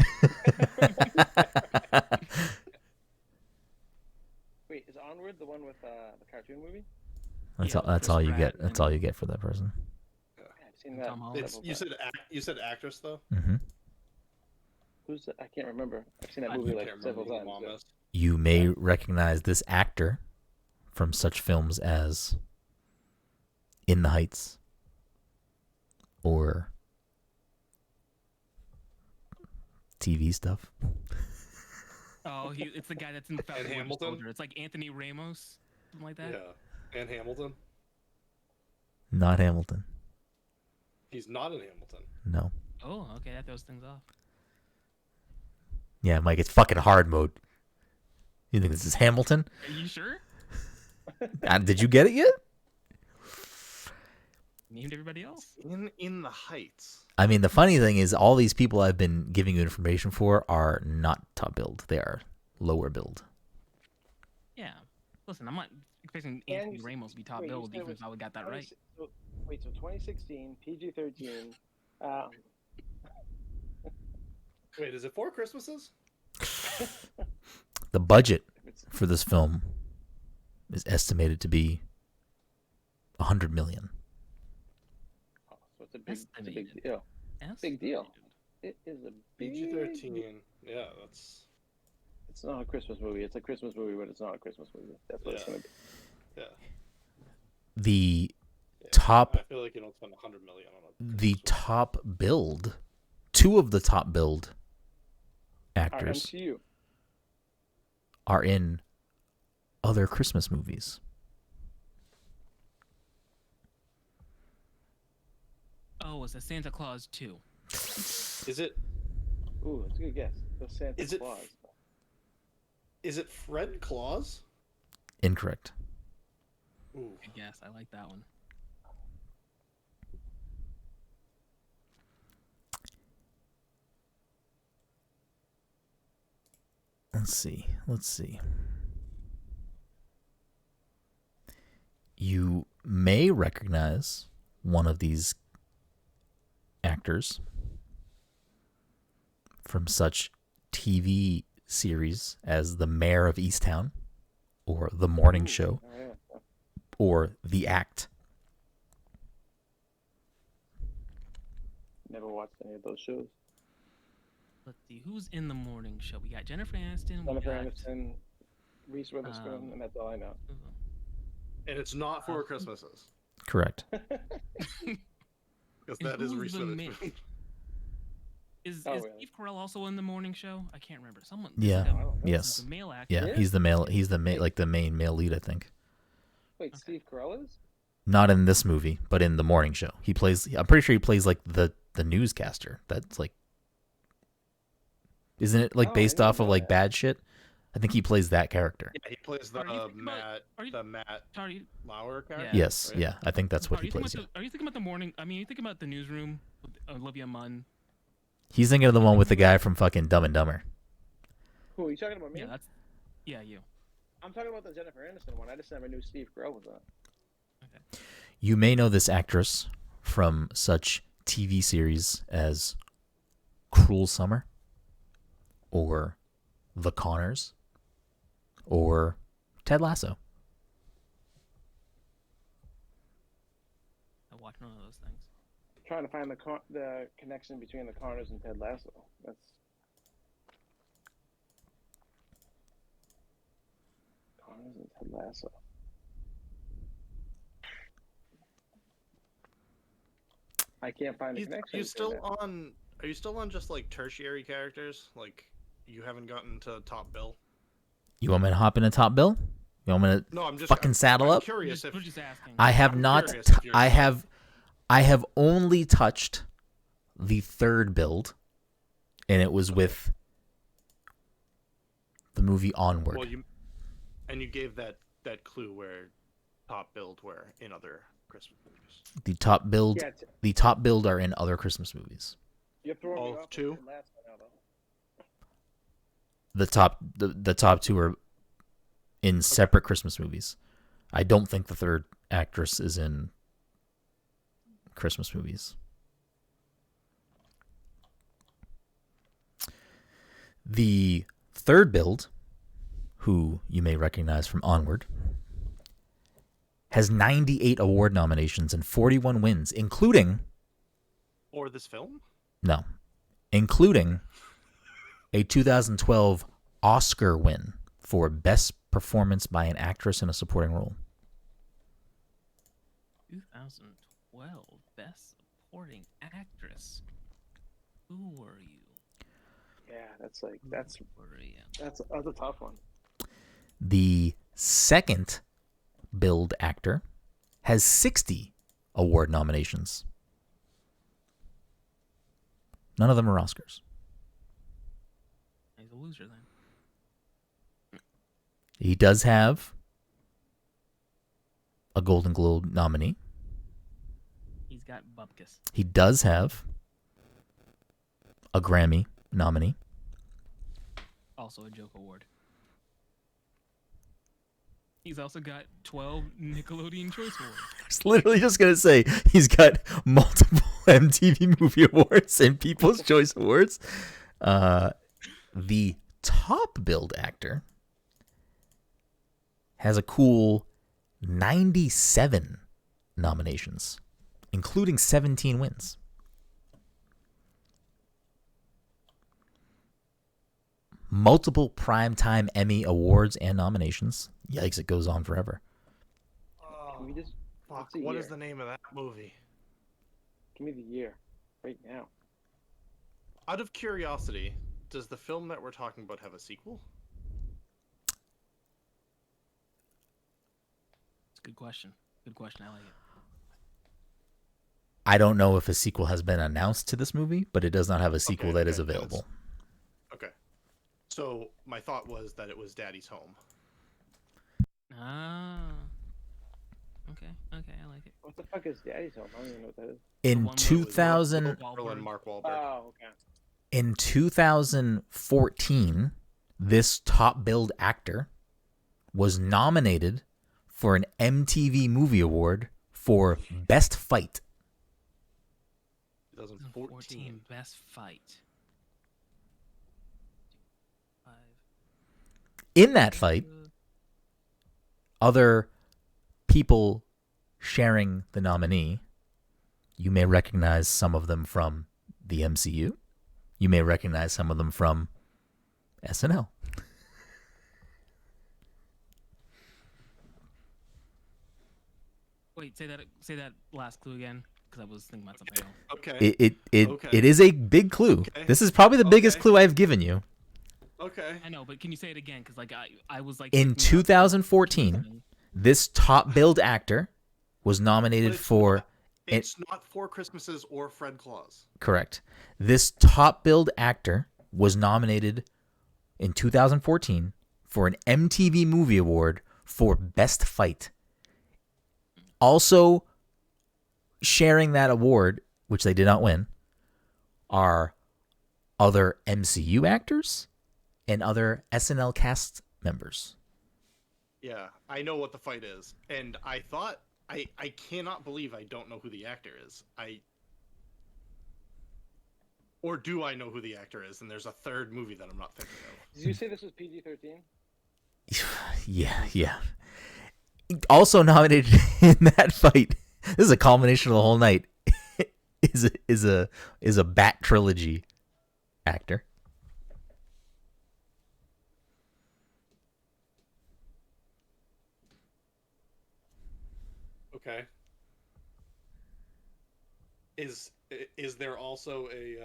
Wait, is Onward the one with the cartoon movie? That's Yeah, all. That's Chris all you Pratt get. That's and- all you get for that person. Yeah, I've seen that. Tom Holland. It's, you said actress though. Mm-hmm. Who's the, I can't remember. I've seen that I movie Can't like remember several who the times. mom Yeah. is. You may recognize this actor from such films as In the Heights or TV stuff. Oh, it's the guy that's in Falcon Winter Hamilton? Soldier. It's like Anthony Ramos, something like that. Yeah, and Hamilton. Not Hamilton. He's not in Hamilton. No. Oh, okay, that throws things off. Yeah, Mike, it's fucking hard mode. You think this is Hamilton? Are you sure? Did you get it yet? Named everybody else? In the Heights. I mean, the funny thing is all these people I've been giving you information for are not top build. They are lower build. Yeah. Listen, I'm not expecting And Anthony you- Ramos to be top wait, you build, said even it if I would got that right. So 2016, PG-13. Wait, is it Four Christmases? The budget It's, for this film is estimated to be $100 million. oh, so it's a big Estimated. deal. Yes? Big deal. It is a big PG-13. Yeah, that's. It's not a Christmas movie. It's a Christmas movie, but it's not a Christmas movie. That's what it's Yeah. gonna be. Yeah. The Yeah. top I feel like you don't spend $100 million on it. the top build, two of the top build Our actors MCU. are in other Christmas movies. Oh, it's a Santa Claus 2. Is it? Ooh, that's a good guess. The Santa Is it- Claus. Is it Fred Claus? Incorrect. Ooh. Good guess. I like that one. Let's see. You may recognize one of these actors from such TV series as The Mayor of Easttown, or The Morning Show, or The Act. Never watched any of those shows. Let's see, who's in The Morning Show? We got Jennifer Aniston. Jennifer Aniston, Reese Witherspoon, and that's all I know. And it's not Four Christmases. Correct. Because that is Reese Witherspoon. Is really? Steve Carell also in The Morning Show? I can't remember. Someone. Yeah. He's Yes. the male actor. Yeah, he's the male. He's the main male lead, I think. Wait, Steve Carell is? Not in this movie, but in The Morning Show. He plays. I'm pretty sure he plays like the newscaster. That's like. Isn't it like based off of like bad shit? I think he plays that character. Yeah, he plays the Matt Lauer character. Yes, right? yeah, I think that's what he plays. Are you thinking about The Morning? I mean, are you thinking about The Newsroom with Olivia Munn? He's thinking of the one with the guy from fucking Dumb and Dumber. Who are you talking about? Me? Yeah, you. I'm talking about the Jennifer Aniston one. I just never knew Steve Carell was on. Okay. You may know this actress from such TV series as Cruel Summer, or The Conners, or Ted Lasso. I watched none of those things. Trying to find the connection between the Conners and Ted Lasso. That's Conners and Ted Lasso. I can't find the connection. Are you still on just like tertiary characters? Like you haven't gotten to Top Bill? You want me to hop into Top Bill? You want me to No, I'm just fucking saddle up? Curious We're if just asking. I have I'm not. curious if you're- I have only touched the third build, and it was with the movie Onward. Well, you gave that clue where Top Build were in other Christmas movies. The top build, Yeah, the top build are in other Christmas movies. you're throwing me All off two? with Ted Lasso now, though. The top two are in separate Christmas movies. I don't think the third actress is in Christmas movies. The third build, who you may recognize from Onward, has 98 award nominations and 41 wins, including Or this film? including a 2012 Oscar win for Best Performance by an Actress in a Supporting Role. 2012 Best Supporting Actress. Who were you? Yeah, that's a tough one. The second build actor has 60 award nominations. None of them are Oscars. He's a loser then. He does have a Golden Globe nominee. He's got bupkis. He does have a Grammy nominee. Also a joke award. He's also got 12 Nickelodeon Choice Awards. I was literally just going to say he's got multiple MTV Movie Awards and People's Choice Awards. The top build actor has a cool 97 nominations, including 17 wins. Multiple Primetime Emmy Awards and nominations. Yikes, it goes on forever. Can we just Fuck, what's the what year? is the name of that movie? Give me the year right now. Out of curiosity, does the film that we're talking about have a sequel? It's a good question. Good question. I like it. I don't know if a sequel has been announced to this movie, but it does not have a sequel that is okay, available. Okay. So my thought was that it was Daddy's Home. Ah. Okay, I like it. What the fuck is Daddy's Home? I don't even know what that is. In one with 2000, Mark Wahlberg. Oh, okay. in 2014, this top billed actor was nominated for an MTV Movie Award for Best Fight. 2014. Best Fight. In that fight, other people sharing the nominee, you may recognize some of them from the MCU. You may recognize some of them from SNL. Wait, say that last clue again, because I was thinking about something else. Okay. It is a big clue. Okay. This is probably the biggest Okay. clue I've given you. Okay. I know, but can you say it again? Because like I was like In thinking about 2014, this top billed actor was nominated for... It's not Four Christmases or Fred Claus. Correct. This top billed actor was nominated in 2014 for an MTV Movie Award for Best Fight. Also sharing that award, which they did not win, are other MCU actors and other SNL cast members. Yeah, I know what the fight is, and I thought I cannot believe I don't know who the actor is. Or do I know who the actor is? And there's a third movie that I'm not thinking of. Did you say this was PG-13? Yeah. Also nominated in that fight. This is a culmination of the whole night. is a Bat Trilogy actor. Okay. Is there also a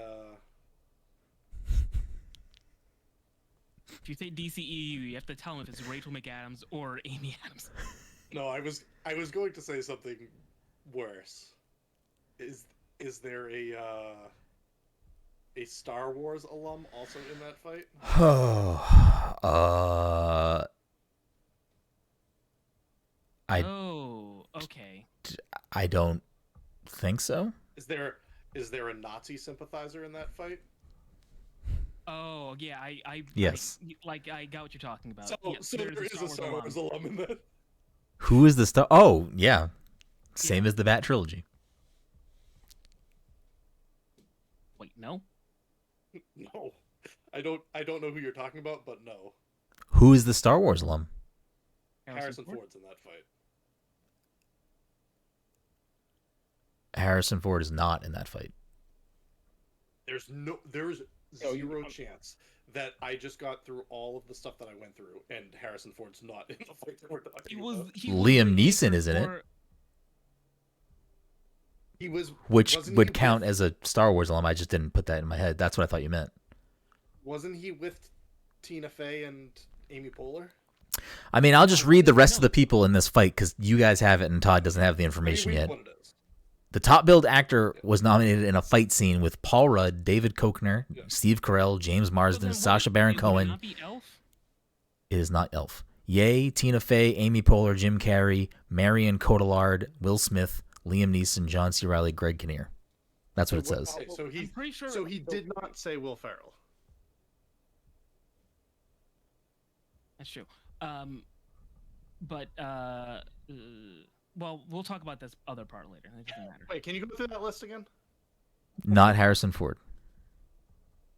If you say DCEU, you have to tell them if it's Rachel McAdams or Amy Adams. No, I was going to say something worse. Is there a Star Wars alum also in that fight? Oh, okay. I don't think so. Is there a Nazi sympathizer in that fight? Oh, yeah, Yes. I got what you're talking about. So, Yeah, so there is a Star Wars alum in that. Who is the star? Oh, yeah. Same as the Bat Trilogy. Wait, no? No, I don't know who you're talking about, but no. Who is the Star Wars alum? Harrison Ford's in that fight. Harrison Ford is not in that fight. There's zero chance that I just got through all of the stuff that I went through, and Harrison Ford's not in the fight that we're talking about. Liam Neeson is in it. He was, which wasn't would he count with, as a Star Wars alum. I just didn't put that in my head. That's what I thought you meant. Wasn't he with Tina Fey and Amy Poehler? I mean, I'll just read the rest of the people in this fight because you guys have it and Todd doesn't have the information yet. What it is. The top billed actor was nominated in a fight scene with Paul Rudd, David Koechner, Steve Carell, James Marsden, Sacha Baron Cohen. Not be Elf? It is not Elf. Ye, Tina Fey, Amy Poehler, Jim Carrey, Marion Cotillard, Will Smith, Liam Neeson, John C. Reilly, Greg Kinnear. That's what it says. Okay, so I'm pretty sure. So he did not say Will Ferrell. That's true. Well, we'll talk about this other part later. It doesn't matter. Wait, can you go through that list again? Not Harrison Ford.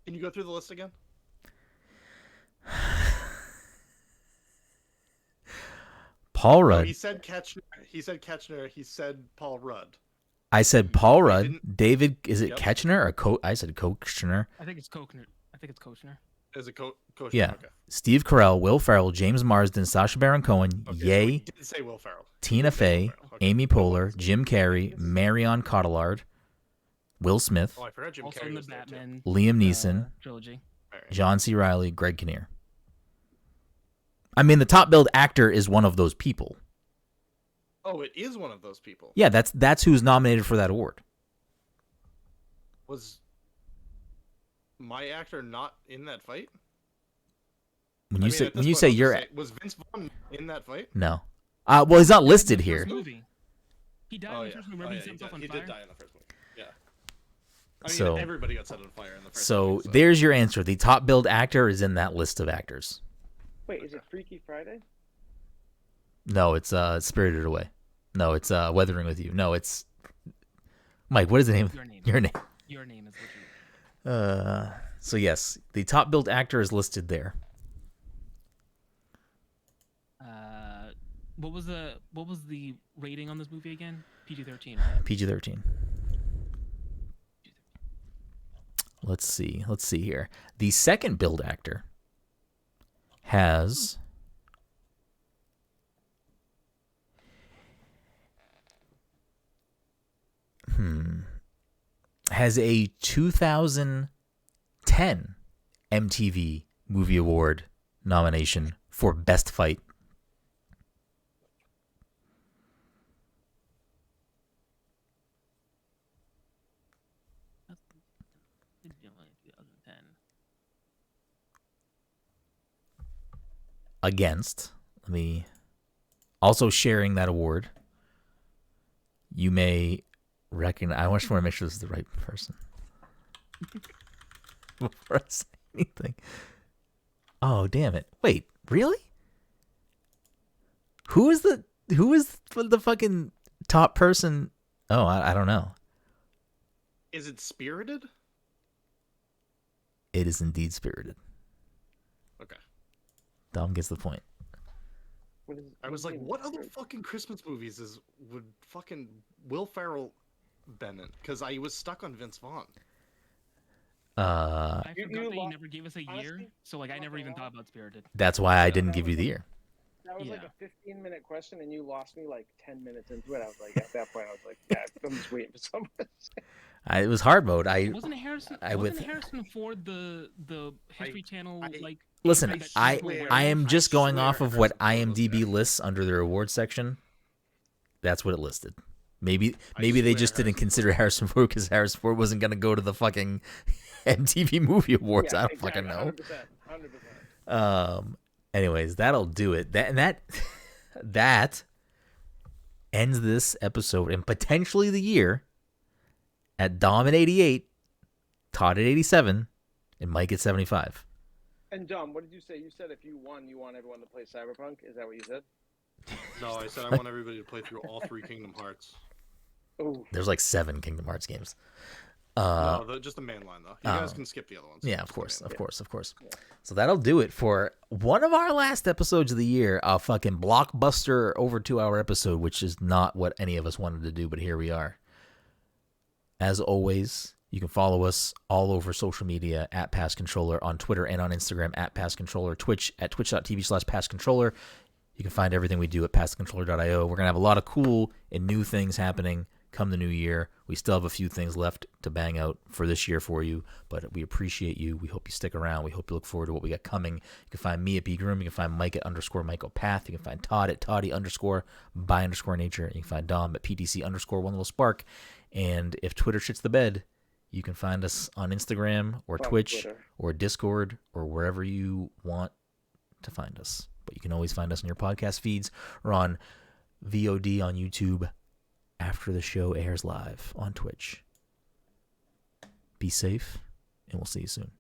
Can you go through the list again? Paul No, Rudd. he said Ketchner. He said Ketchner. He said Paul Rudd. I said Paul Rudd. didn't- David, is it Yep. Ketchner or I said Koechner. I think it's Koechner. As a coach. Yeah. Okay. Steve Carell, Will Ferrell, James Marsden, Sacha Baron Cohen, Okay, so Ye, he did say Will Ferrell. Tina Fey, Will Ferrell. Okay. Amy Poehler, Jim Carrey, Marion Cotillard, Will Smith, Oh, I forgot Jim Also Carrey in the was there, too. Batman Liam Neeson, trilogy. All right. John C. Reilly, Greg Kinnear. I mean, the top billed actor is one of those people. Oh, it is one of those people. Yeah, that's who's nominated for that award. Was my actor not in that fight? When I you mean, say at when this you point, say I'll just you're say, was Vince Vaughn in that fight? no, well he's not listed here. Movie. He died in the first movie. Remember he set himself on he fire? did die in the first movie. Yeah. I mean, So- everybody got set on fire in the first So movie, there's your answer. The top billed actor is in that list of actors. Wait, is it Freaky Friday? No, it's Spirited Away. No, it's Weathering with You. No, it's Mike. What is the name? Your name. Your name. Your name is literally. So yes, the top billed actor is listed there. What was the rating on this movie again? PG-13, right? PG-13. Let's see here. The second billed actor has a 2010 MTV Movie Award nomination for Best Fight. That's 2010. Against, let me also sharing that award. You may recognize. I just want to make sure this is the right person before I say anything. Oh, damn it! Wait, really? Who is the fucking top person? Oh, I don't know. Is it Spirited? It is indeed Spirited. Okay. Dom gets the point. I was like, what other fucking Christmas movies would fucking Will Ferrell been in? Because I was stuck on Vince Vaughn. I You- forgot you that you lost- never gave us a year, honestly, so like I never even lost. thought about Spirited. That's why I didn't give you the year. That was like Yeah. a 15-minute question, and you lost me like 10 minutes into it. I was like, at that point, I was like, yeah, I'm just waiting for someone to say. It was hard mode. Wasn't Harrison? I wasn't would- Harrison Ford the History Channel like? Listen, that I people were- I am just going swear off of what Harrison Ford was IMDb there. lists under their awards section. That's what it listed. Maybe I they swear just didn't Harrison consider Harrison Ford because Harrison Ford wasn't going to go to the fucking MTV Movie Awards. Yeah, I don't fucking know. 100%. Anyways, that'll do it. That ends this episode and potentially the year at Dom at 88, Todd at 87, and Mike at 75. And Dom, what did you say? You said if you won, you want everyone to play Cyberpunk. Is that what you said? No, I said I want everybody to play through all 3 Kingdom Hearts. Oh, There's like 7 Kingdom Hearts games. No, just the main line though. You guys can skip the other ones. Yeah, Just of the course, main of line. course, of course. So that'll do it for one of our last episodes of the year, a fucking blockbuster over 2-hour episode, which is not what any of us wanted to do, but here we are. As always, you can follow us all over social media at Pass Controller on Twitter and on Instagram at Pass Controller, Twitch at twitch.tv/Pass Controller. You can find everything we do at passcontroller.io. We're going to have a lot of cool and new things happening come the new year. We still have a few things left to bang out for this year for you, but we appreciate you. We hope you stick around. We hope you look forward to what we got coming. You can find me at bgroom. You can find Mike at _MikeOpath. You can find Todd at Toddy_by_nature. You can find Dom at PTC_one little spark. And if Twitter shits the bed, you can find us on Instagram or Fuck Twitch Twitter. or Discord or wherever you want to find us. But you can always find us in your podcast feeds or on VOD on YouTube after the show airs live on Twitch. Be safe, and we'll see you soon.